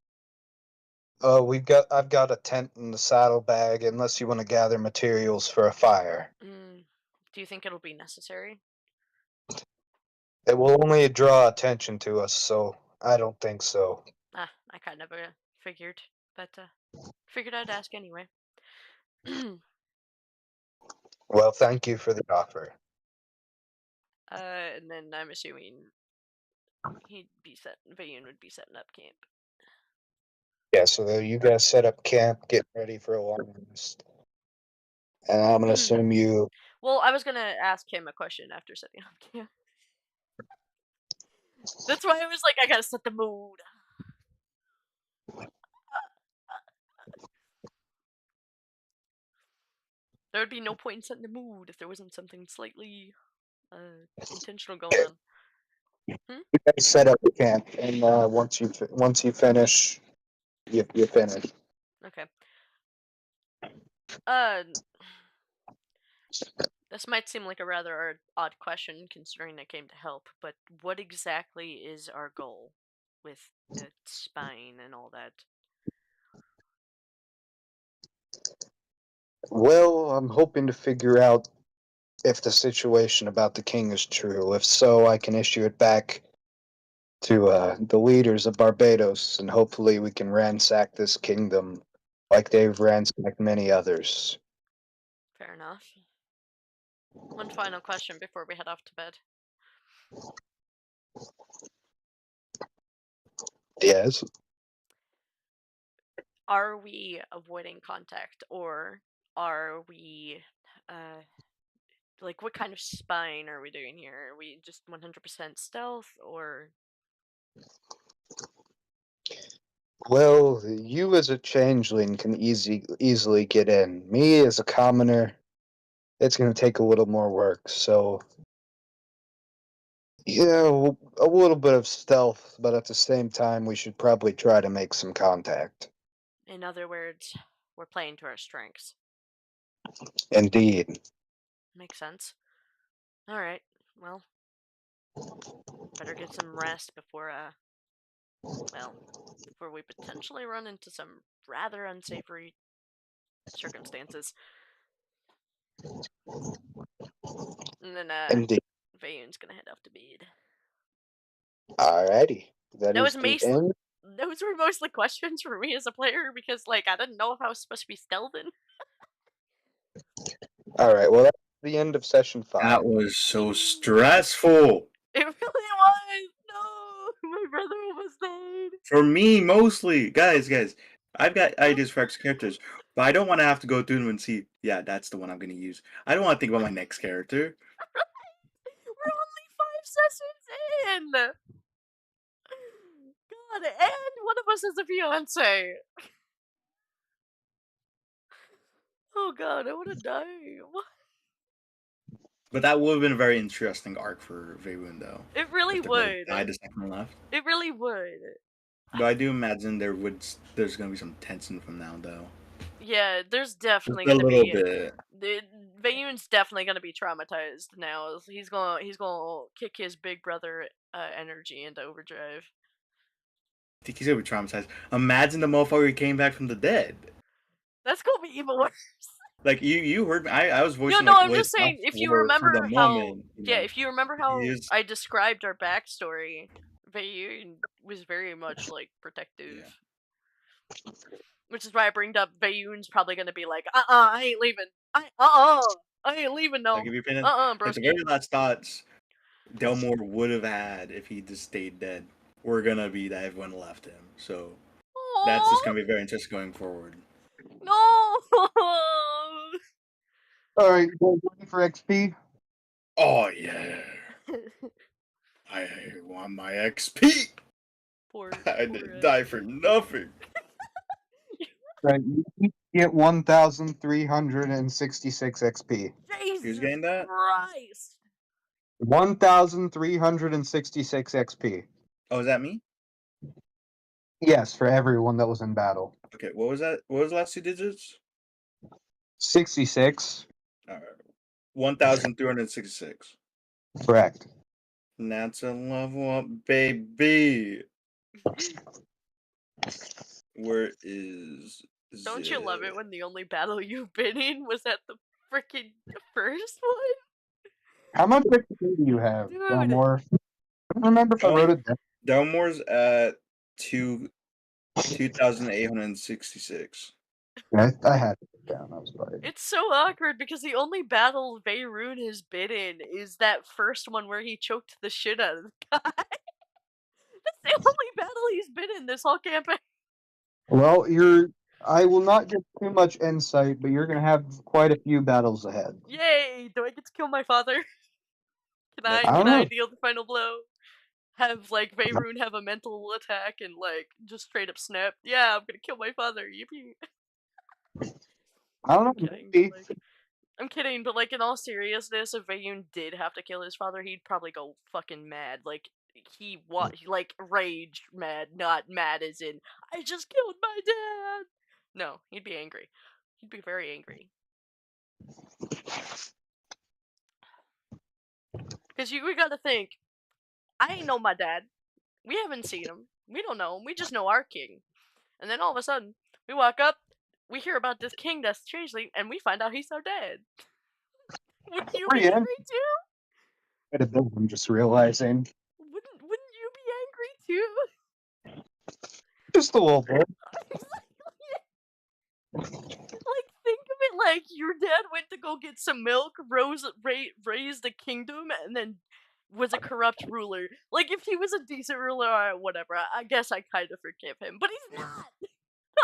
I've got a tent in the saddlebag unless you want to gather materials for a fire. Do you think it'll be necessary? It will only draw attention to us, so I don't think so. I kind of figured, but figured I'd ask anyway. Well, thank you for the offer. And then I'm assuming Vayun would be setting up camp. Yeah, so you guys set up camp, get ready for a long rest. And I'm gonna assume you. Well, I was gonna ask him a question after setting up camp. That's why I was like, I gotta set the mood. There would be no point in setting the mood if there wasn't something slightly intentional going on. You guys set up the camp, and once you finish, you finish. Okay. This might seem like a rather odd question considering I came to help, but what exactly is our goal with the spine and all that? Well, I'm hoping to figure out if the situation about the king is true. If so, I can issue it back to the leaders of Barbados, and hopefully we can ransack this kingdom like they've ransacked many others. Fair enough. One final question before we head off to bed. Yes. Are we avoiding contact, or are we, uh, like, what kind of spying are we doing here? Are we just 100% stealth, or... Well, you as a changeling can easily get in. Me as a commoner, it's going to take a little more work. So, yeah, a little bit of stealth, but at the same time, we should probably try to make some contact. In other words, we're playing to our strengths. Indeed. Makes sense. Alright, well, better get some rest before, before we potentially run into some rather unsavory circumstances. And then, Indeed. Vayun's gonna head off to bed. Alrighty. That That is was the end. Those were mostly questions for me as a player, because, like, I didn't know if I was supposed to be stealthing. Alright, well, that's the end of session 5. That was so stressful. It really was! No! My brother almost died! For me, mostly. Guys, I've got ideas for extra characters, but I don't want to have to go through them and see, yeah, that's the one I'm going to use. I don't want to think about my next character. We're only 5 sessions in! God, and one of us is a fiance! Oh god, I wanna die. What? But that would have been a very interesting arc for Veyun, though. It really If the girl would. died the second left. It really would. But I do imagine there's going to be some tension from now, though. Yeah, there's definitely Just a gonna little be... bit. Veyun's definitely gonna be traumatized now. He's gonna kick his big brother energy into overdrive. I think he's going to be traumatized. Imagine the motherfucker who came back from the dead. That's gonna be even worse. Like, you heard me. I was voicing No, like, I'm what just saying, thoughts if you were remember from the how... moment, Yeah, if you remember how is- I described our backstory, Veyun was very much, like, protective. Yeah. Which is why I bring up Veyun's probably gonna be like, I ain't leaving. I ain't leaving, no. Like, if you're paying, Bro. like, the very last thoughts Delmore would have had if he just stayed dead were gonna be that everyone left him. So that's just gonna be very interesting going forward. No! Alright, you guys ready for XP? Oh yeah, I want my XP. Poor, I didn't die for nothing. Right, you each get 1,366 XP. Jesus Who's getting that? Christ! 1,366 XP. Oh, is that me? Yes, for everyone that was in battle. Okay, what was that? What was the last two digits? 66. 1,366. Correct. And that's a level up, baby. Where is? Don't you love Zed? it when the only battle you've been in was at the freaking first one? How much XP do you have, Dude. Delmore? I don't remember if I wrote it down. Delmore's at 2,866. I had it down. I was right. It's so awkward because the only battle Veyun has been in is that first one where he choked the shit out of the guy. That's the only battle he's been in this whole campaign. Well, I will not give too much insight, but you're gonna have quite a few battles ahead. Yay! Do I get to kill my father? I Can don't I know. deal the final blow? Have, like, Veyun have a mental attack and, like, just straight up snap. Yeah, I'm gonna kill my father. Yippee. I don't know. Kidding, Maybe. but, like, I'm kidding, but, like, in all seriousness, if Veyun did have to kill his father, he'd probably go fucking mad. Like, he like, rage mad, not mad as in, I just killed my dad! No, he'd be angry. He'd be very angry. Because we gotta think, I ain't know my dad. We haven't seen him. We don't know him. We just know our king. And then all of a sudden, we walk up, we hear about this king that's changeling, and we find out he's our dad. Wouldn't you be Pretty angry too? I'm just realizing. Wouldn't you be angry too? Just a little bit. Like, think of it like your dad went to go get some milk, raised the kingdom, and then was a corrupt ruler. Like, if he was a decent ruler or whatever, I guess I kind of forgive him. But he's not!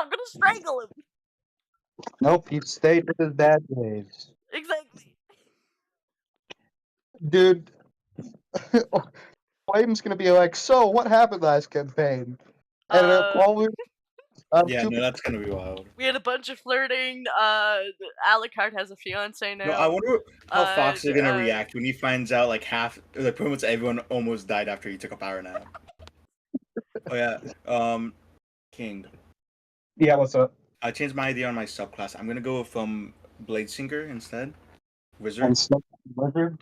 I'm gonna strangle him! Nope, he stayed with his bad ways. Exactly. Dude, Flame's gonna be like, so what happened last campaign? And all we Yeah, two no, that's gonna be wild. We had a bunch of flirting. Alucard has a fiance now. No, I wonder how Fox is gonna uh, react when he finds out like pretty much everyone almost died after he took a power nap. Oh yeah, King. Yeah, what's up? I changed my idea on my subclass. I'm gonna go with Bladesinger instead. Wizard. And Smoke Wizard?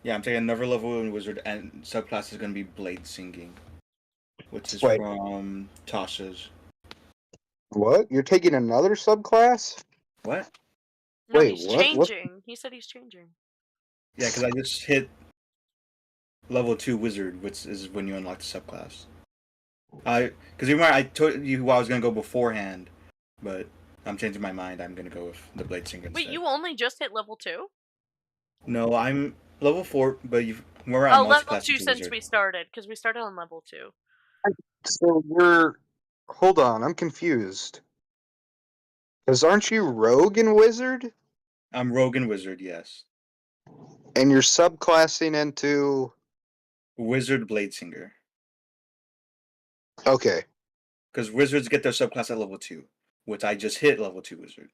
Yeah, I'm taking another level in Wizard, and subclass is gonna be Blade Singing, which is Wait. from Tasha's. What? You're taking another subclass? What? No, Wait, he's what? changing. He said he's changing. Yeah, because I just hit level 2 Wizard, which is when you unlock the subclass. Because remember I told you who I was gonna go beforehand, but I'm changing my mind. I'm gonna go with the Blade Singer instead. Wait, you only just hit level 2? No, I'm level 4, but we're at Oh, level multi-class 2 since Wizard. we started, because we started on level 2. So you're... Hold on, I'm confused. Because aren't you Rogue and Wizard? I'm Rogue and Wizard, yes. And you're subclassing into... Wizard Blade Singer. Okay. Because Wizards get their subclass at level 2, which I just hit level 2 Wizard.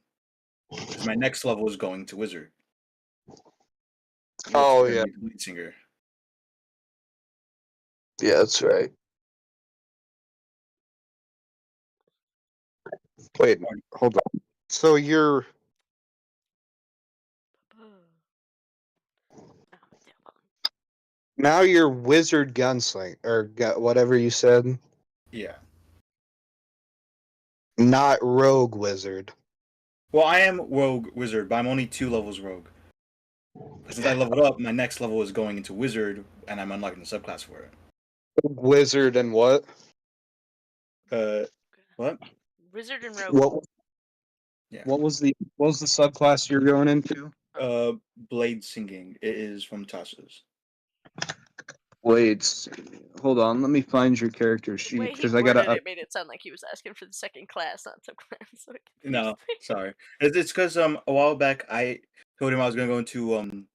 Because my next level is going to Wizard. Oh, Which is yeah. gonna be Blade Singer. Yeah, that's right. Wait, hold on. So you're... Now you're Wizard Gunsling, or whatever you said. Yeah. Not Rogue Wizard. Well, I am Rogue Wizard, but I'm only 2 levels Rogue. Since I leveled up, my next level is going into Wizard, and I'm unlocking the subclass for it. Wizard and what? What? Wizard and Rogue. What? Yeah. What was the subclass you're going into? Blade Singing. It is from Tasha's. Wait, hold on. Let me find your character sheet The way he because I worded gotta. it made it sound like he was asking for the second class, not subclass. So it confused No, me. sorry. It's because a while back I told him I was gonna go into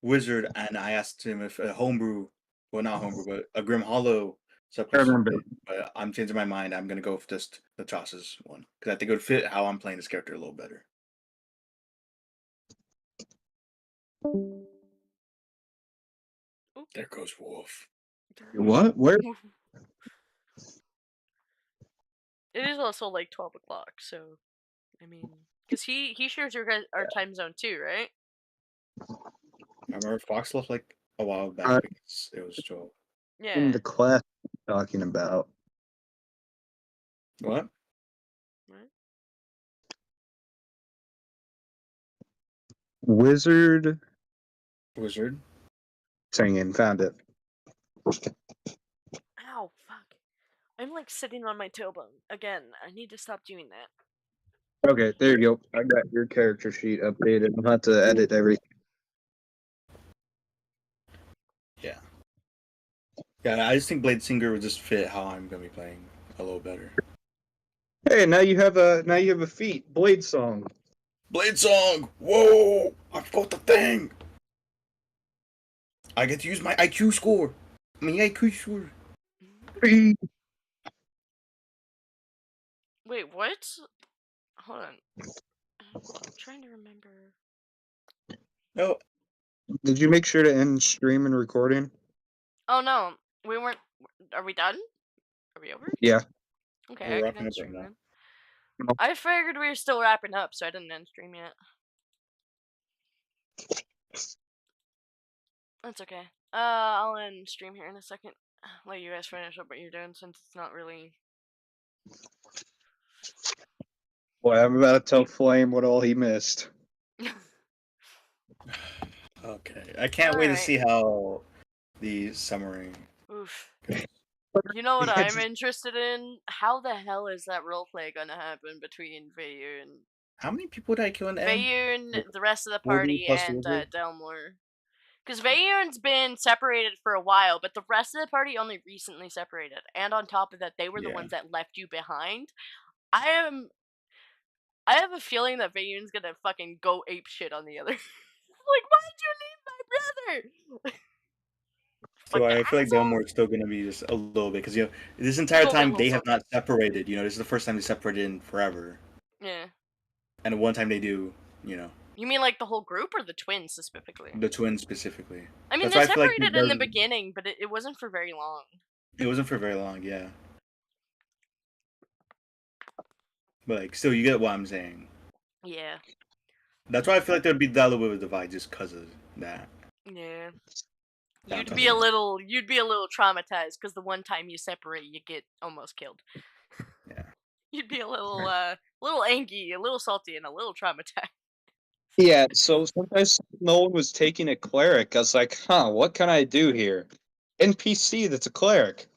Wizard, and I asked him if a homebrew, well not homebrew, but a Grim Hollow subclass. I remember. But I'm changing my mind. I'm gonna go with just the Tasha's one because I think it would fit how I'm playing this character a little better. There goes Wolf. What? Where? It is also like 12 o'clock, so I mean, because he shares our time zone too, right? I remember Fox left like a while back because it was 12. Yeah. In the class you're talking about. What? Wizard. Wizard. Singing. Found it. Ow, fuck. I'm like sitting on my tailbone. Again, I need to stop doing that. Okay, there you go. I got your character sheet updated. I'll have to edit everything. Yeah. Yeah, I just think Blade Singer would just fit how I'm gonna be playing a little better. Hey, now you have a feat. Blade Song. Blade Song! Whoa! I forgot the thing! I get to use my IQ score! My IQ score! Wait, what? Hold on. I'm trying to remember. No. Did you make sure to end stream and recording? Oh no, we weren't. Are we done? Are we over? Yeah. Okay, We're I wrapping can end up stream right now. then. I figured we were still wrapping up, so I didn't end stream yet. That's okay. I'll end stream here in a second. Let you guys finish up what you're doing, since it's not really. Boy, I'm about to tell Flame what all he missed. Okay. I can't wait to see how the summary. Oof. You know what I'm interested in? How the hell is that roleplay gonna happen between Vayu and How many people did I kill in the end? Vayu and the rest of the Warden party plus and Wizard? Delmore? Because Vaeyun's been separated for a while, but the rest of the party only recently separated. And on top of that, they were the Yeah. ones that left you behind. I have a feeling that Vaeyun's gonna fucking go ape shit on the other. Like, why'd you leave my brother? So Fucking I feel like asshole. Delmore is still gonna be just a little bit because this entire Little bit, time little they have something. not separated. This is the first time they separated in forever, Yeah. and one time they do. You mean like the whole group or the twins specifically? The twins specifically. I mean, That's they why I feel like separated in the beginning, but it wasn't for very long. it wasn't for very long. Yeah, but like still, you get what I'm saying. Yeah. That's why I feel like there'd be that little bit of a divide just because of that. Yeah. Downtown You'd be a little traumatized because the one time you separate, you get almost killed. Yeah. You'd be a little angry, a little salty, and a little traumatized. Yeah, so sometimes no one was taking a cleric. I was like, what can I do here? NPC that's a cleric.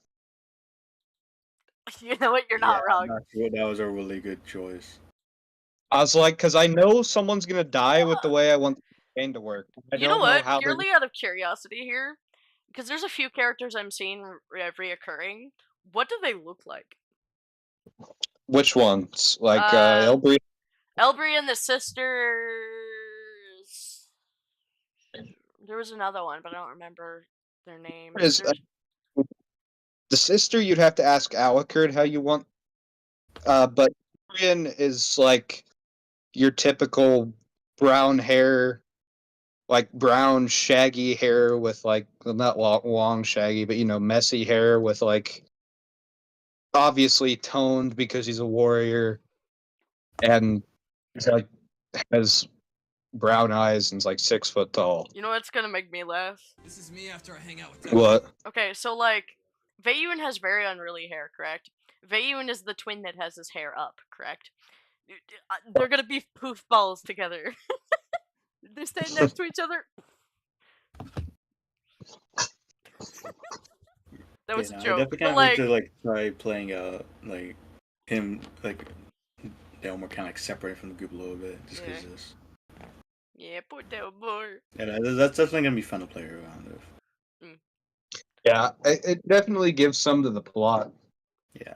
You know what? You're not wrong. That was a really good choice. I was like, because I know someone's going to die with the way I want the campaign to work. I You know don't what? how they're- Purely out of curiosity here, because there's a few characters I'm seeing reoccurring. What do they look like? Which ones? Like Uh, Elbrey? Elbrey and the sisters. There was another one, but I don't remember their names. Is the sister? You'd have to ask Alucard how you want. But Brian is like your typical brown hair, like brown shaggy hair with like not long shaggy, but messy hair with like obviously toned because he's a warrior, and he's like has brown eyes and is like 6 foot tall. You know what's gonna make me laugh? This is me after I hang out with What? Okay, so like, Vaeyun has very unruly hair, correct? Vaeyun is the twin that has his hair up, correct? They're gonna be poof balls together. They stand next to each other. That was a I joke. definitely But kind of like, to like try playing like him like Delmore kind of like separated from the group a little bit just because Yeah. this. yeah, poor Delmore. Yeah, that's definitely gonna be fun to play around with. Yeah, it definitely gives some to the plot. Yeah.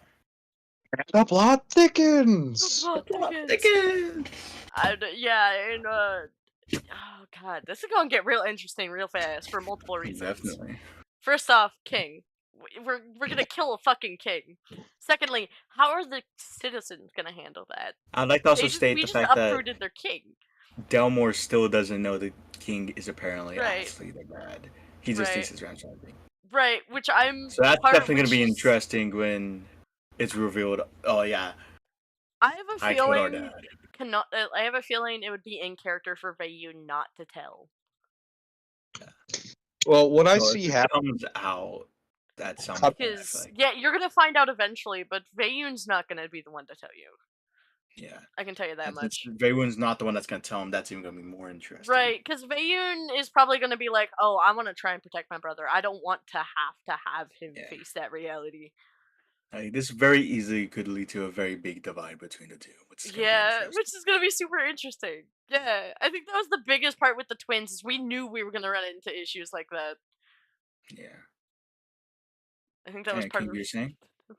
The plot thickens. Yeah, and oh god, this is gonna get real interesting real fast for multiple reasons. Definitely. First off, king. We're gonna kill a fucking king. Secondly, how are the citizens gonna handle that? I'd like to also we state the just fact that uprooted their king. Delmore still doesn't know the king is apparently Right. honestly the bad. He just thinks his grandson. Right, which I'm. So that's part- definitely gonna be which is- interesting when it's revealed. Oh yeah, I have a I killed our feeling. dad. I have a feeling it would be in character for Vaeyun not to tell. Well, what I So if see it happen. comes out. That's something. I feel Because like. yeah, you're gonna find out eventually, but Vaeyun's not gonna be the one to tell you. Yeah. I can tell you that much. Vaeyun's not the one that's gonna tell him. That's even gonna be more interesting. Right, because Vaeyun is probably gonna be like, "Oh, I want to try and protect my brother. I don't want to have him face that reality." Like, this very easily could lead to a very big divide between the two. Yeah, which is gonna be super interesting. Yeah, I think that was the biggest part with the twins. Is we knew we were gonna run into issues like that. Yeah. I think that was part of the saying. I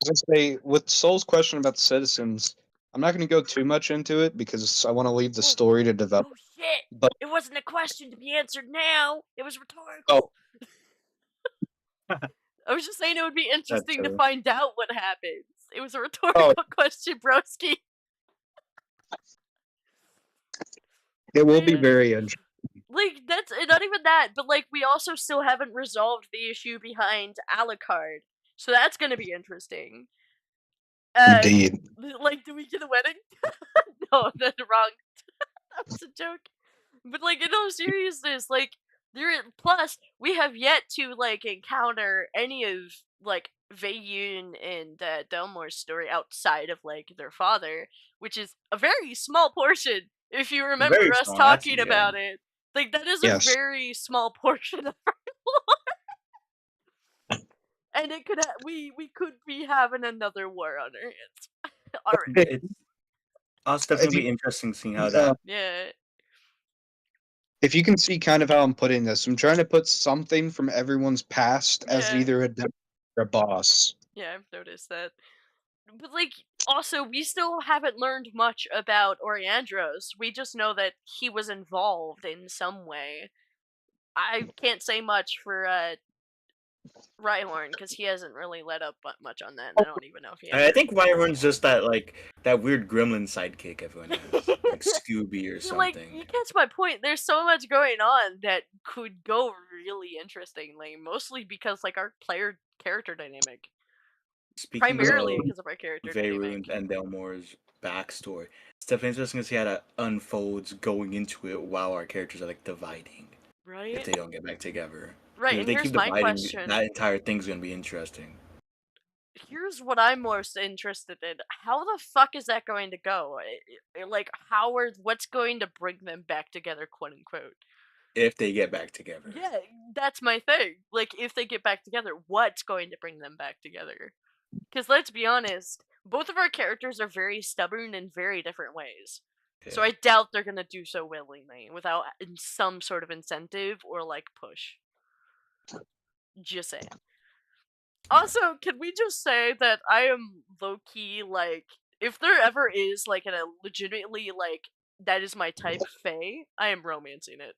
was gonna say with Soul's question about the citizens, I'm not going to go too much into it because I want to leave the story to develop. Oh shit! But it wasn't a question to be answered now. It was rhetorical. Oh. I was just saying it would be interesting to true. find out what happens. It was a rhetorical question, broski. It will be very interesting. Like, that's not even that, but like, we also still haven't resolved the issue behind Alucard. So that's gonna be interesting. Indeed. Like, do we get a wedding? No, that's wrong. That was a joke. But like, in all seriousness, like, plus, we have yet to like encounter any of like Vaeyun and Delmore's story outside of like their father, which is a very small portion. If you remember Very us small, talking actually, about it, like that is Yes. a very small portion of our lore, and it could we could be having another war on our hands already. It's definitely be interesting seeing how that. Yeah. if you can see kind of how I'm putting this, I'm trying to put something from everyone's past as Yeah. either a dep or a boss. Yeah, I've noticed that. But like, also, we still haven't learned much about Oriandros. We just know that he was involved in some way. I can't say much for Rhyhorn because he hasn't really let up much on that, and I don't even know if he. I think Rhyhorn's just that weird gremlin sidekick everyone has, like Scooby or Like, something. you catch my point. There's so much going on that could go really interestingly, mostly because like our player character dynamic. Speaking Primarily of because of our character Veyrunt dynamic. and Delmore's backstory, it's definitely interesting to see how that unfolds going into it while our characters are like dividing. Right? If they don't get back together. Right, If and they here's keep my dividing, question. that entire thing's gonna be interesting. Here's what I'm most interested in. How the fuck is that going to go? Like, what's going to bring them back together, quote unquote? If they get back together. Yeah, that's my thing. Like, if they get back together, what's going to bring them back together? Because let's be honest, both of our characters are very stubborn in very different ways. So Yeah. I doubt they're gonna do so willingly without some sort of incentive or like push. Just saying. Also, can we just say that I am low key like, if there ever is like a legitimately like that is my type fae, I am romancing it.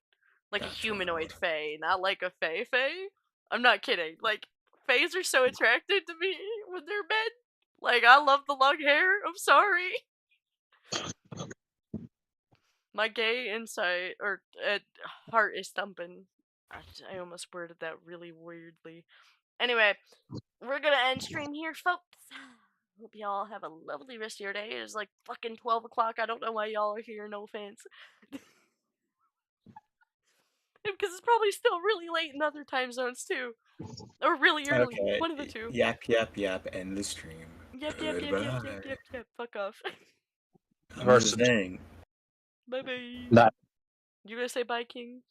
Like a humanoid fae, not like a fae. I'm not kidding. Like, faes are so attracted to me when they're men. Like, I love the long hair. I'm sorry. My gay insight or heart is thumping. I almost worded that really weirdly. Anyway, we're gonna end stream here, folks. Hope y'all have a lovely rest of your day. It's like fucking 12 o'clock. I don't know why y'all are here, no offense. Because it's probably still really late in other time zones, too. Or really early. Okay. One of the two. Yap, end the stream. Yep. Fuck off. I'm just saying. Bye bye. That You gonna say bye, King?